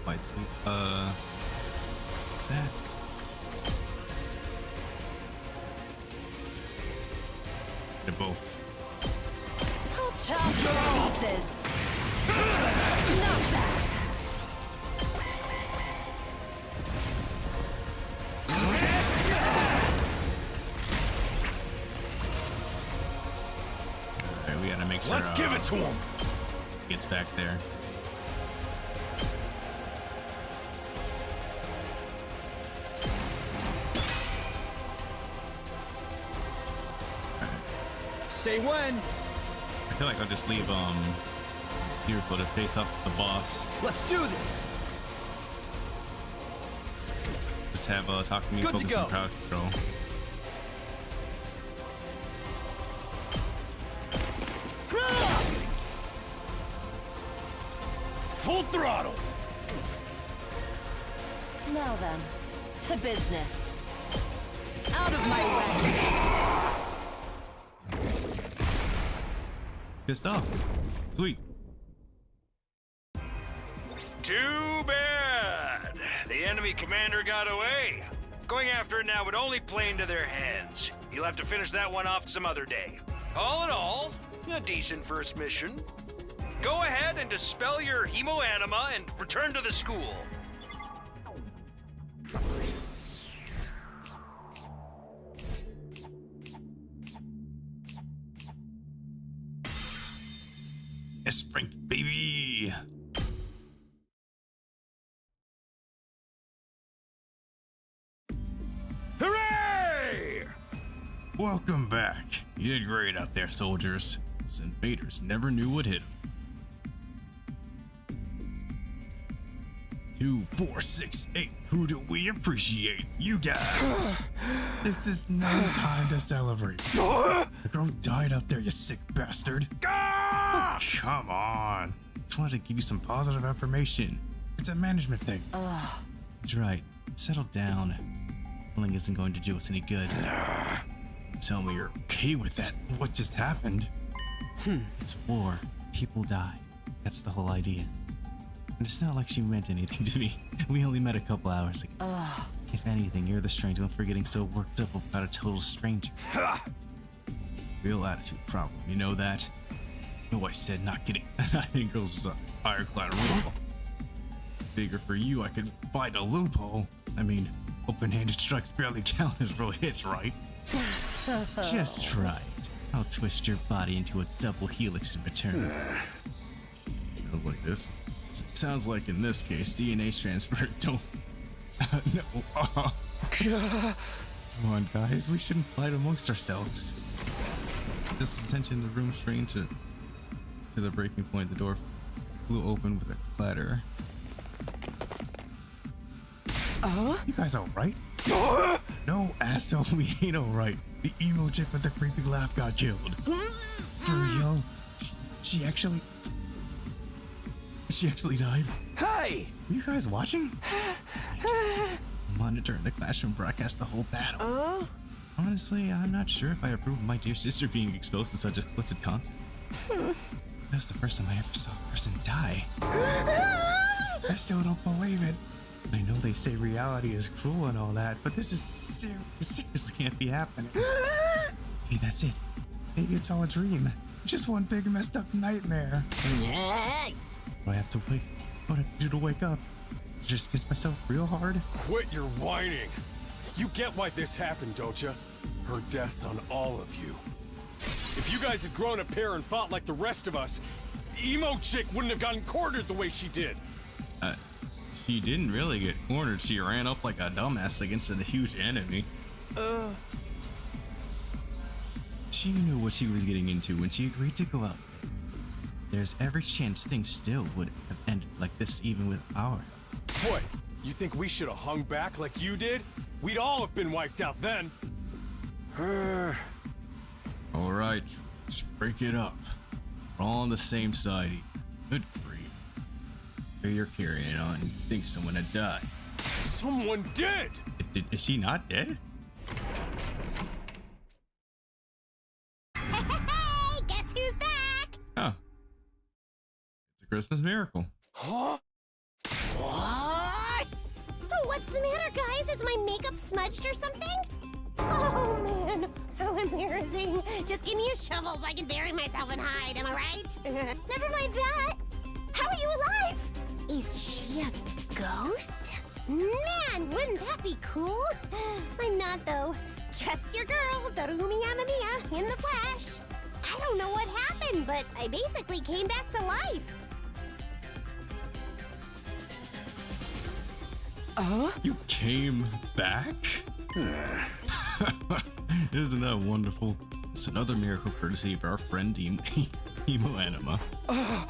Light sweep. That. They're both. I'll chop your pieces. Not bad. Alright, we gotta make sure. Let's give it to him. Gets back there. Say when. I feel like I'll just leave Kiriko to face up the boss. Let's do this. Just have talk to me, Good to focus on go. crowd control. Full throttle. Now then, to business. Out of my way. Good stuff. Sweet. Too bad. The enemy commander got away. Going after it now would only play into their hands. You'll have to finish that one off some other day. All in all, a decent first mission. Go ahead and dispel your hemoanima and return to the school. Yes, Frank, baby! Hooray! Welcome back. You did great out there, soldiers. Those invaders never knew what hit them. 2, 4, 6, 8. Who do we appreciate? You guys. This is no time to celebrate. The girl died out there, you sick bastard. Come on. Just wanted to give you some positive affirmation. It's a management thing. That's right. Settle down. Killing isn't going to do us any good. Tell me you're okay with that. What just happened? It's war. People die. That's the whole idea. And it's not like she meant anything to me. We only met a couple hours ago. If anything, you're the strange one for getting so worked up about a total stranger. Real attitude problem, you know that? No, I said not getting. I think girls is a ironclad rule. Figure for you, I could find a loophole. I mean, open-handed strikes barely count as real hits, right? Just try it. I'll twist your body into a double helix in return. Sounds like this. Sounds like in this case, DNA transfer don't. No. Come on, guys. We shouldn't fight amongst ourselves. This attention, the room strained to the breaking point. The door flew open with a clatter. You guys alright? No, asshole, we ain't alright. The emo chick with the creepy laugh got killed. For real? She actually died? Hey! Were you guys watching? Nice. Monitor in the classroom broadcast the whole battle. Honestly, I'm not sure if I approve of my dear sister being exposed to such explicit content. That's the first time I ever saw a person die. I still don't believe it. I know they say reality is cruel and all that, but this is seriously can't be happening. Maybe that's it. Maybe it's all a dream. Just one big messed up nightmare. What do I have to do to wake up? Just pinch myself real hard? Quit your whining. You get why this happened, don't you? Her death's on all of you. If you guys had grown a pair and fought like the rest of us, emo chick wouldn't have gotten cornered the way she did. She didn't really get cornered. She ran up like a dumbass against a huge enemy. She knew what she was getting into when she agreed to go out. There's every chance things still would have ended like this even with our. What? You think we should have hung back like you did? We'd all have been wiped out then. All right, let's break it up. We're all on the same side. Good grief. You're carrying on. You think someone had died. Someone did! Is she not dead? Hey, guess who's back? Huh. It's a Christmas miracle. Huh? What? Oh, what's the matter, guys? Is my makeup smudged or something? Oh, man. How embarrassing. Just give me a shovel so I can bury myself and hide, am I right? Never mind that. How are you alive? Is she a ghost? Man, wouldn't that be cool? I'm not, though. Just your girl, Darumi Yamamiya, in the flesh. I don't know what happened, but I basically came back to life. You came back? Isn't that wonderful? It's another miracle courtesy of our friend Emo Anima.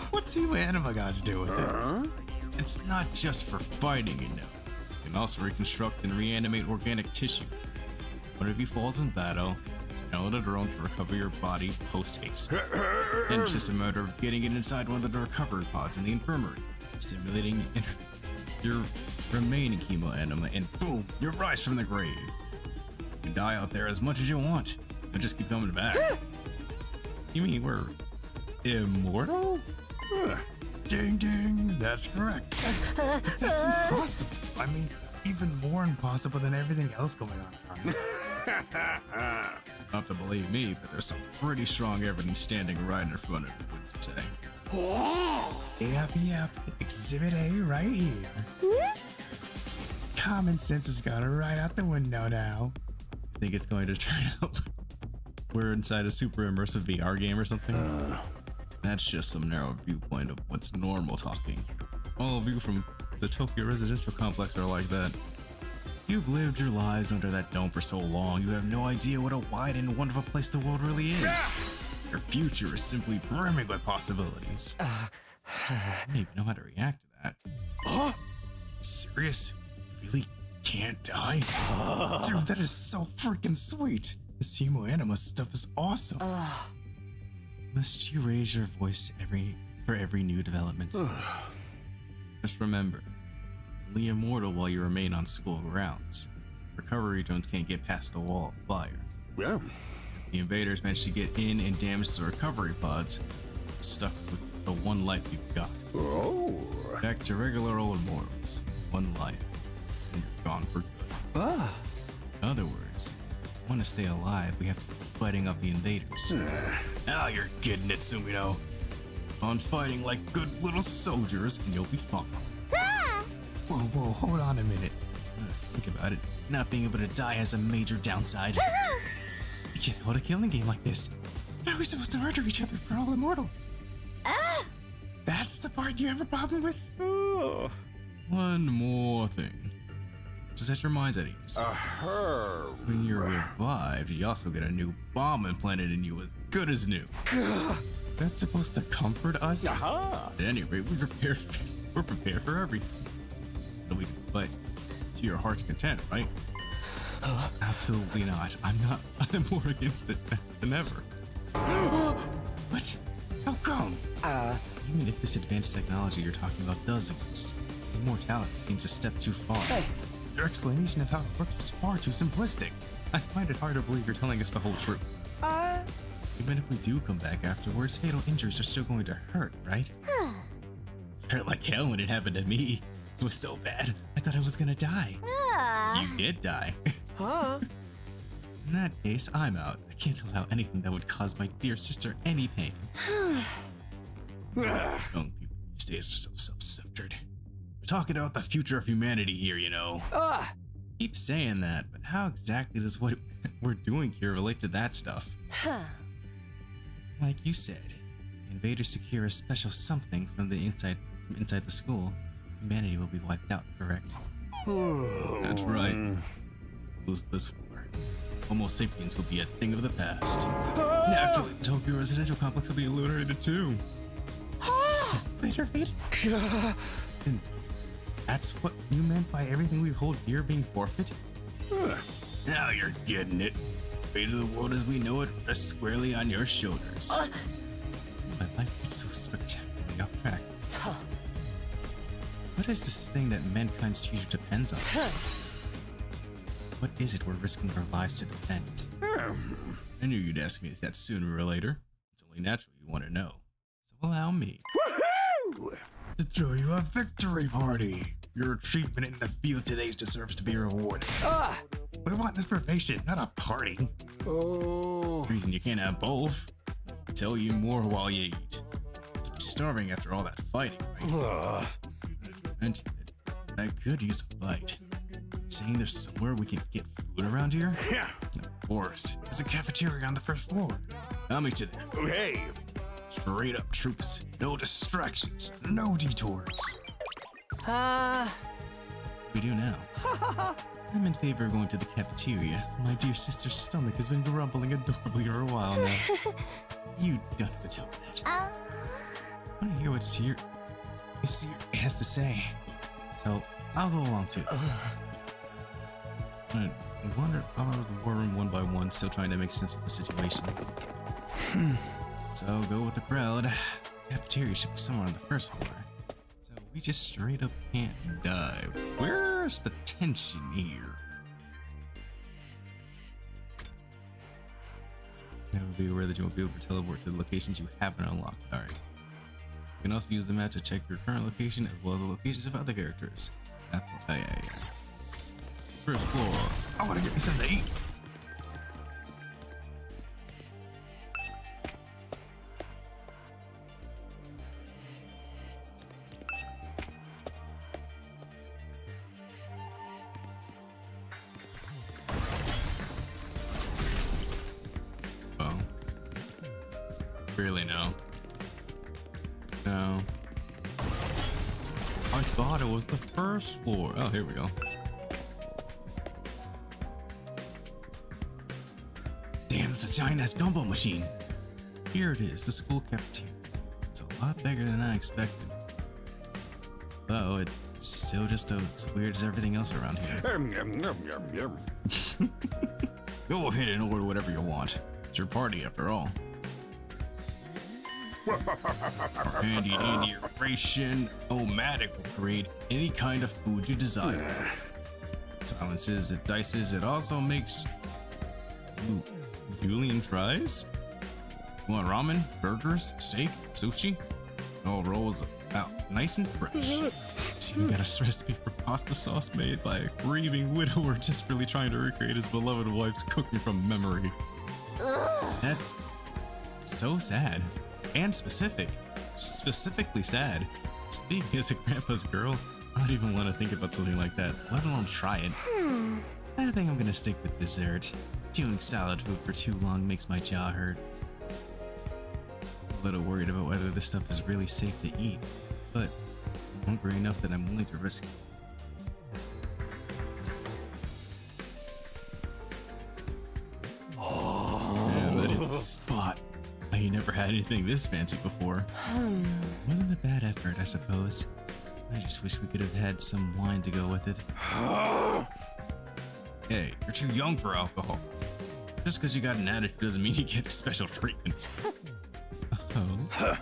What's Emo Anima got to do with it? It's not just for fighting, you know. You can also reconstruct and reanimate organic tissue. One of you falls in battle, send a drone to recover your body post-haste. Then it's just a matter of getting it inside one of the recovery pods in the infirmary, simulating your remaining chemo anima, and boom, you rise from the grave. You can die out there as much as you want, and just keep coming back. You mean we're immortal? Ding ding, that's correct. That's impossible. I mean, even more impossible than everything else going on. Not to believe me, but there's some pretty strong evidence standing right in front of you, wouldn't you say? Yep. Exhibit A right here. Common sense has gone right out the window now. I think it's going to turn out we're inside a super immersive VR game or something. That's just some narrow viewpoint of what's normal talking. All of you from the Tokyo residential complex are like that. You've lived your lives under that dome for so long, you have no idea what a wide and wonderful place the world really is. Your future is simply brimming with possibilities. I don't even know how to react to that. Huh? Serious? You really can't die? Dude, that is so freaking sweet. This Hemo Anima stuff is awesome. Must you raise your voice for every new development? Just remember, only immortal while you remain on school grounds. Recovery drones can't get past the wall of fire. Yeah. The invaders managed to get in and damage the recovery pods. Stuck with the one life you've got. Oh. Back to regular old mortals. One life. And you're gone for good. In other words, want to stay alive, we have to keep fighting off the invaders. Now you're getting it, Sumino. On fighting like good little soldiers, and you'll be fine. Whoa, hold on a minute. Think about it. Not being able to die has a major downside. You can't hold a killing game like this. How are we supposed to murder each other if we're all immortal? That's the part you have a problem with? One more thing. To set your minds at ease. When you're revived, you also get a new bomb implanted in you as good as new. That's supposed to comfort us? At any rate, we're prepared for everything. So we can fight to your heart's content, right? Absolutely not. I'm more against it than ever. What? How come? Even if this advanced technology you're talking about does exist, immortality seems a step too far. Hey. Your explanation of how it works is far too simplistic. I find it hard to believe you're telling us the whole truth. Even if we do come back afterwards, fatal injuries are still going to hurt, right? Hurt like hell when it happened to me. It was so bad, I thought I was gonna die. You did die. In that case, I'm out. I can't allow anything that would cause my dear sister any pain. Young people these days are so self-centered. We're talking about the future of humanity here, you know. Keep saying that, but how exactly does what we're doing here relate to that stuff? Like you said, the invaders secure a special something from inside the school. Humanity will be wiped out, correct? That's right. Lose this war. Homo sapiens will be a thing of the past. Naturally, the Tokyo residential complex will be obliterated too. Obliterated? And that's what you meant by everything we hold dear being forfeit? Now you're getting it. Fate of the world as we know it rests squarely on your shoulders. My life gets so spectacularly off track. What is this thing that mankind's future depends on? What is it we're risking our lives to defend? I knew you'd ask me that sooner or later. It's only natural you want to know. So allow me to throw you a victory party. Your achievement in the field today deserves to be rewarded. We want inspiration, not a party. The reason you can't have both. I'll tell you more while you eat. Must be starving after all that fighting, right? Mentioned it. I could use a bite. Saying there's somewhere we can get food around here? Yeah. Of course. There's a cafeteria on the first floor. I'll meet you there. Okay. Straight up, troops. No distractions. No detours. We do now. I'm in favor of going to the cafeteria. My dear sister's stomach has been grumbling adorably for a while now. You don't have to tell me that. I want to hear what Seer has to say. So, I'll go along too. I wander out of the war room one by one, still trying to make sense of the situation. So, go with the crowd. Cafeteria should be somewhere on the first floor. So, we just straight up can't dive. Where's the tension here? Never be aware that you won't be able to teleport to the locations you haven't unlocked. Alright. You can also use the map to check your current location as well as the locations of other characters. Yeah. First floor. I want to get me something to eat. Well, really no. No. I thought it was the first floor. Oh, here we go. Damn, it's a giant ass gumball machine. Here it is, the school cafeteria. It's a lot bigger than I expected. Though it's still just as weird as everything else around here. Go ahead and order whatever you want. It's your party after all. Handy in your ration, Omatic will create any kind of food you desire. Silences, it dices, it also makes Julian fries? You want ramen, burgers, steak, sushi? All rolls out nice and fresh. You got a recipe for pasta sauce made by a grieving widower desperately trying to recreate his beloved wife's cooking from memory. That's so sad. And specifically sad. Speaking as a grandpa's girl, I don't even want to think about something like that, let alone try it. I think I'm gonna stick with dessert. Chewing salad food for too long makes my jaw hurt. A little worried about whether this stuff is really safe to eat, but I'm hungry enough that I'm willing to risk it. Man, that is the spot. I ain't never had anything this fancy before. Wasn't a bad effort, I suppose. I just wish we could have had some wine to go with it. Hey, you're too young for alcohol. Just because you got an attitude doesn't mean you get special treatments. Oh?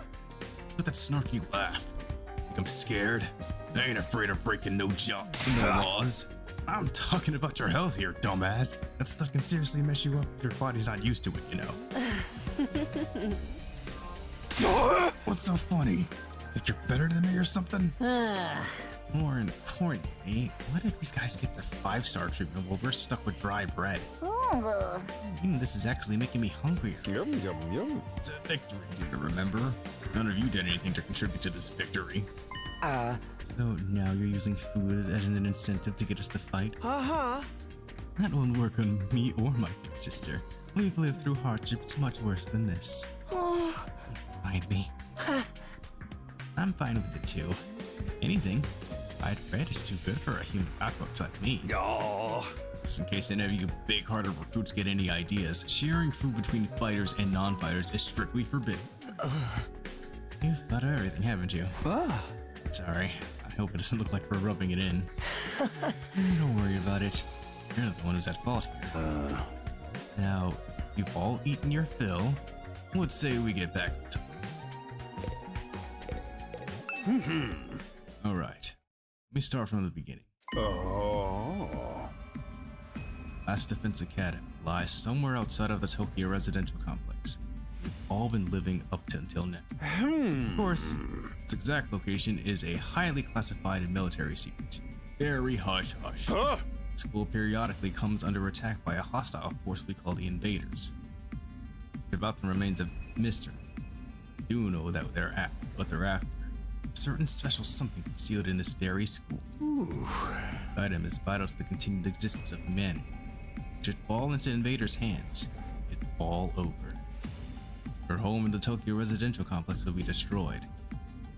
With that snarky laugh. Think I'm scared? I ain't afraid of breaking no laws. I'm talking about your health here, dumbass. That stuff can seriously mess you up if your body's not used to it, you know. What's so funny? Think you're better than me or something? More importantly, what if these guys get the 5-star treatment while we're stuck with dry bread? This is actually making me hungrier. Yum, yum, yum. It's a victory, do you remember? None of you did anything to contribute to this victory. So now you're using food as an incentive to get us to fight? That won't work on me or my dear sister. We've lived through hardships much worse than this. Mind me. I'm fine with it too. Anything, fried bread is too good for a human cockroach like me. Just in case any of you big-hearted recruits get any ideas, sharing food between fighters and non-fighters is strictly forbidden. You've thought of everything, haven't you? Sorry, I hope it doesn't look like we're rubbing it in. Don't worry about it. You're not the one who's at fault here. Now, you've all eaten your fill. Let's say we get back to... Alright, let me start from the beginning. Last Defense Academy lies somewhere outside of the Tokyo residential complex. We've all been living up to until now. Of course, its exact location is a highly classified military secret. Very hush-hush. The school periodically comes under attack by a hostile force we call the Invaders. About them remains a mystery. We do know that they're after a certain special something concealed in this very school. This item is vital to the continued existence of humanity. Should it fall into invaders' hands, it's all over. Your home in the Tokyo residential complex will be destroyed.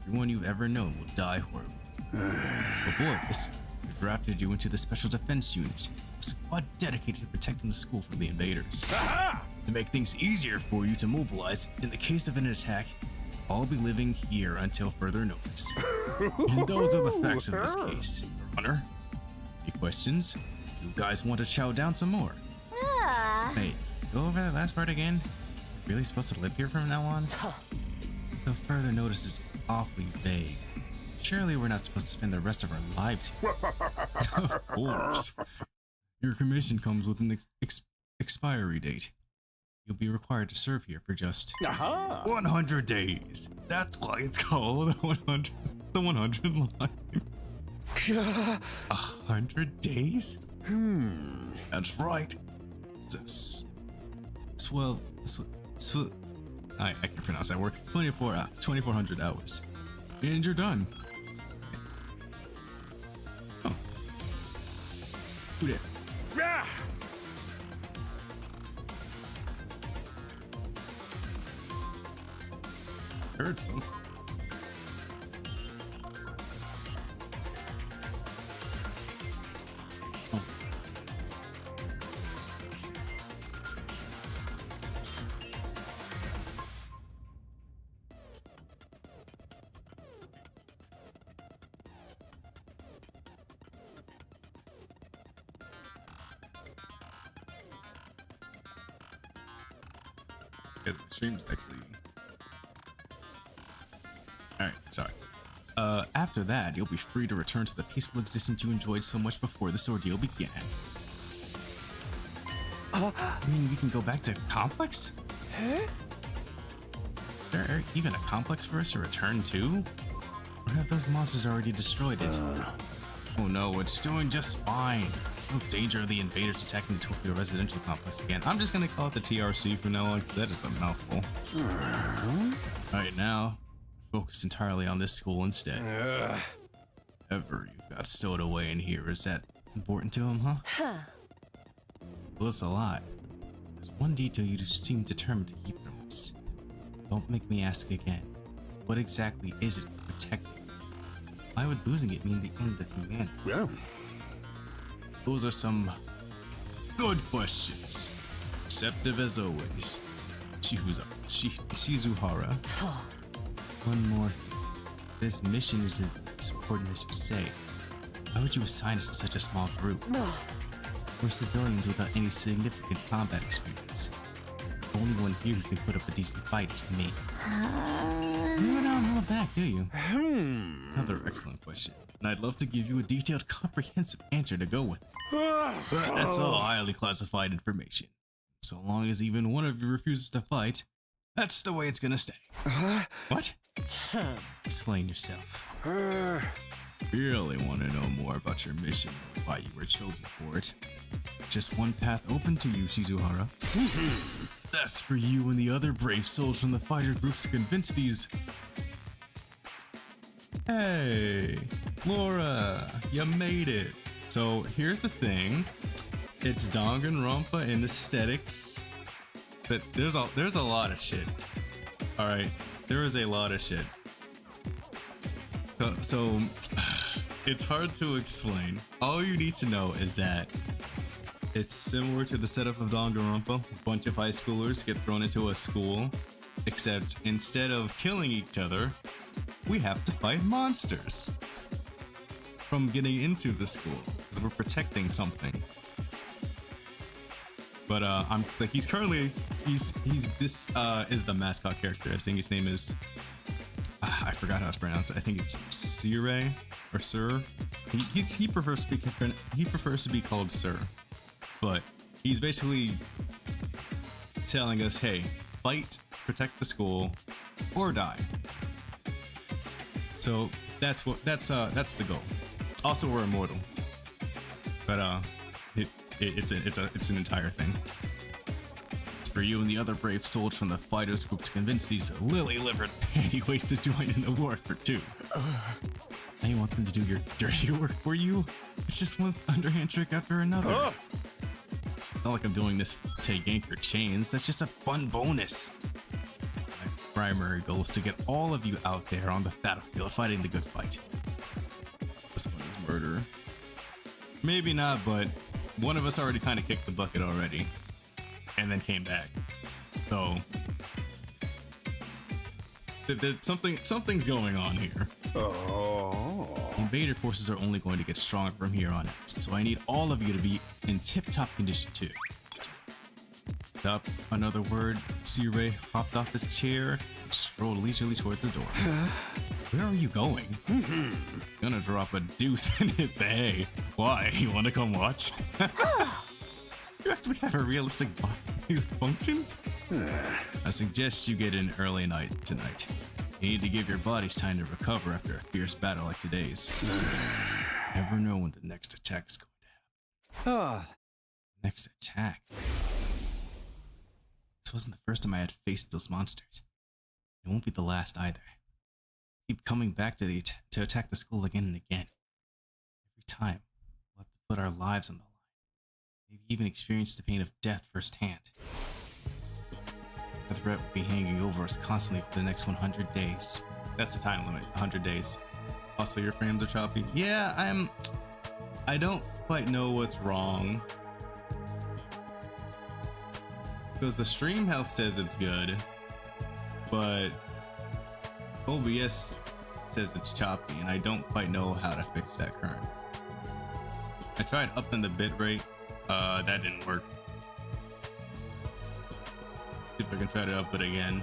Everyone you've ever known will die horribly. Before this, we drafted you into the Special Defense Unit, a squad dedicated to protecting the school from the invaders. To make things easier for you to mobilize, in the case of an attack, I'll be living here until further notice. And those are the facts of this case, Your Honor. Any questions? You guys want to chow down some more? Hey, go over that last part again. Really supposed to live here from now on? The further notice is awfully vague. Surely we're not supposed to spend the rest of our lives here. Of course. Your commission comes with an expiry date. You'll be required to serve here for just 100 days. That's why it's called the 100 line. 100 days? That's right. It's I can pronounce that word. 2400 hours. And you're done. Oh. Who did? Heard so. Because the stream's actually... Alright, sorry. After that, you'll be free to return to the peaceful existence you enjoyed so much before this ordeal began. I mean, we can go back to Complex? Huh? Is there even a Complex for us to return to? Or have those monsters already destroyed it? Oh no, it's doing just fine. There's no danger of the invaders attacking the Tokyo residential complex again. I'm just gonna call it the TRC from now on, 'cause that is a mouthful. Alright, now, focus entirely on this school instead. Ever you got stowed away in here, is that important to him, huh? Well, it's a lot. There's one detail you seem determined to keep from us. Don't make me ask again. What exactly is it you're protecting? Why would losing it mean the end of humanity? Yeah. Those are some good questions. Receptive as always. Shizuhara. One more thing. This mission isn't as important as you say. Why would you assign it to such a small group? We're civilians without any significant combat experience. The only one here who can put up a decent fight is me. You don't hold back, do you? Another excellent question. And I'd love to give you a detailed, comprehensive answer to go with it. But that's all highly classified information. So long as even one of you refuses to fight, that's the way it's gonna stay. What? Explain yourself. Really want to know more about your mission and why you were chosen for it. Just one path open to you, Shizuhara. That's for you and the other brave souls from the fighter groups to convince these... Hey, Laura, you made it. So here's the thing. It's Danganronpa in aesthetics. But there's a lot of shit. Alright, there is a lot of shit. So it's hard to explain. All you need to know is that it's similar to the setup of Danganronpa. A bunch of high schoolers get thrown into a school, except instead of killing each other, we have to fight monsters from getting into the school because we're protecting something. But I'm like this is the mascot character. I think his name is I forgot how it's pronounced. I think it's Sire or Sir. He prefers to be called Sir. But he's basically telling us, hey, fight, protect the school, or die. So that's the goal. Also, we're immortal. But it's an entire thing. It's for you and the other brave souls from the fighters group to convince these lily-livered pantyways to join in the war for two. Now you want them to do your dirty work for you? It's just one underhand trick after another. Not like I'm doing this to yank your chains. That's just a fun bonus. My primary goal is to get all of you out there on the battlefield fighting the good fight. This one is murder. Maybe not, but one of us already kind of kicked the bucket already and then came back. So something's going on here. Invader forces are only going to get stronger from here on out, so I need all of you to be in tip-top condition too. Up, another word. Sirei hopped off his chair and strolled leisurely towards the door. Where are you going? Gonna drop a deuce and hit the hay. Why? You want to come watch? You actually have a realistic body functions? I suggest you get an early night tonight. You need to give your bodies time to recover after a fierce battle like today's. Never know when the next attack's going to happen. Next attack? This wasn't the first time I had faced those monsters. It won't be the last either. Keep coming back to attack the school again and again. Every time, we'll have to put our lives on the line. Maybe even experience the pain of death firsthand. The threat will be hanging over us constantly for the next 100 days. That's the time limit, 100 days. Also, your frames are choppy. Yeah, I don't quite know what's wrong. Because the stream health says it's good, but OBS says it's choppy, and I don't quite know how to fix that current. I tried upping the bitrate, that didn't work. I can try to up it again.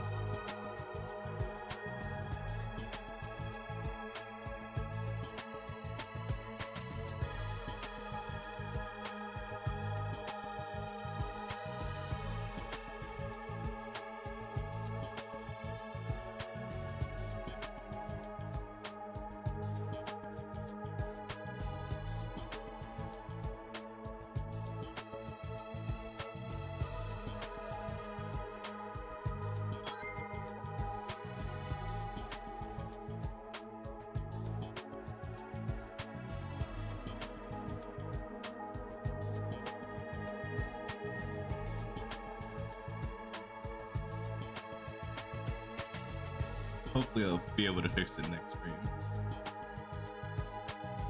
Hopefully I'll be able to fix it next stream.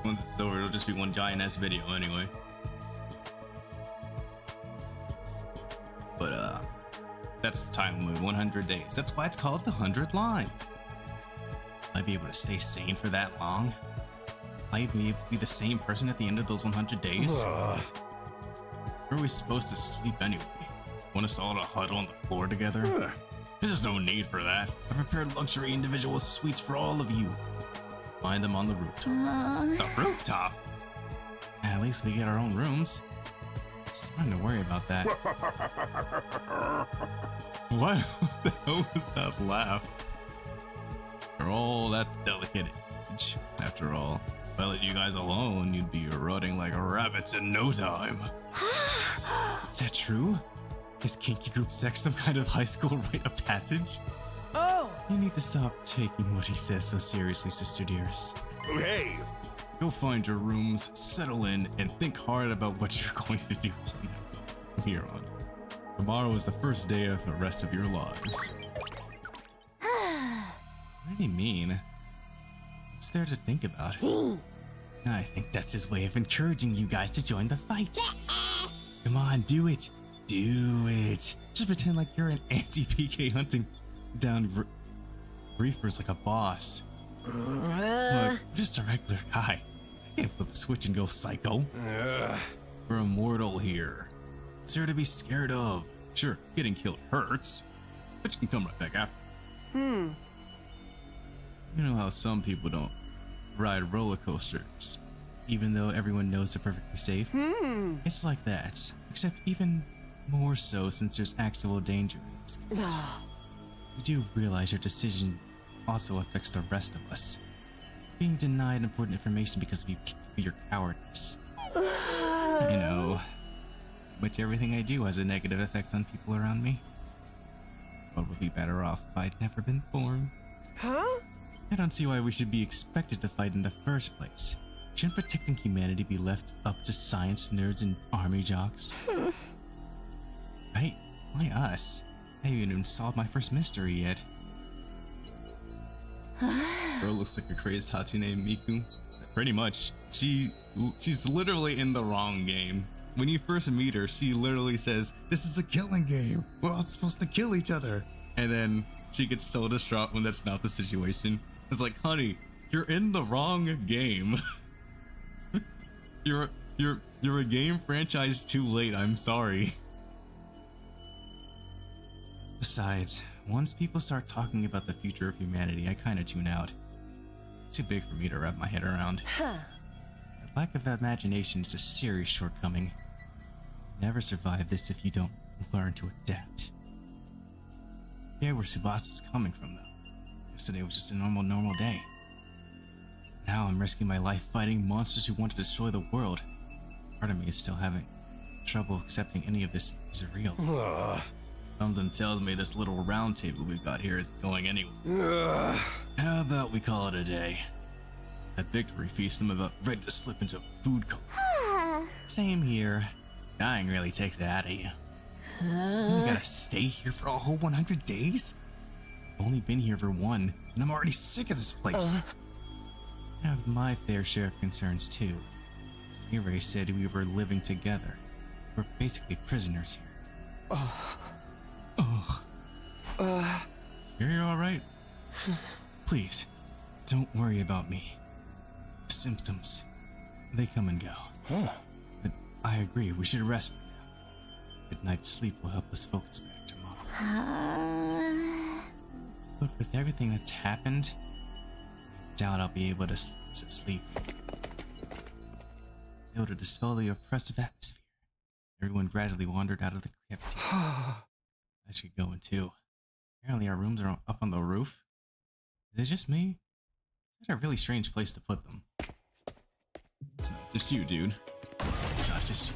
Once it's over, it'll just be one giant ass video anyway. But that's the time limit, 100 days. That's why it's called the 100 line. Will I be able to stay sane for that long? Will I be the same person at the end of those 100 days? Where are we supposed to sleep anyway? Want us all to huddle on the floor together? There's just no need for that. I prepared luxury individual suites for all of you. Find them on the rooftop. The rooftop? At least we get our own rooms. It's time to worry about that. What the hell was that laugh? You're all that delicate age. After all, if I let you guys alone, you'd be rotting like rabbits in no time. Is that true? Is kinky group sex some kind of high school rite of passage? Oh! You need to stop taking what he says so seriously, Sister Dearest. Hey! Go find your rooms, settle in, and think hard about what you're going to do from here on. Tomorrow is the first day of the rest of your lives. What do you mean? What's there to think about? I think that's his way of encouraging you guys to join the fight. Come on, do it. Do it. Just pretend like you're an anti-PK hunting down reefers like a boss. Look, just a regular guy. I can't flip a switch and go psycho. We're immortal here. What's there to be scared of? Sure, getting killed hurts, but you can come right back after. You know how some people don't ride roller coasters, even though everyone knows they're perfectly safe? It's like that, except even more so since there's actual danger in this case. You do realize your decision also affects the rest of us. Being denied important information because of your cowardice. You know, which everything I do has a negative effect on people around me. But would be better off if I'd never been born. Huh? I don't see why we should be expected to fight in the first place. Shouldn't protecting humanity be left up to science nerds and army jocks? Right? Why us? I haven't even solved my first mystery yet. Girl looks like a crazed Hatsune Miku. Pretty much. She's literally in the wrong game. When you first meet her, she literally says, "This is a killing game. We're all supposed to kill each other." And then she gets so distraught when that's not the situation. It's like, honey, you're in the wrong game. You're a game franchise too late, I'm sorry. Besides, once people start talking about the future of humanity, I kinda tune out. It's too big for me to wrap my head around. The lack of imagination is a serious shortcoming. You never survive this if you don't learn to adapt. Yeah, where Tsubasa's coming from though. Yesterday was just a normal day. Now I'm risking my life fighting monsters who want to destroy the world. Part of me is still having trouble accepting any of this is real. Something tells me this little round table we've got here is going anywhere. How about we call it a day? At Victory Feast, I'm about ready to slip into food coma. Same here. Dying really takes it out of you. You gotta stay here for a whole 100 days? I've only been here for one, and I'm already sick of this place. I have my fair share of concerns too. Sirei said we were living together. We're basically prisoners here. You're alright? Please, don't worry about me. The symptoms, they come and go. But I agree, we should rest for now. Good night's sleep will help us focus better tomorrow. But with everything that's happened, I doubt I'll be able to sleep. Able to dispel the oppressive atmosphere. Everyone gradually wandered out of the cafeteria. I should go in too. Apparently our rooms are up on the roof. Is it just me? It's a really strange place to put them. It's not just you, dude. It's not just you.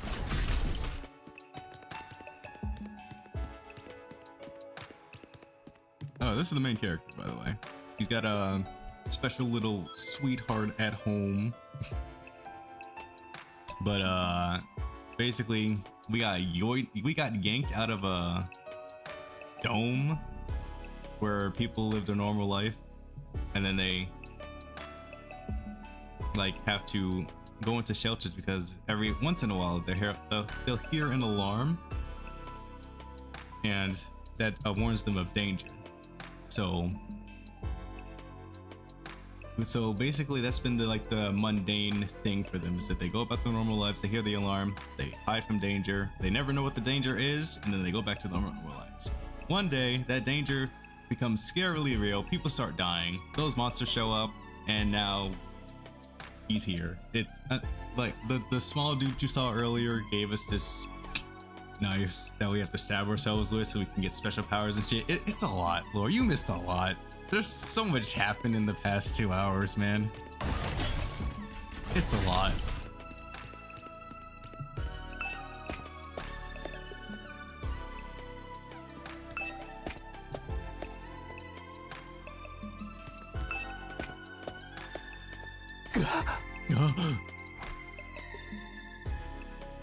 Oh, this is the main character, by the way. He's got a special little sweetheart at home. But basically we got yanked out of a dome where people live their normal life, and then they like have to go into shelters because every once in a while they'll hear an alarm, and that warns them of danger. So basically that's been the mundane thing for them, is that they go about their normal lives, they hear the alarm, they hide from danger, they never know what the danger is, and then they go back to their normal lives. One day that danger becomes scarily real, people start dying, those monsters show up, and now he's here. It's like the small dude you saw earlier gave us this knife that we have to stab ourselves with so we can get special powers and shit. It's a lot, Lore. You missed a lot. There's so much happened in the past 2 hours, man. It's a lot.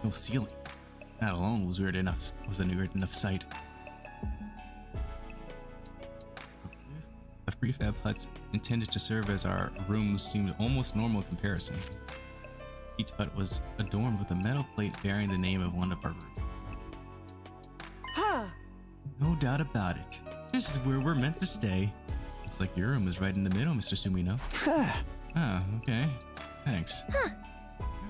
No ceiling. That alone was weird enough. Was a weird enough sight. The prefab huts intended to serve as our rooms seemed almost normal in comparison. Each hut was adorned with a metal plate bearing the name of one of our rooms. Huh. No doubt about it. This is where we're meant to stay. Looks like your room is right in the middle, Mr. Sumino. Ah, okay. Thanks. There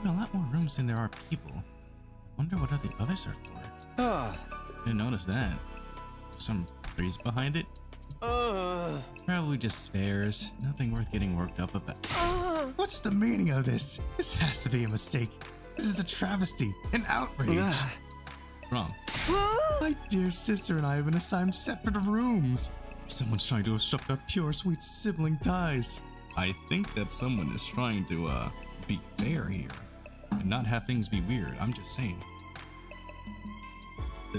are a lot more rooms than there are people. I wonder what the others are for. Didn't notice that. Some trees behind it? Probably just spares. Nothing worth getting worked up about. What's the meaning of this? This has to be a mistake. This is a travesty, an outrage. Wrong. My dear sister and I have been assigned separate rooms. Someone's trying to obstruct our pure, sweet sibling ties. I think that someone is trying to be fair here and not have things be weird. I'm just saying.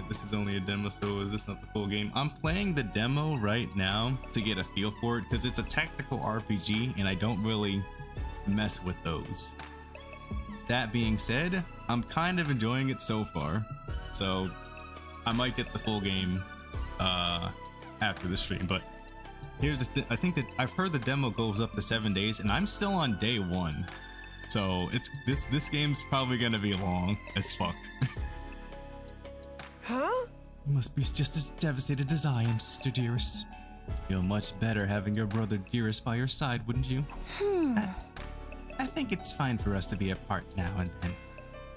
This is only a demo, so is this not the full game? I'm playing the demo right now to get a feel for it because it's a tactical RPG and I don't really mess with those. That being said, I'm kind of enjoying it so far, so I might get the full game after the stream. But here's the thing, I think that I've heard the demo goes up to 7 days and I'm still on day 1, so it's this game's probably gonna be long as fuck. Huh? You must be just as devastated as I am, Sister Dearest. You'd feel much better having your brother Dearest by your side, wouldn't you? I think it's fine for us to be apart now and then.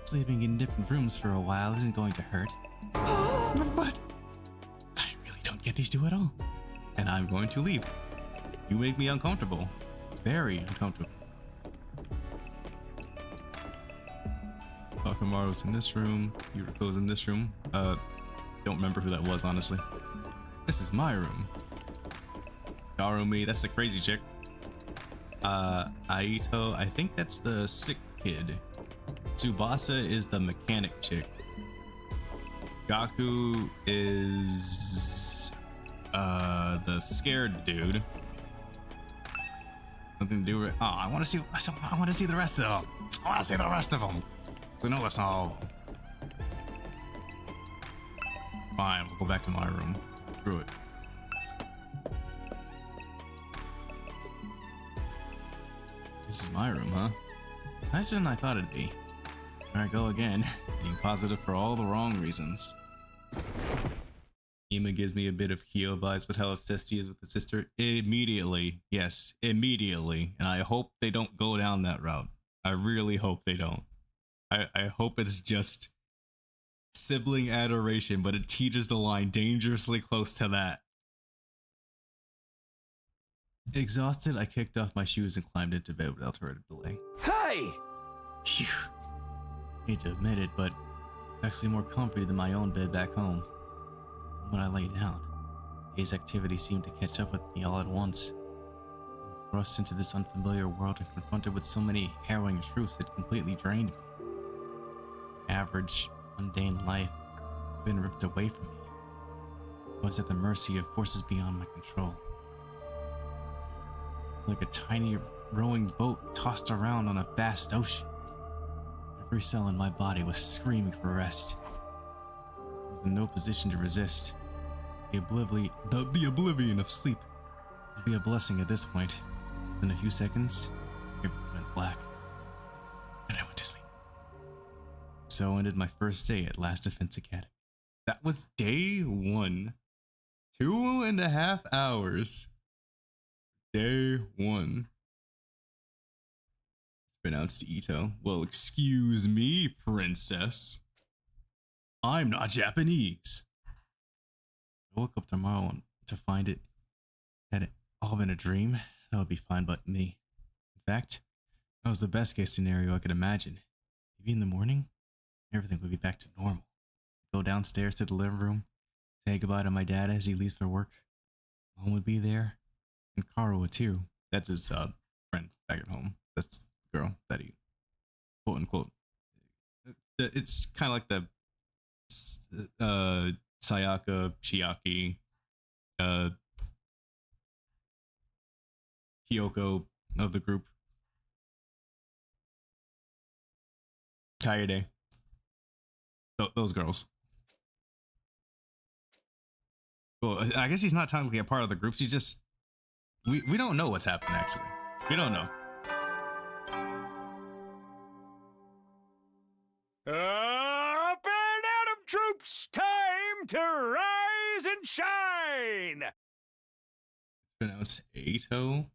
Sleeping in different rooms for a while isn't going to hurt. But I really don't get these two at all. And I'm going to leave. You make me uncomfortable. Very uncomfortable. Takamaru's in this room. Yuriko's in this room. Don't remember who that was, honestly. This is my room. Garumi, that's the crazy chick. Aito, I think that's the sick kid. Tsubasa is the mechanic chick. Gaku is the scared dude. Nothing to do with. Oh, I want to see the rest of them. I want to see the rest of them. I know that's not all. Fine, we'll go back to my room. Screw it. This is my room, huh? Nicer than I thought it'd be. There I go again, being positive for all the wrong reasons. Ima gives me a bit of Kyo vibes, but how obsessed he is with the sister. Immediately. Yes, immediately. And I hope they don't go down that route. I really hope they don't. I hope it's just sibling adoration, but it teeters the line dangerously close to that. Exhausted, I kicked off my shoes and climbed into bed without further delay. Hey! Phew. Hate to admit it, but it's actually more comfy than my own bed back home. When I lay down, day's activity seemed to catch up with me all at once. Thrust into this unfamiliar world and confronted with so many harrowing truths that completely drained me. Average, mundane life had been ripped away from me. I was at the mercy of forces beyond my control. Like a tiny rowing boat tossed around on a vast ocean. Every cell in my body was screaming for rest. I was in no position to resist. The oblivion of sleep would be a blessing at this point. In a few seconds, everything went black, and I went to sleep. So ended my first day at Last Defense Academy. That was day 1. 2.5 hours. Day 1. It's pronounced Ito. Well, excuse me, princess. I'm not Japanese. I woke up tomorrow to find it had all been a dream. That would be fine but me. In fact, that was the best case scenario I could imagine. Maybe in the morning, everything would be back to normal. Go downstairs to the living room, say goodbye to my dad as he leaves for work. Mom would be there. And Karo too. That's his friend back at home. That's the girl that he, quote unquote. It's kind of like the Sayaka, Chiaki, Kyoko of the group. Kaede. Those girls. Well, I guess he's not technically a part of the group. She's just... We don't know what's happened, actually. We don't know. Up and Atom troops! Time to rise and shine! It's pronounced Ato?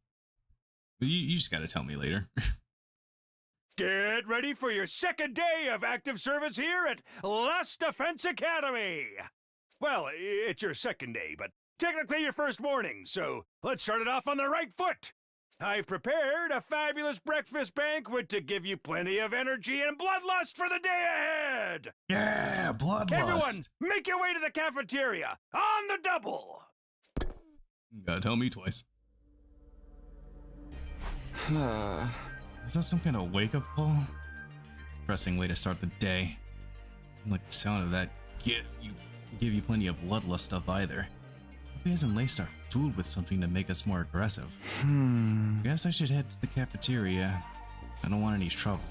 You just gotta tell me later. Get ready for your second day of active service here at Last Defense Academy! Well, it's your second day, but technically your first morning, so let's start it off on the right foot. I've prepared a fabulous breakfast banquet to give you plenty of energy and bloodlust for the day ahead! Yeah, bloodlust! Everyone, make your way to the cafeteria, on the double! You gotta tell me twice. Is that some kind of wake-up call? Depressing way to start the day. I don't like the sound of that. Give you plenty of bloodlust stuff either. Hope he hasn't laced our food with something to make us more aggressive. Guess I should head to the cafeteria. I don't want any trouble.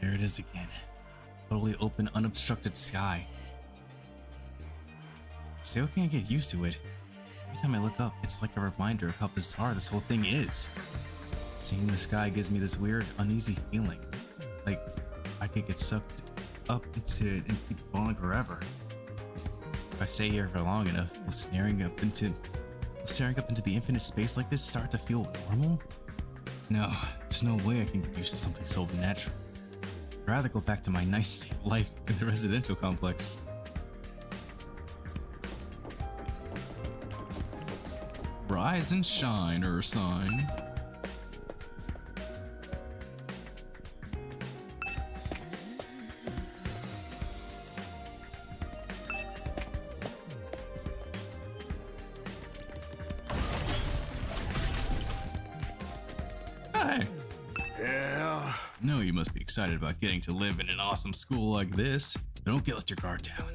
There it is again. Totally open, unobstructed sky. Still can't get used to it. Every time I look up, it's like a reminder of how bizarre this whole thing is. Seeing the sky gives me this weird, uneasy feeling. Like I could get sucked up into it and keep falling forever. If I stay here for long enough, will staring up into the infinite space like this start to feel normal? No, there's no way I can get used to something so natural. I'd rather go back to my nice, safe life in the residential complex. Rise and shine, Ursine. Hi. Yeah. No, you must be excited about getting to live in an awesome school like this. Don't let your guard down.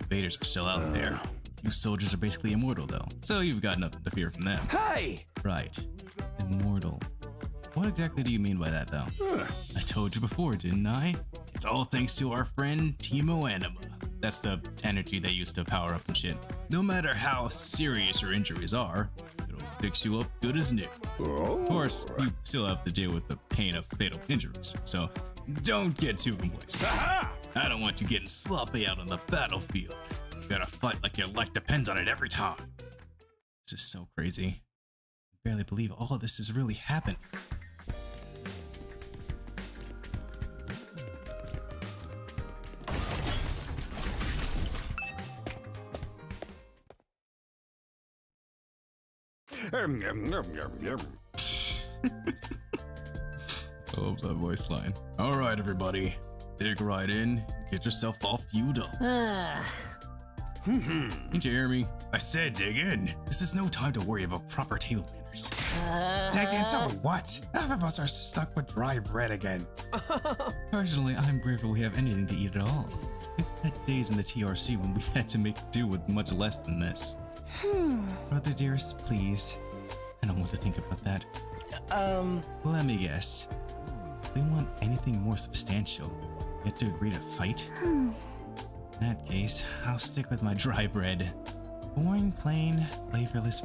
Invaders are still out there. You soldiers are basically immortal, though, so you've got nothing to fear from them. Hey! Right. Immortal. What exactly do you mean by that, though? I told you before, didn't I? It's all thanks to our friend Timo Anima. That's the energy they use to power up and shit. No matter how serious your injuries are, it'll fix you up good as new. Of course, you still have to deal with the pain of fatal injuries, so don't get too complacent. Aha! I don't want you getting sloppy out on the battlefield. You gotta fight like your life depends on it every time. This is so crazy. I barely believe all of this is really happening. I love that voice line. All right, everybody, dig right in. Get yourself all fueled up. Didn't you hear me? I said dig in. This is no time to worry about proper table manners. Dig into what? Half of us are stuck with dry bread again. Personally, I'm grateful we have anything to eat at all. We've had days in the TRC when we had to make do with much less than this. Brother dearest, please. I don't want to think about that. Let me guess. If we want anything more substantial, we have to agree to fight? In that case, I'll stick with my dry bread. Boring, plain, flavorless.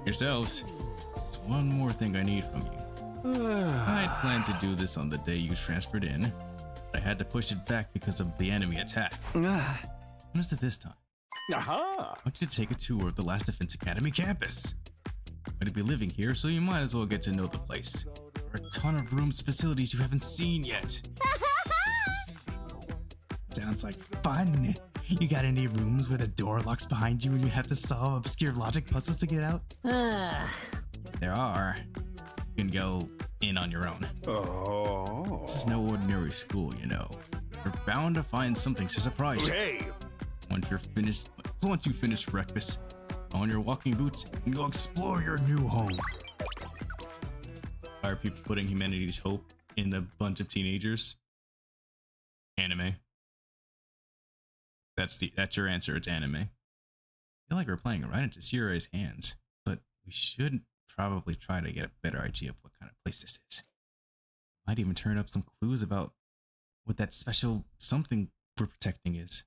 Yourselves, there's one more thing I need from you. I'd planned to do this on the day you transferred in, but I had to push it back because of the enemy attack. What is it this time? I want you to take a tour of the Last Defense Academy campus. You're going to be living here, so you might as well get to know the place. There are a ton of rooms, facilities you haven't seen yet. Sounds like fun. You got any rooms where the door locks behind you and you have to solve obscure logic puzzles to get out? There are. You can go in on your own. This is no ordinary school, you know. You're bound to find something to surprise you. Hey! Once you finish breakfast, on your walking boots, and go explore your new home. Are people putting humanity's hope in a bunch of teenagers? Anime. That's your answer. It's anime. I feel like we're playing right into Sierra's hands, but we should probably try to get a better idea of what kind of place this is. Might even turn up some clues about what that special something we're protecting is.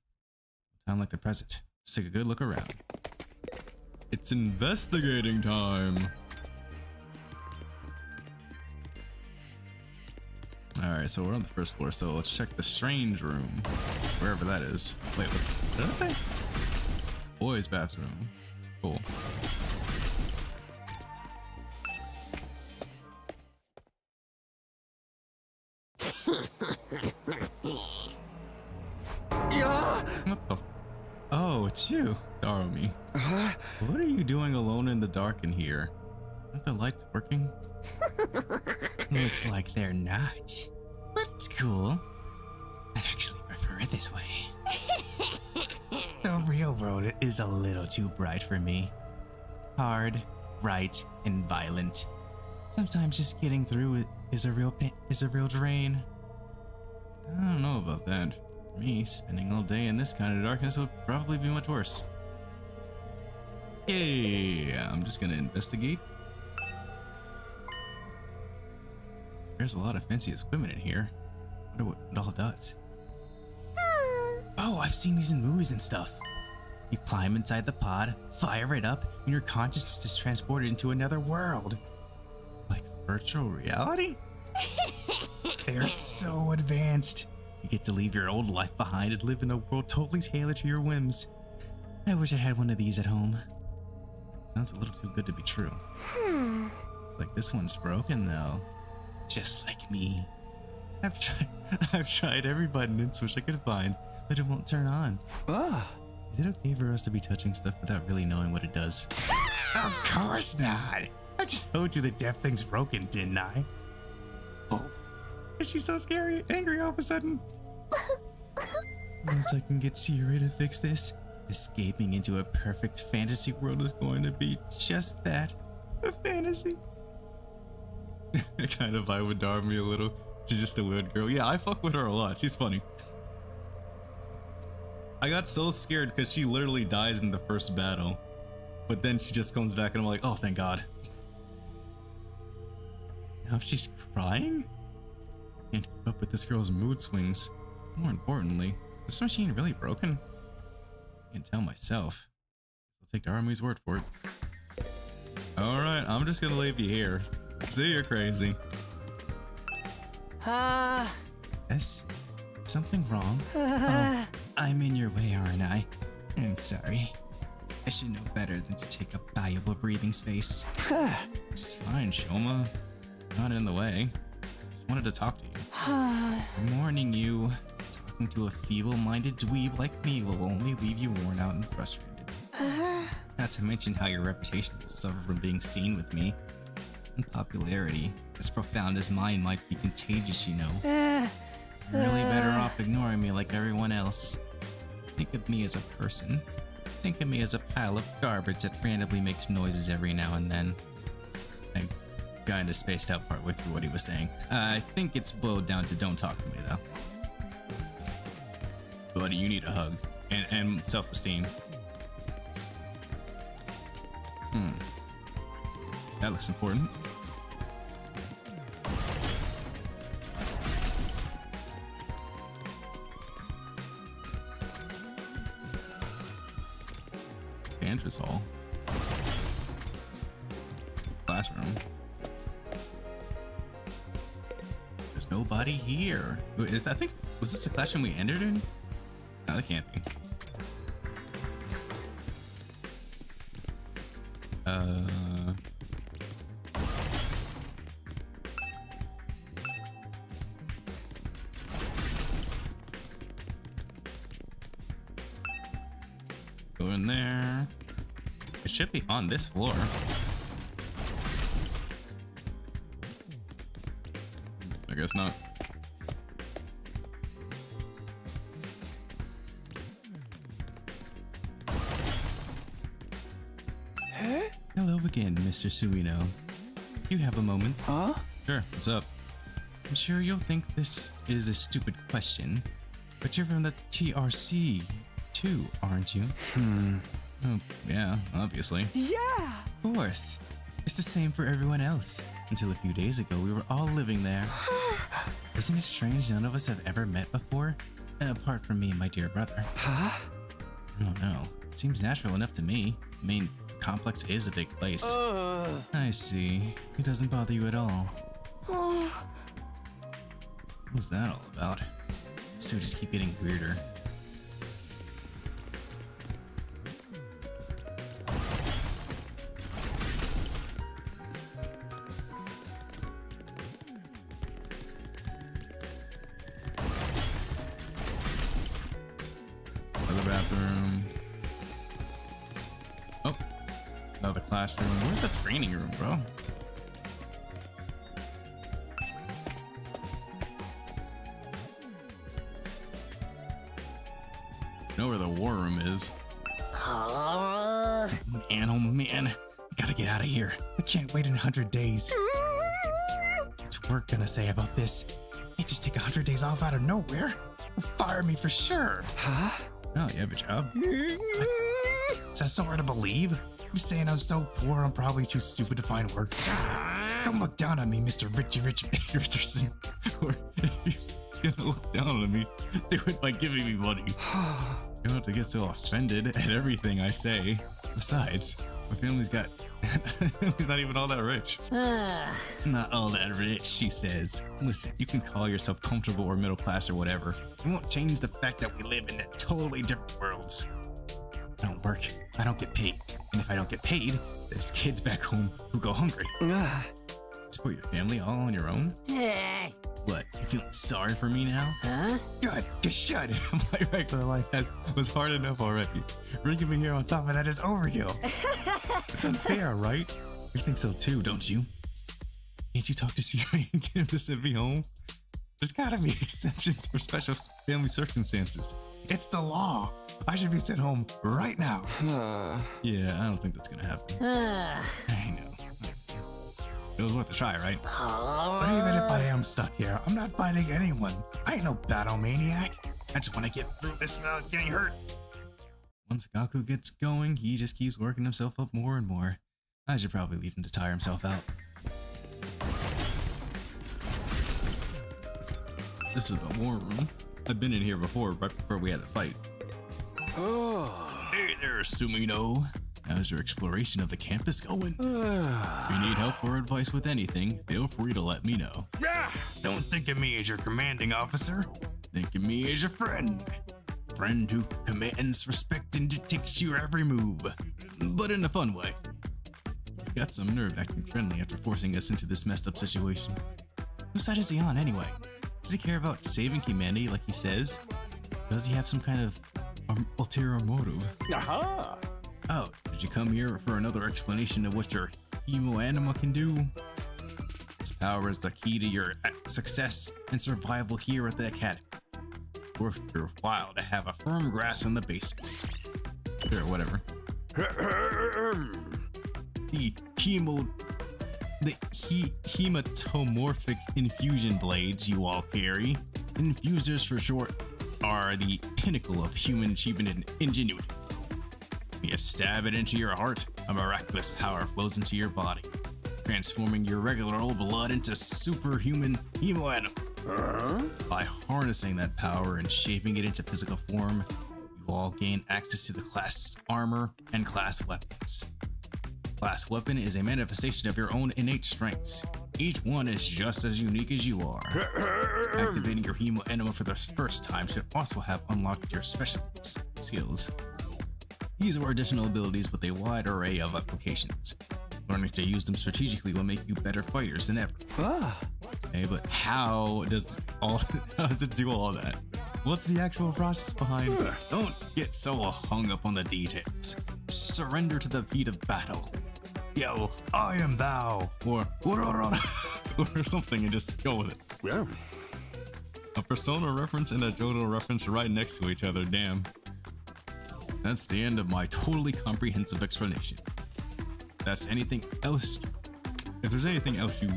Time like the present. Let's take a good look around. It's investigating time. Alright, so we're on the first floor, so let's check the strange room. Wherever that is. Wait, what did I say? Boys' bathroom. Cool. What the? Oh, it's you, Darumi. What are you doing alone in the dark in here? Aren't the lights working? Looks like they're not. But it's cool. I actually prefer it this way. The real world is a little too bright for me. Hard, right, and violent. Sometimes just getting through it is a real drain. I don't know about that. For me, spending all day in this kind of darkness would probably be much worse. Yeah, I'm just gonna investigate. There's a lot of fancy equipment in here. I wonder what it all does. Oh, I've seen these in movies and stuff. You climb inside the pod, fire it up, and your consciousness is transported into another world. Like virtual reality? They're so advanced. You get to leave your old life behind and live in a world totally tailored to your whims. I wish I had one of these at home. Sounds a little too good to be true. It's like this one's broken though. Just like me. I've tried every button and switch I could find, but it won't turn on. Is it okay for us to be touching stuff without really knowing what it does? Of course not. I just told you the deaf thing's broken, didn't I? Oh, she's so scary, angry all of a sudden. Once I can get Sierra to fix this, escaping into a perfect fantasy world is going to be just that, a fantasy. I kind of vibe with Darumi a little. She's just a weird girl. Yeah, I fuck with her a lot. She's funny. I got so scared because she literally dies in the first battle. But then she just comes back and I'm like, oh, thank God. Now if she's crying? I can't keep up with this girl's mood swings. More importantly, is this machine really broken? I can't tell myself. I'll take Darumi's word for it. Alright, I'm just gonna leave you here. See, you're crazy. Yes? Something wrong? Oh, I'm in your way, aren't I? I'm sorry. I should know better than to take up valuable breathing space. It's fine, Shoma. Not in the way. Just wanted to talk to you. I'm warning you. Talking to a feeble-minded dweeb like me will only leave you worn out and frustrated. Now not to mention how your reputation will suffer from being seen with me. And popularity, as profound as mine, might be contagious, you know. You're really better off ignoring me like everyone else. Think of me as a person. Think of me as a pile of garbage that randomly makes noises every now and then. I kinda spaced out partway through what he was saying. I think it's boiled down to don't talk to me, though. Buddy, you need a hug. And self-esteem. That looks important. Andrew's hall. Classroom. There's nobody here. Is that, I think, was this the classroom we entered in? No, that can't be. Go in there. It should be on this floor. I guess not. Hello again, Mr. Suino. You have a moment? Huh? Sure, what's up? I'm sure you'll think this is a stupid question, but you're from the TRC too, aren't you? Oh, yeah, obviously. Yeah! Of course. It's the same for everyone else. Until a few days ago, we were all living there. Isn't it strange none of us have ever met before? Apart from me and my dear brother. Huh? I don't know. It seems natural enough to me. I mean, Complex is a big place. I see. It doesn't bother you at all. What's that all about? So just keep getting weirder. Another bathroom. Oh, another classroom. Where's the training room, bro? Know where the war room is. Man, oh man. I gotta get out of here. I can't wait in 100 days. What's work gonna say about this? You just take 100 days off out of nowhere? Fire me for sure. Huh? Oh, you have a job? Is that so hard to believe? You saying I'm so poor I'm probably too stupid to find work? Don't look down on me, Mr. Richardson. Or if you're gonna look down on me, do it by giving me money. You don't have to get so offended at everything I say. Besides, my family's not even all that rich. Not all that rich, she says. Listen, you can call yourself comfortable or middle class or whatever. It won't change the fact that we live in totally different worlds. I don't work, I don't get paid. And if I don't get paid, there's kids back home who go hungry. Support your family all on your own? What, you feel sorry for me now? Huh? Good, just should. My regular life was hard enough already. Bringing me here on top of that is overkill. It's unfair, right? You think so too, don't you? Can't you talk to Siri and get him to send me home? There's gotta be exceptions for special family circumstances. It's the law. I should be sent home right now. Yeah, I don't think that's gonna happen. I know. It was worth a try, right? But even if I am stuck here, I'm not fighting anyone. I ain't no battle maniac. I just want to get through this without getting hurt. Once Gaku gets going, he just keeps working himself up more and more. I should probably leave him to tire himself out. This is the war room. I've been in here before, right before we had the fight. Hey there, Sumino. How's your exploration of the campus going? If you need help or advice with anything, feel free to let me know. Don't think of me as your commanding officer. Think of me as your friend. Friend who commands, respect, and dictates your every move. But in a fun way. He's got some nerve acting friendly after forcing us into this messed up situation. Whose side is he on anyway? Does he care about saving humanity like he says? Does he have some kind of ulterior motive? Oh, did you come here for another explanation of what your hemo anima can do? This power is the key to your success and survival here at the Academy. Worth your while to have a firm grasp on the basics. Sure, whatever. The hematomorphic infusion blades you all carry, infusers for short, are the pinnacle of human achievement and ingenuity. When you stab it into your heart, a miraculous power flows into your body, transforming your regular old blood into superhuman hemoanima. By harnessing that power and shaping it into physical form, you all gain access to the class armor and class weapons. Class weapon is a manifestation of your own innate strengths. Each one is just as unique as you are. Activating your hemoanima for the first time should also have unlocked your special skills. These are additional abilities with a wide array of applications. Learning to use them strategically will make you better fighters than ever. Okay, but how does it do all that? What's the actual process behind it? Don't get so hung up on the details. Surrender to the beat of battle. Yo, I am thou, or something, and just go with it. Yeah. A Persona reference and a Johto reference right next to each other, damn. That's the end of my totally comprehensive explanation. If there's anything else you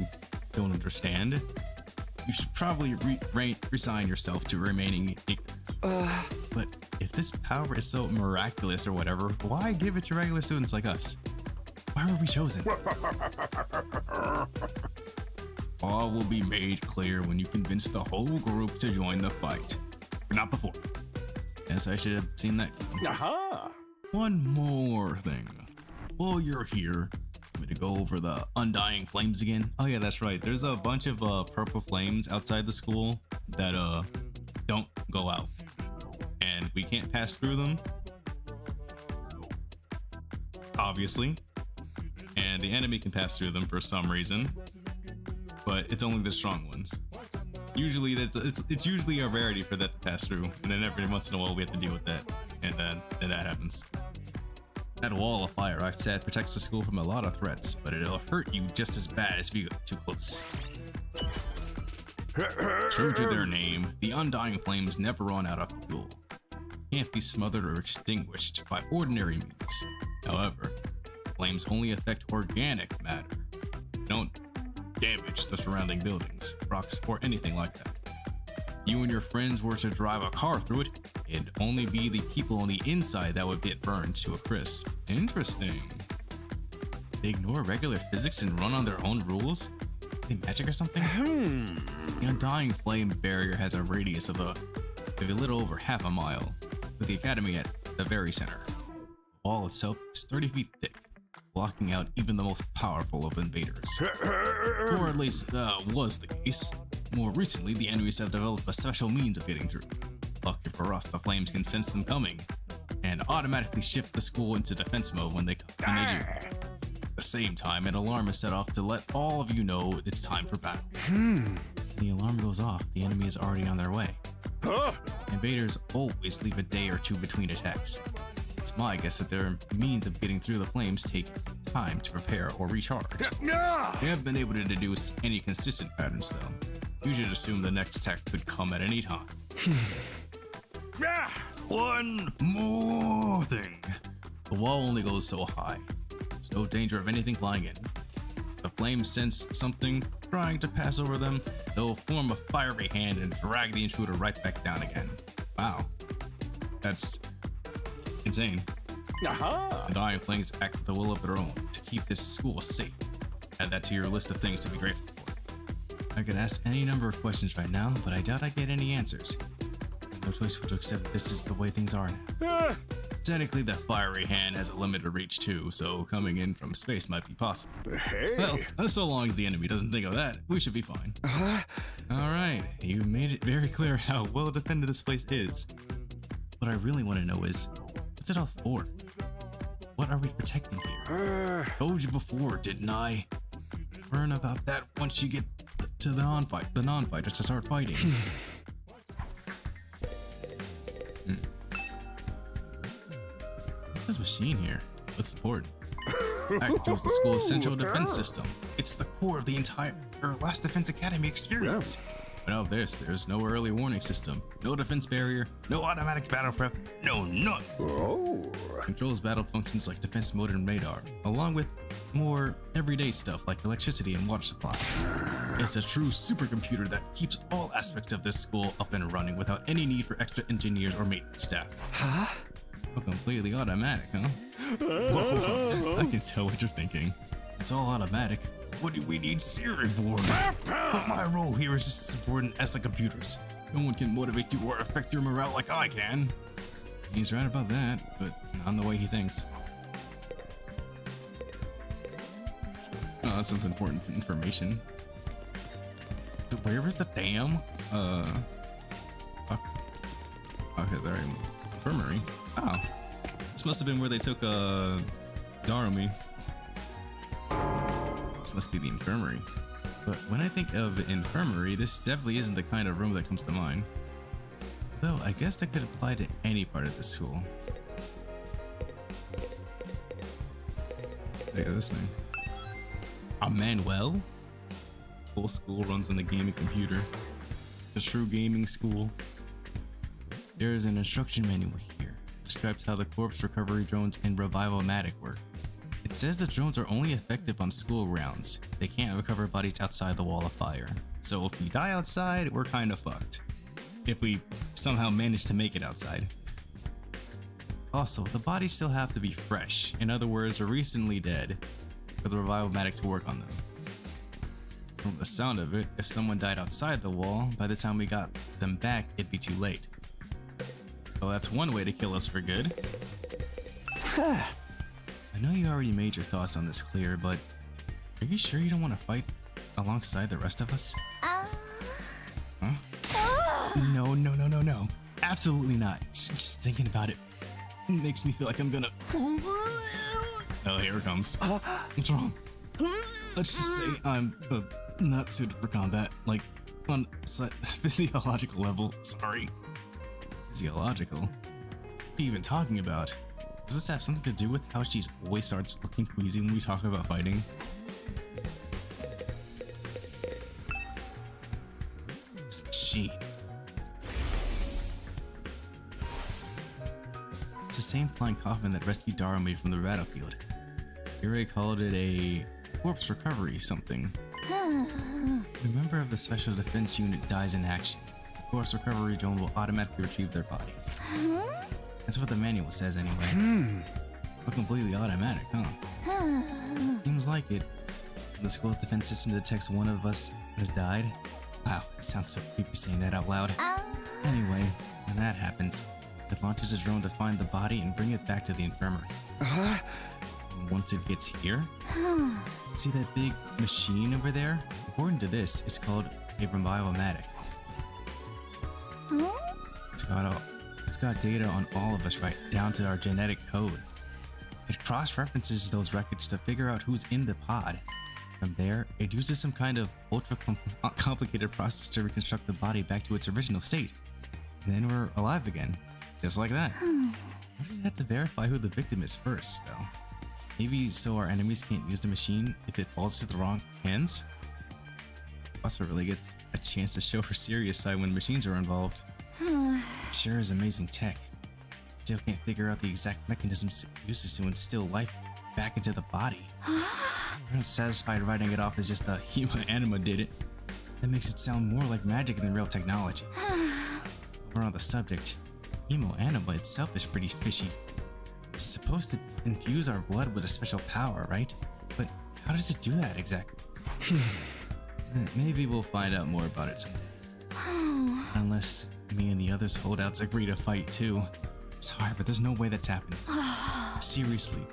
don't understand, you should probably resign yourself to remaining ignorant. But if this power is so miraculous or whatever, why give it to regular students like us? Why were we chosen? All will be made clear when you convince the whole group to join the fight. Not before. Guess I should have seen that. Aha! One more thing. While you're here, I'm gonna go over the undying flames again. Oh yeah, that's right. There's a bunch of purple flames outside the school that don't go out, and we can't pass through them, obviously. And the enemy can pass through them for some reason, but it's only the strong ones. Usually, it's usually a rarity for that to pass through, and then every once in a while we have to deal with that, and then that happens. That wall of fire I said protects the school from a lot of threats, but it'll hurt you just as bad if you get too close. True to their name, the undying flames never run out of fuel. Can't be smothered or extinguished by ordinary means. However, flames only affect organic matter. They don't damage the surrounding buildings, rocks, or anything like that. You and your friends were to drive a car through it, it'd only be the people on the inside that would get burned to a crisp. Interesting. They ignore regular physics and run on their own rules? Are they magic or something? The undying flame barrier has a radius of a little over half a mile, with the academy at the very center. The wall itself is 30 feet thick, blocking out even the most powerful of invaders. Or at least, was the case. More recently, the enemies have developed a special means of getting through. Lucky for us, the flames can sense them coming, and automatically shift the school into defense mode when they do. At the same time, an alarm is set off to let all of you know it's time for battle. The alarm goes off, the enemy is already on their way. Invaders always leave a day or two between attacks. It's my guess that their means of getting through the flames take time to prepare or recharge. We haven't been able to deduce any consistent patterns though. You should assume the next attack could come at any time. One more thing. The wall only goes so high. There's no danger of anything flying in. If the flames sense something trying to pass over them, they'll form a fiery hand and drag the intruder right back down again. Wow. That's insane. Undying flames act with a will of their own to keep this school safe. Add that to your list of things to be grateful for. I could ask any number of questions right now, but I doubt I get any answers. No choice but to accept that this is the way things are now. Technically, that fiery hand has a limited reach too, so coming in from space might be possible. Well, so long as the enemy doesn't think of that, we should be fine. Alright, you made it very clear how well defended this place is. What I really want to know is, what's it all for? What are we protecting here? Told you before, didn't I? Learn about that once you get to the non-fighters to start fighting. What's this machine here? Looks important. That controls the school's central defense system. It's the core of the entire Last Defense Academy experience. Without this, there's no early warning system, no defense barrier, no automatic battle prep, no none. Oh. Controls battle functions like defense mode and radar, along with more everyday stuff like electricity and water supply. It's a true supercomputer that keeps all aspects of this school up and running without any need for extra engineers or maintenance staff. Huh? Oh, completely automatic, huh? Whoa, I can tell what you're thinking. It's all automatic. What do we need Siri for? But my role here is just as important as the computers. No one can motivate you or affect your morale like I can. He's right about that, but not in the way he thinks. Oh, that's some important information. Where is the dam? Okay, there. Infirmary. Oh. This must have been where they took, Darumi. This must be the infirmary. But when I think of infirmary, this definitely isn't the kind of room that comes to mind. Though, I guess that could apply to any part of the school. Look at this thing. A Manuel? Full school runs on the gaming computer. The true gaming school. There is an instruction manual here. Describes how the corpse recovery drones and revival-matic work. It says the drones are only effective on school grounds. They can't recover bodies outside the wall of fire. So if we die outside, we're kind of fucked. If we somehow manage to make it outside. Also, the bodies still have to be fresh. In other words, are recently dead for the revival-matic to work on them. From the sound of it, if someone died outside the wall, by the time we got them back, it'd be too late. So that's one way to kill us for good. I know you already made your thoughts on this clear, but are you sure you don't want to fight alongside the rest of us? Huh? No. Absolutely not. Just thinking about it makes me feel like I'm gonna... Oh, here it comes. What's wrong? Let's just say I'm not suited for combat, like on physiological level. Sorry. Physiological? What are you even talking about? Does this have something to do with how she always starts looking queasy when we talk about fighting? This machine. It's the same flying coffin that rescued Darumi from the battlefield. Yuri called it a corpse recovery something. When a member of the special defense unit dies in action, the corpse recovery drone will automatically retrieve their body. That's what the manual says anyway. But completely automatic, huh? Seems like it. The school's defense system detects one of us has died. Wow, it sounds so creepy saying that out loud. Anyway, when that happens, it launches a drone to find the body and bring it back to the infirmary. And once it gets here, see that big machine over there? According to this, it's called a revival-matic. It's got data on all of us right down to our genetic code. It cross-references those records to figure out who's in the pod. From there, it uses some kind of ultra-complicated process to reconstruct the body back to its original state. And then we're alive again. Just like that. Why did it have to verify who the victim is first, though? Maybe so our enemies can't use the machine if it falls into the wrong hands? Also really gets a chance to show her serious side when machines are involved. Sure is amazing tech. Still can't figure out the exact mechanisms it uses to instill life back into the body. I'm not satisfied writing it off as just the Hema Anima did it. That makes it sound more like magic than real technology. Over on the subject, Hemo Anima itself is pretty fishy. It's supposed to infuse our blood with a special power, right? But how does it do that exactly? Maybe we'll find out more about it someday. Unless me and the others holdouts agree to fight too. Sorry, but there's no way that's happening. Seriously,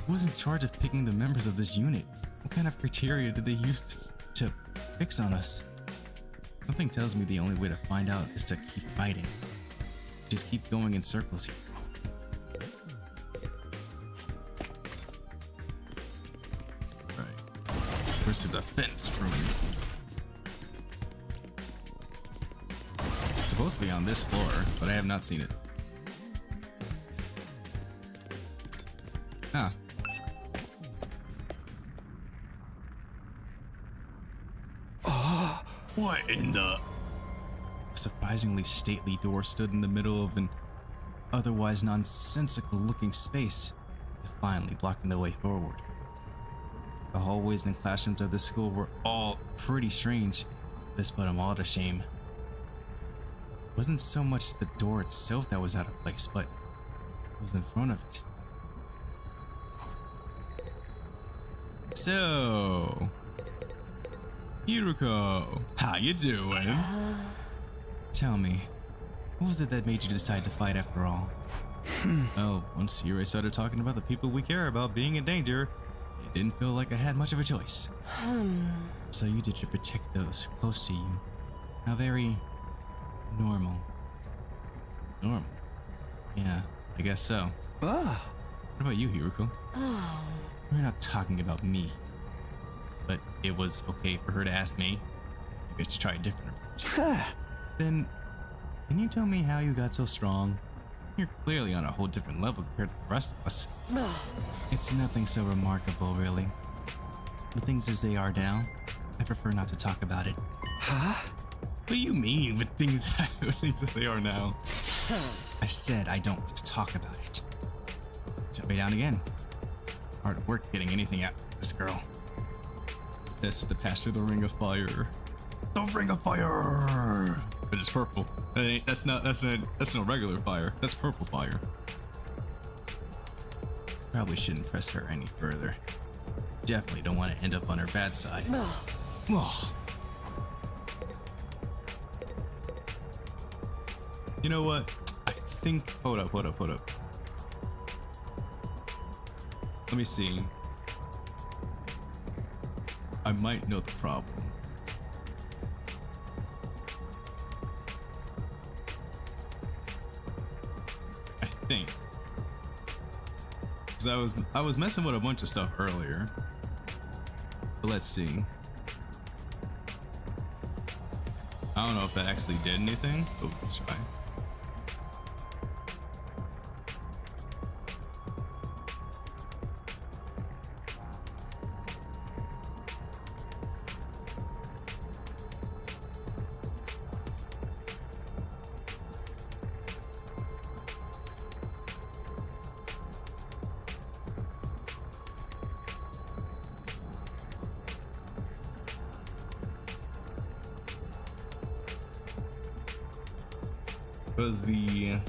who's in charge of picking the members of this unit? What kind of criteria did they use to fix on us? Something tells me the only way to find out is to keep fighting. Just keep going in circles here. Right. First to the fence room. It's supposed to be on this floor, but I have not seen it. What in the... A surprisingly stately door stood in the middle of an otherwise nonsensical looking space, defiantly blocking the way forward. The hallways and classrooms of the school were all pretty strange. This put them all to shame. It wasn't so much the door itself that was out of place, but what was in front of it. So, Hiruko, how you doing? Tell me, what was it that made you decide to fight after all? Oh, once Yurei started talking about the people we care about being in danger, it didn't feel like I had much of a choice. So you did to protect those close to you. How very normal. Normal? Yeah, I guess so. What about you, Hiruko? We're not talking about me. But it was okay for her to ask me. I guess you try a different approach. Then, can you tell me how you got so strong? You're clearly on a whole different level compared to the rest of us. It's nothing so remarkable, really. The things as they are now, I prefer not to talk about it. Huh? What do you mean with things as they are now? I said I don't want to talk about it. Shut me down again. Hard work getting anything out of this girl. This is to pass through the ring of fire. The ring of fire! But it's purple. That's no regular fire. That's purple fire. Probably shouldn't press her any further. Definitely don't want to end up on her bad side. Ugh. You know what? I think... Hold up. Let me see. I might know the problem. I think. Because I was messing with a bunch of stuff earlier. But let's see. I don't know if that actually did anything, but let's try. Was the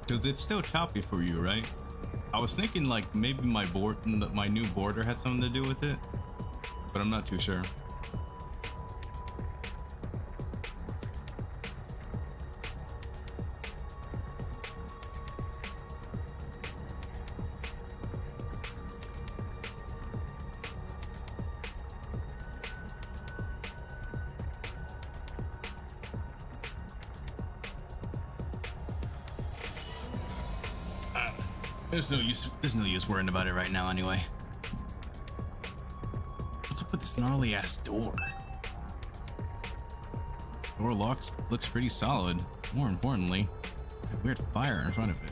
because it's still choppy for you, right? I was thinking like maybe my new border had something to do with it, but I'm not too sure. There's no use worrying about it right now anyway. What's up with this gnarly ass door? Door looks pretty solid. More importantly, a weird fire in front of it.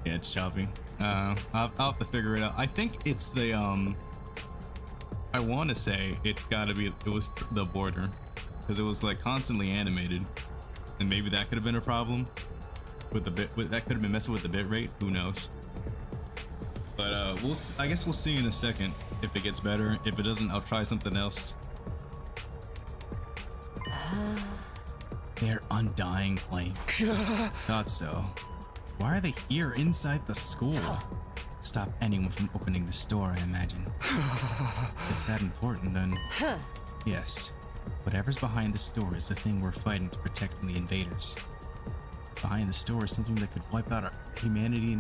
Yeah, it's choppy. I'll have to figure it out. I think it's the I want to say it was the border, because it was like constantly animated, and maybe that could have been a problem with the bit. That could have been messing with the bit rate. Who knows? But I guess we'll see in a second if it gets better. If it doesn't, I'll try something else. They're undying flame. Thought so. Why are they here inside the school? Stop anyone from opening this door, I imagine. If it's that important, then yes. Whatever's behind this door is the thing we're fighting to protect from the invaders. Behind this door is something that could wipe out humanity in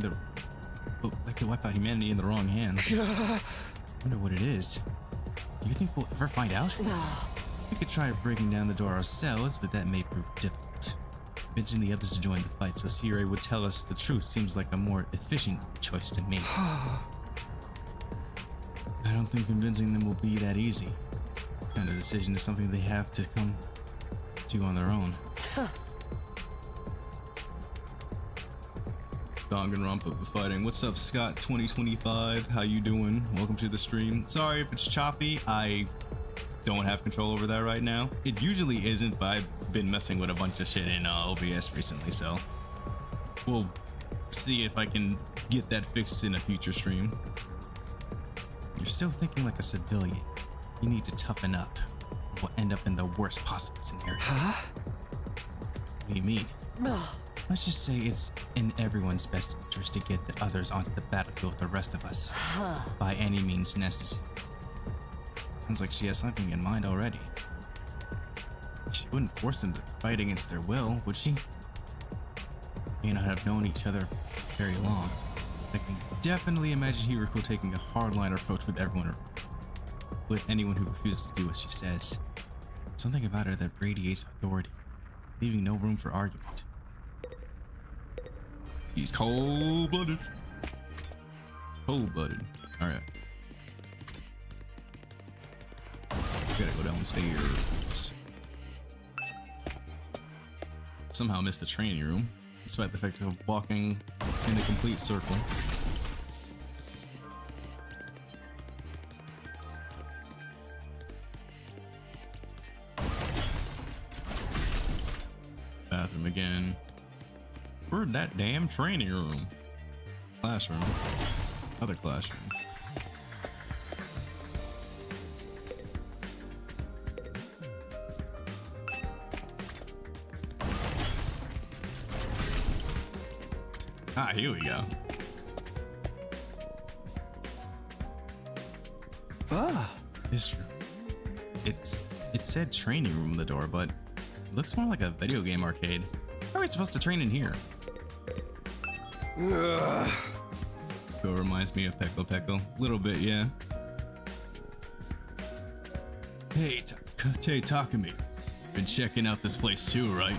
the wrong hands. I wonder what it is. Do you think we'll ever find out? We could try breaking down the door ourselves, but that may prove difficult. Mention the others to join the fight so Sire would tell us the truth seems like a more efficient choice to me. I don't think convincing them will be that easy. This kind of decision is something they have to come to on their own. Danganronpa fighting. What's up, Scott 2025? How you doing? Welcome to the stream. Sorry if it's choppy. I don't have control over that right now. It usually isn't, but I've been messing with a bunch of shit in OBS recently, so we'll see if I can get that fixed in a future stream. You're still thinking like a civilian. You need to toughen up. We'll end up in the worst possible scenario. Huh? What do you mean? Let's just say it's in everyone's best interest to get the others onto the battlefield with the rest of us. By any means necessary. Sounds like she has something in mind already. She wouldn't force them to fight against their will, would she? May not have known each other very long. I can definitely imagine Hiroko taking a hardline approach with anyone who refuses to do what she says. Something about her that radiates authority, leaving no room for argument. He's cold-blooded. Cold-blooded. Alright. Gotta go downstairs. Somehow missed the training room, despite the fact of walking in a complete circle. Bathroom again. Where'd that damn training room? Classroom. Other classroom. Ah, here we go. Ah, this room. It said training room on the door, but it looks more like a video game arcade. How are we supposed to train in here? Ugh. It reminds me of Peckle Peckle. Little bit, yeah. Hey, Takumi. Been checking out this place too, right?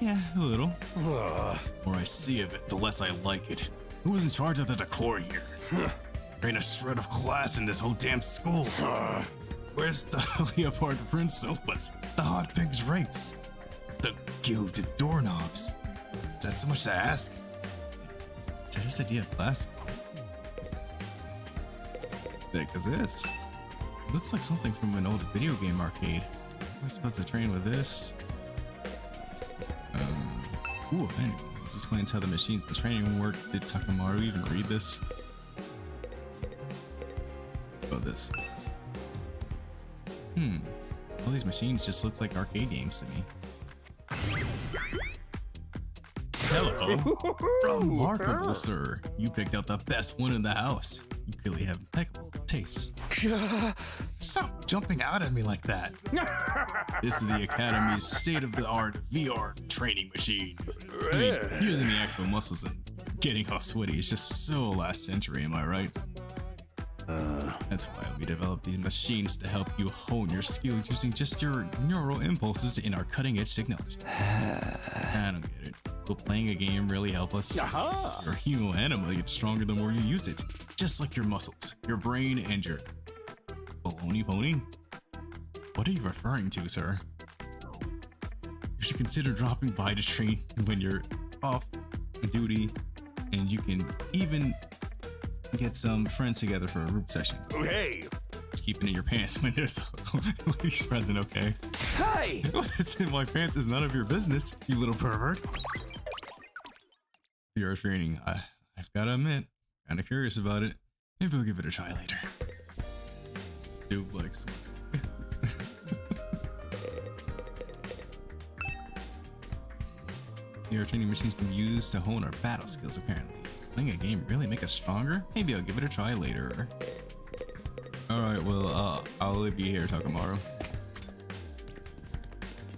Yeah, a little. The more I see of it, the less I like it. Who's in charge of the decor here? There ain't a shred of class in this whole damn school. Where's the leopard print sofas? The hot pink drapes? The gilded doorknobs? Is that so much to ask? Is that his idea of class? Thick as this. Looks like something from an old video game arcade. Am I supposed to train with this? Ooh, anyway, this explains how the machines in the training room work. Did Takamaru even read this? About this. All these machines just look like arcade games to me. Hello. Remarkable, sir. You picked out the best one in the house. You clearly have impeccable taste. Stop jumping out at me like that. This is the Academy's state-of-the-art VR training machine. I mean, using the actual muscles and getting all sweaty is just so last century, am I right? That's why we developed these machines to help you hone your skills using just your neural impulses in our cutting-edge technology. I don't get it. Will playing a game really help us? Your hemo anima gets stronger the more you use it. Just like your muscles, your brain, and your baloney pony? What are you referring to, sir? You should consider dropping by to train when you're off duty, and you can even get some friends together for a group session. Hey! Just keep it in your pants when there's a ladies present, okay? Hey! What's in my pants is none of your business, you little pervert. VR training, I've gotta admit, kinda curious about it. Maybe we'll give it a try later. Duplex. VR training machines can be used to hone our battle skills, apparently. Playing a game really make us stronger? Maybe I'll give it a try later. Alright, well, I'll leave you here, Takamaru.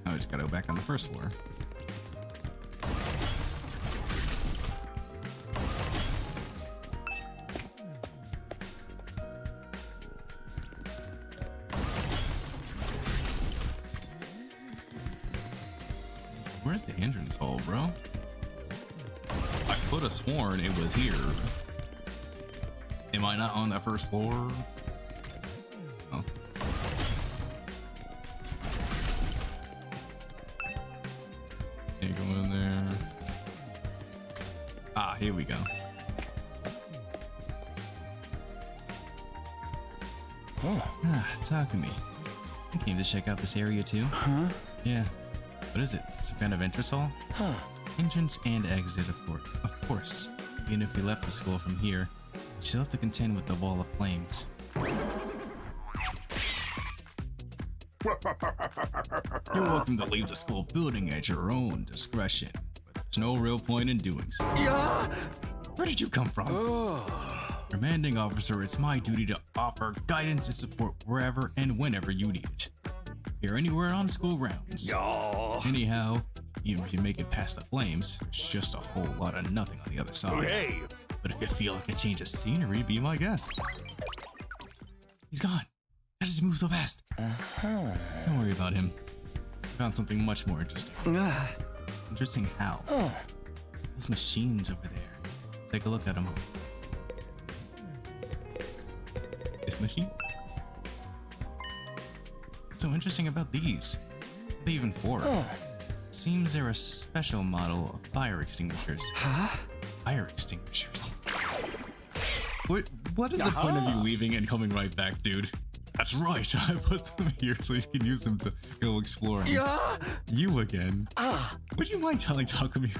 Now I just gotta go back on the first floor. Where's the entrance hall, bro? I could have sworn it was here. Am I not on that first floor? Oh. Can't go in there. Ah, here we go. Talk to me. You came to check out this area too? Huh? Yeah. What is it? Some kind of entrance hall? Huh. Entrance and exit, of course. Even if we left the school from here, we still have to contend with the wall of flames. You're welcome to leave the school building at your own discretion, but there's no real point in doing so. Yeah. Where did you come from? Commanding officer, it's my duty to offer guidance and support wherever and whenever you need it. Here, anywhere on school grounds. Anyhow, even if you make it past the flames, there's just a whole lot of nothing on the other side. Hey! But if you feel like a change of scenery, be my guest. He's gone. How does he move so fast? Don't worry about him. I found something much more interesting. Interesting how? Those machines over there. Take a look at them. This machine? What's so interesting about these? What are they even for? Seems they're a special model of fire extinguishers. Huh? Fire extinguishers. What is the point of you leaving and coming right back, dude? That's right, I put them here so you can use them to go exploring. Yeah. You again. Would you mind telling Takumi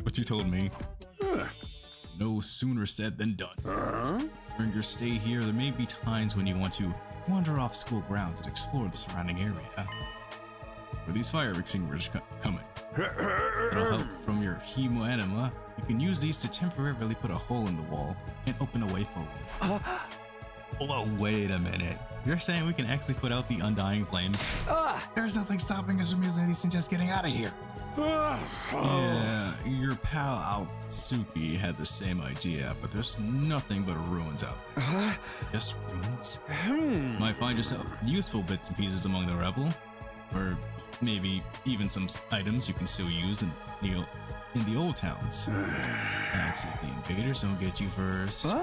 what you told me? No sooner said than done. During your stay here, there may be times when you want to wander off school grounds and explore the surrounding area. Where these fire extinguishers come in. It'll help from your hemoanima. You can use these to temporarily put a hole in the wall and open a way forward. Whoa, wait a minute. You're saying we can actually put out the undying flames? There's nothing stopping us from using these and just getting out of here. Yeah, your pal Aotsuki had the same idea, but there's nothing but ruins out there. Just ruins? Might find yourself useful bits and pieces among the rebel, or maybe even some items you can still use in the old towns. That's if the invaders don't get you first.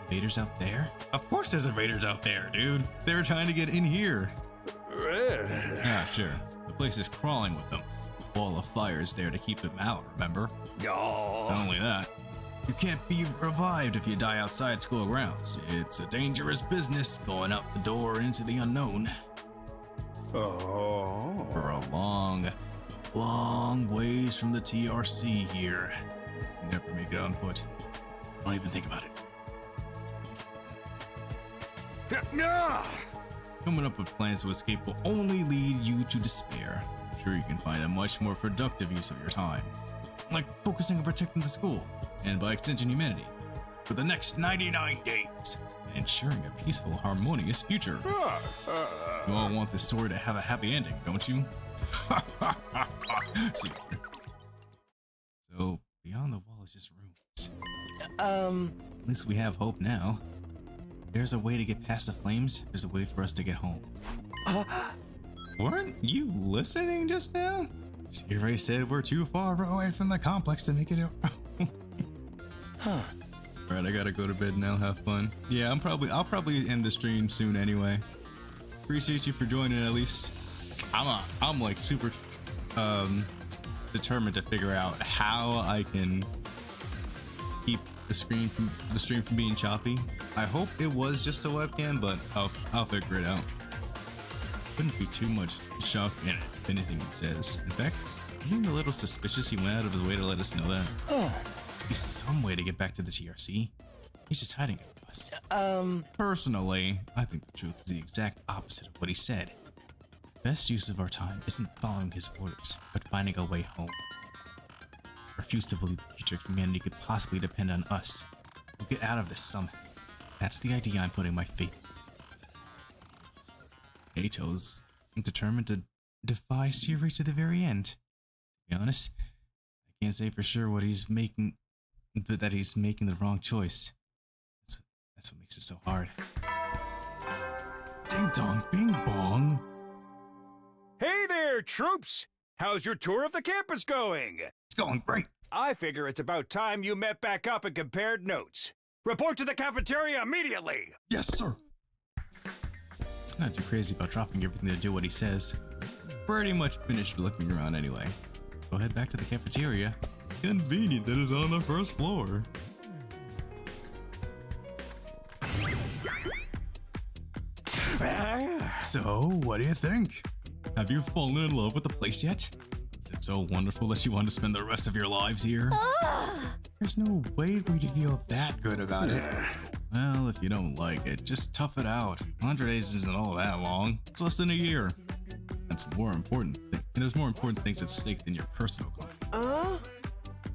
Invaders out there? Of course there's invaders out there, dude. They're trying to get in here. Yeah, sure. The place is crawling with them. Wall of fire is there to keep them out, remember? Not only that, you can't be revived if you die outside school grounds. It's a dangerous business going out the door into the unknown. For a long, long ways from the TRC here. Never make it on foot. Don't even think about it. Coming up with plans to escape will only lead you to despair. I'm sure you can find a much more productive use of your time, like focusing on protecting the school, and by extension humanity, for the next 99 days, and ensuring a peaceful, harmonious future. You all want this story to have a happy ending, don't you? So, beyond the wall is just ruins. At least we have hope now. There's a way to get past the flames. There's a way for us to get home. Weren't you listening just now? She already said we're too far away from the complex to make it out. Alright, I gotta go to bed now. Have fun. Yeah, I'll probably end the stream soon anyway. Appreciate you for joining at least. I'm like super determined to figure out how I can keep the stream from being choppy. I hope it was just a webcam, but I'll figure it out. Wouldn't be too much shock in it if anything he says. In fact, I'm a little suspicious he went out of his way to let us know that. Must be some way to get back to the TRC. He's just hiding it from us. Personally, I think the truth is the exact opposite of what he said. Best use of our time isn't following his orders, but finding a way home. I refuse to believe the future of humanity could possibly depend on us. We'll get out of this somehow. That's the idea I'm putting my faith in. Ato's determined to defy Siri to the very end. To be honest, I can't say for sure what he's making, but that he's making the wrong choice. That's what makes it so hard. Ding dong, bing bong. Hey there, troops! How's your tour of the campus going? It's going great. I figure it's about time you met back up and compared notes. Report to the cafeteria immediately! Yes, sir. Not too crazy about dropping everything to do what he says. Pretty much finished looking around anyway. Go head back to the cafeteria. Convenient that it's on the first floor. So, what do you think? Have you fallen in love with the place yet? Is it so wonderful that you want to spend the rest of your lives here? There's no way for you to feel that good about it. Well, if you don't like it, just tough it out. 100 days isn't all that long. It's less than a year. That's more important. There's more important things at stake than your personal comfort.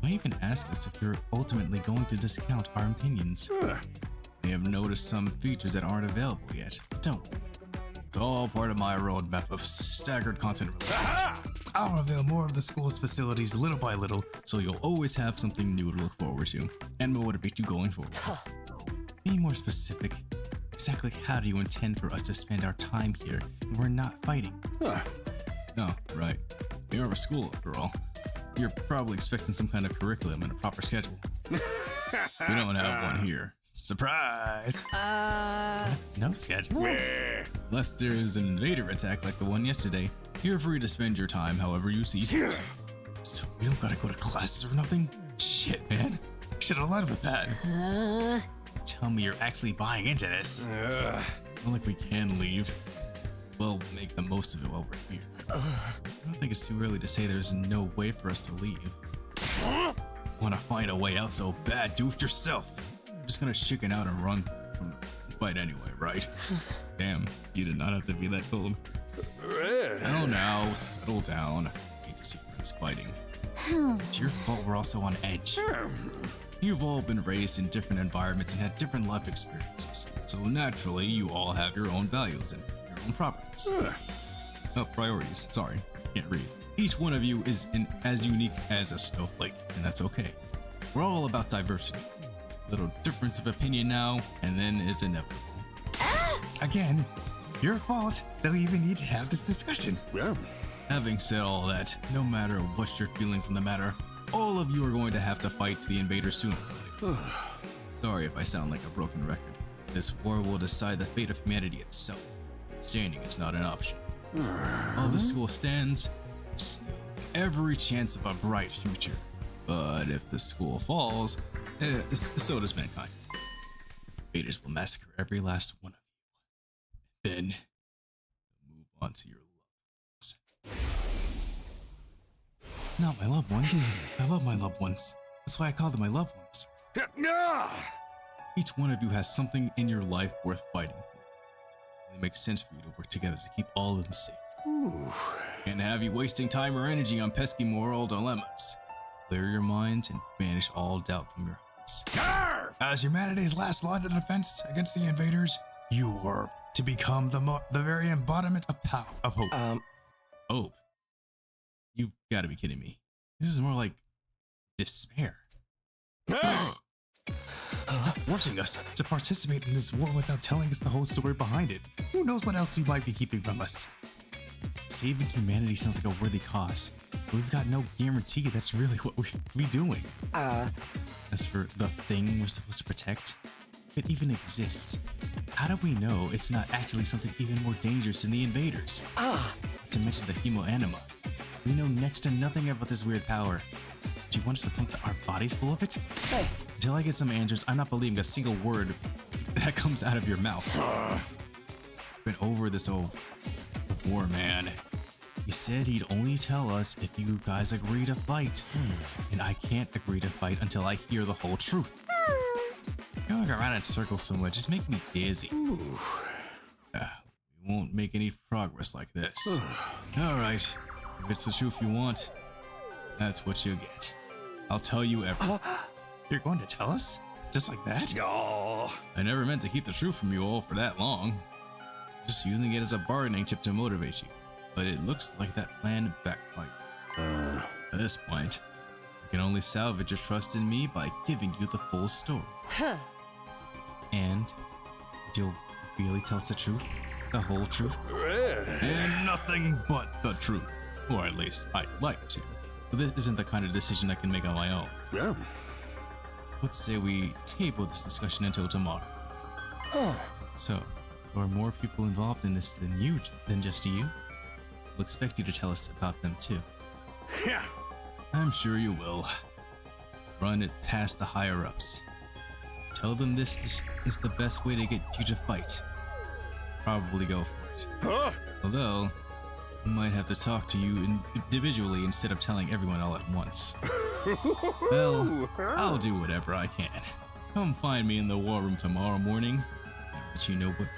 Why even ask us if you're ultimately going to discount our opinions? They have noticed some features that aren't available yet. Don't. It's all part of my roadmap of staggered content releases. I'll reveal more of the school's facilities little by little, so you'll always have something new to look forward to, and motivate you going forward. Be more specific. Exactly how do you intend for us to spend our time here when we're not fighting? Oh, right. You're a school after all. You're probably expecting some kind of curriculum and a proper schedule. We don't have one here. Surprise! No schedule? Unless there's an invader attack like the one yesterday, you're free to spend your time however you see fit. So we don't gotta go to classes or nothing? Shit, man. Should've led with that. Tell me you're actually buying into this. Not like we can leave. We'll make the most of it while we're here. I don't think it's too early to say there's no way for us to leave. Wanna find a way out so bad, do it yourself. I'm just gonna chicken out and run from the fight anyway, right? Damn, you did not have to be that cold. Oh, now, settle down. I hate to see friends fighting. It's your fault we're also on edge. You've all been raised in different environments and had different life experiences, so naturally you all have your own values and your own properties. Priorities, sorry, can't read. Each one of you is as unique as a snowflake, and that's okay. We're all about diversity. Little difference of opinion now, and then is inevitable. Again, your fault that we even need to have this discussion. Having said all that, no matter what your feelings on the matter, all of you are going to have to fight the invaders sooner or later. Sorry if I sound like a broken record. This war will decide the fate of humanity itself. Standing is not an option. While the school stands, still every chance of a bright future. But if the school falls, so does mankind. Invaders will massacre every last one of you. Then, move on to your loved ones. Not my loved ones. I love my loved ones. That's why I call them my loved ones. Each one of you has something in your life worth fighting for. It makes sense for you to work together to keep all of them safe. Can't have you wasting time or energy on pesky moral dilemmas. Clear your minds and banish all doubt from your hearts. As humanity's last line of defense against the invaders, you are to become the very embodiment of power, of hope. Hope? You've got to be kidding me. This is more like despair. Forcing us to participate in this war without telling us the whole story behind it. Who knows what else you might be keeping from us? Saving humanity sounds like a worthy cause, but we've got no guarantee that's really what we're doing. As for the thing we're supposed to protect, if it even exists, how do we know it's not actually something even more dangerous than the invaders? To mention the hemoanima, we know next to nothing about this weird power. Do you want us to pump our bodies full of it? Hey. Until I get some answers, I'm not believing a single word that comes out of your mouth. Been over this before, man. He said he'd only tell us if you guys agree to fight. And I can't agree to fight until I hear the whole truth. Going around in circles so much is making me dizzy. We won't make any progress like this. Alright, if it's the truth you want, that's what you get. I'll tell you everything. You're going to tell us? Just like that? I never meant to keep the truth from you all for that long. Just using it as a bargaining chip to motivate you. But it looks like that plan backfired. At this point, I can only salvage your trust in me by giving you the full story. And you'll really tell us the truth? The whole truth? And nothing but the truth. Or at least I'd like to. But this isn't the kind of decision I can make on my own. Let's say we table this discussion until tomorrow. So, there are more people involved in this than just you? We'll expect you to tell us about them too. I'm sure you will. Run it past the higher-ups. Tell them this is the best way to get you to fight. Probably go for it. Huh? Although, I might have to talk to you individually instead of telling everyone all at once. Well, I'll do whatever I can. Come find me in the war room tomorrow morning. I'll let you know what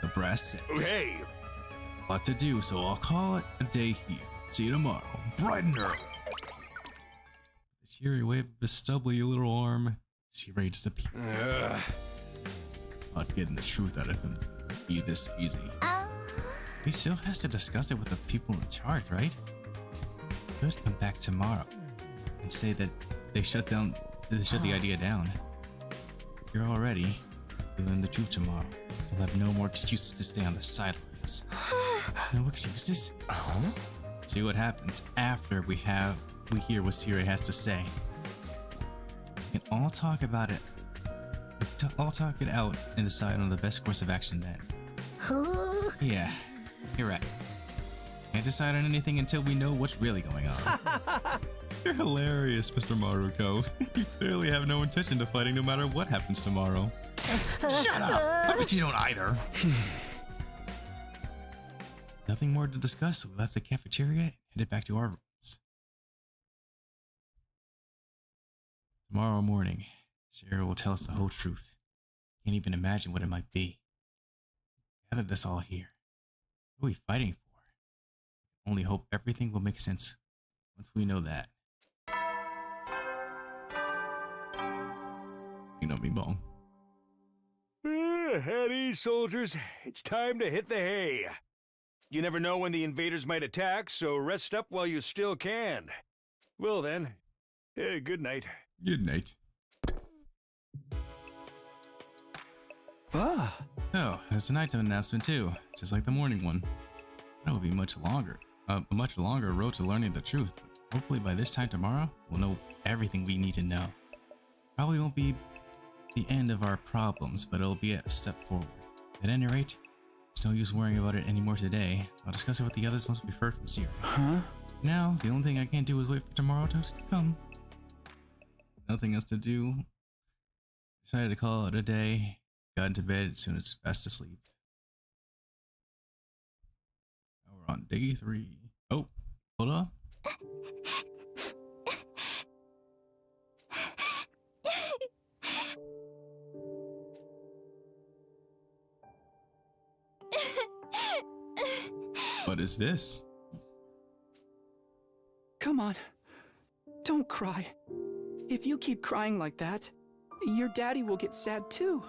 the brass says. Hey! Lot to do, so I'll call it a day here. See you tomorrow, bright and early. The cheery wave of his stubbly little arm as he raised the people. Not getting the truth out of him would be this easy. He still has to discuss it with the people in charge, right? Could come back tomorrow and say that they shut the idea down. If you're already feeling the truth tomorrow, you'll have no more excuses to stay on the sidelines. No excuses? See what happens after we hear what Siri has to say. We can all talk about it. We can all talk it out and decide on the best course of action then. Yeah, you're right. Can't decide on anything until we know what's really going on. You're hilarious, Mr. Maruko. You clearly have no intention of fighting no matter what happens tomorrow. Shut up! I bet you don't either. Nothing more to discuss, so we left the cafeteria and headed back to our rooms. Tomorrow morning, Sarah will tell us the whole truth. Can't even imagine what it might be. Gathered us all here. What are we fighting for? Only hope everything will make sense once we know that. You know me, Bong. At ease, soldiers. It's time to hit the hay. You never know when the invaders might attack, so rest up while you still can. Well then, good night. Good night. Ah. Oh, there's a nighttime announcement too, just like the morning one. That will be much longer. A much longer road to learning the truth. Hopefully by this time tomorrow, we'll know everything we need to know. Probably won't be the end of our problems, but it'll be a step forward. At any rate, there's no use worrying about it anymore today. I'll discuss it with the others once we've heard from Siri. Now, the only thing I can do is wait for tomorrow to come. Nothing else to do. Decided to call it a day. Got into bed as soon as fast asleep. Now we're on day 3. Oh, hold on. What is this? Come on. Don't cry. If you keep crying like that, your daddy will get sad too.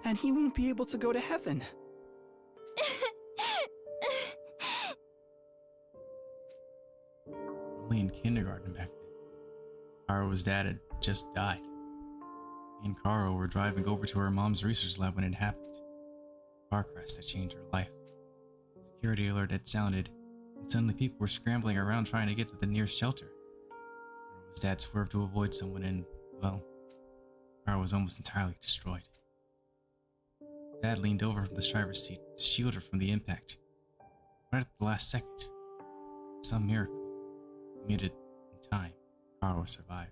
And he won't be able to go to heaven. Only in kindergarten back then. Karo's dad had just died. Me and Karo were driving over to her mom's research lab when it happened. Car crash that changed her life. Security alert had sounded, and suddenly people were scrambling around trying to get to the nearest shelter. Karo's dad swerved to avoid someone and, well, Karo was almost entirely destroyed. Dad leaned over from the driver's seat to shield her from the impact. Right at the last second, some miracle, he made it in time. Karo survived.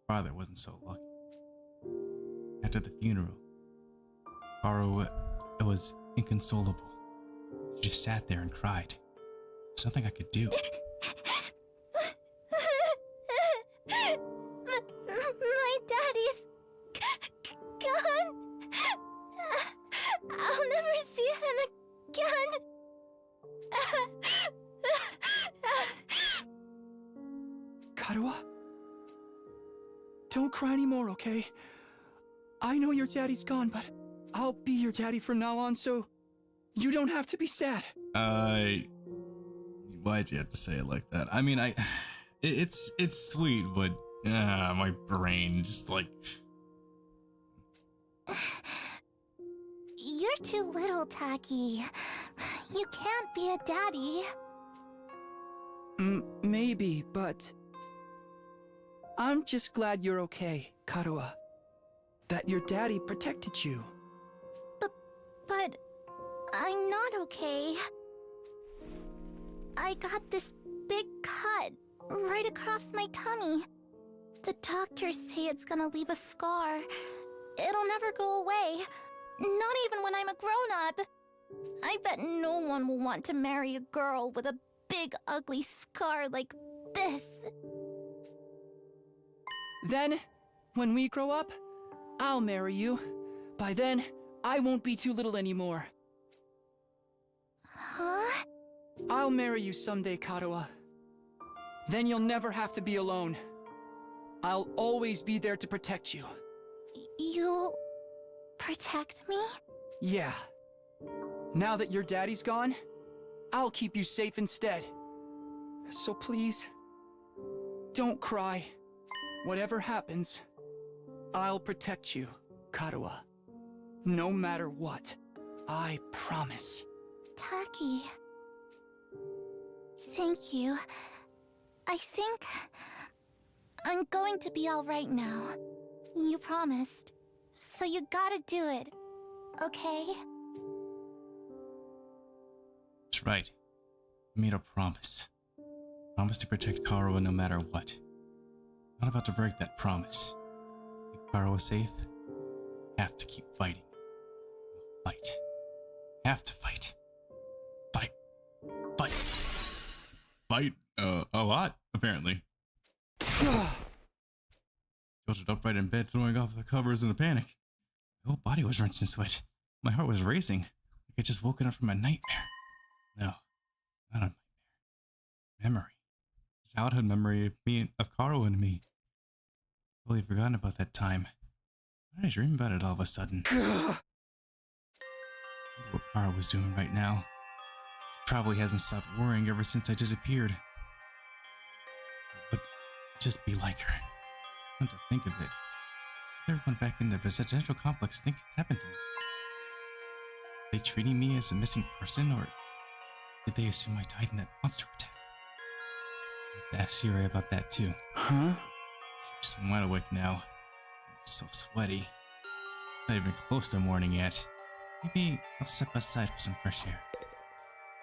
Father wasn't so lucky. After the funeral, Karo was inconsolable. She just sat there and cried. There's nothing I could do. My daddy's gone. I'll never see him again. Karuha? Don't cry anymore, okay? I know your daddy's gone, but I'll be your daddy from now on, so you don't have to be sad. Why'd you have to say it like that? I mean, it's sweet, but my brain just like. You're too little, Taki. You can't be a daddy. Maybe, but I'm just glad you're okay, Karuha. That your daddy protected you. But I'm not okay. I got this big cut right across my tummy. The doctors say it's gonna leave a scar. It'll never go away. Not even when I'm a grown-up. I bet no one will want to marry a girl with a big, ugly scar like this. Then, when we grow up, I'll marry you. By then, I won't be too little anymore. Huh? I'll marry you someday, Karuha. Then you'll never have to be alone. I'll always be there to protect you. You'll protect me? Yeah. Now that your daddy's gone, I'll keep you safe instead. So please, don't cry. Whatever happens, I'll protect you, Karuha. No matter what. I promise. Taki. Thank you. I think I'm going to be all right now. You promised. So you gotta do it. Okay? That's right. I made a promise. Promise to protect Karuha no matter what. Not about to break that promise. Keep Karuha safe. Have to keep fighting. Fight. Have to fight. Fight. Fight. Fight. A lot, apparently. Jolted upright in bed, throwing off the covers in a panic. My whole body was drenched in sweat. My heart was racing, like I'd just woken up from a nightmare. No, not a nightmare. Memory. Childhood memory of me, of Karuha and me. Totally forgotten about that time. Why did I dream about it all of a sudden? I wonder what Karuha was doing right now. She probably hasn't stopped worrying ever since I disappeared. But just be like her. Come to think of it, everyone back in the residential complex think happened to me? Are they treating me as a missing person, or did they assume I died in that monster attack? I have to ask Siri about that too. Huh? She's wide awake now. I'm so sweaty. Not even close to morning yet. Maybe I'll step outside for some fresh air.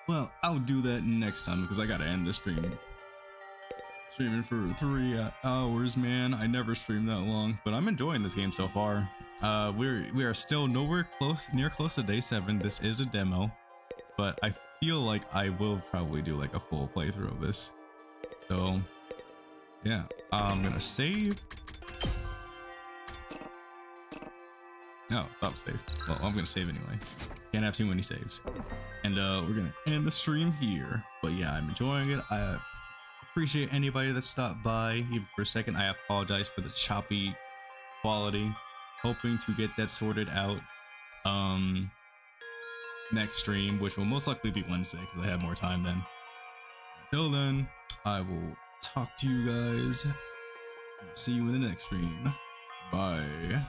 Well, I'll do that next time because I gotta end the stream. Streaming for 3 hours, man. I never streamed that long, but I'm enjoying this game so far. We are still nowhere close to day 7. This is a demo, but I feel like I will probably do like a full playthrough of this. So yeah, I'm gonna save. No, stop save. Well, I'm gonna save anyway. Can't have too many saves. And we're gonna end the stream here. But yeah, I'm enjoying it. I appreciate anybody that stopped by even for a second. I apologize for the choppy quality. Hoping to get that sorted out next stream, which will most likely be Wednesday because I have more time then. Until then, I will talk to you guys. See you in the next stream. Bye.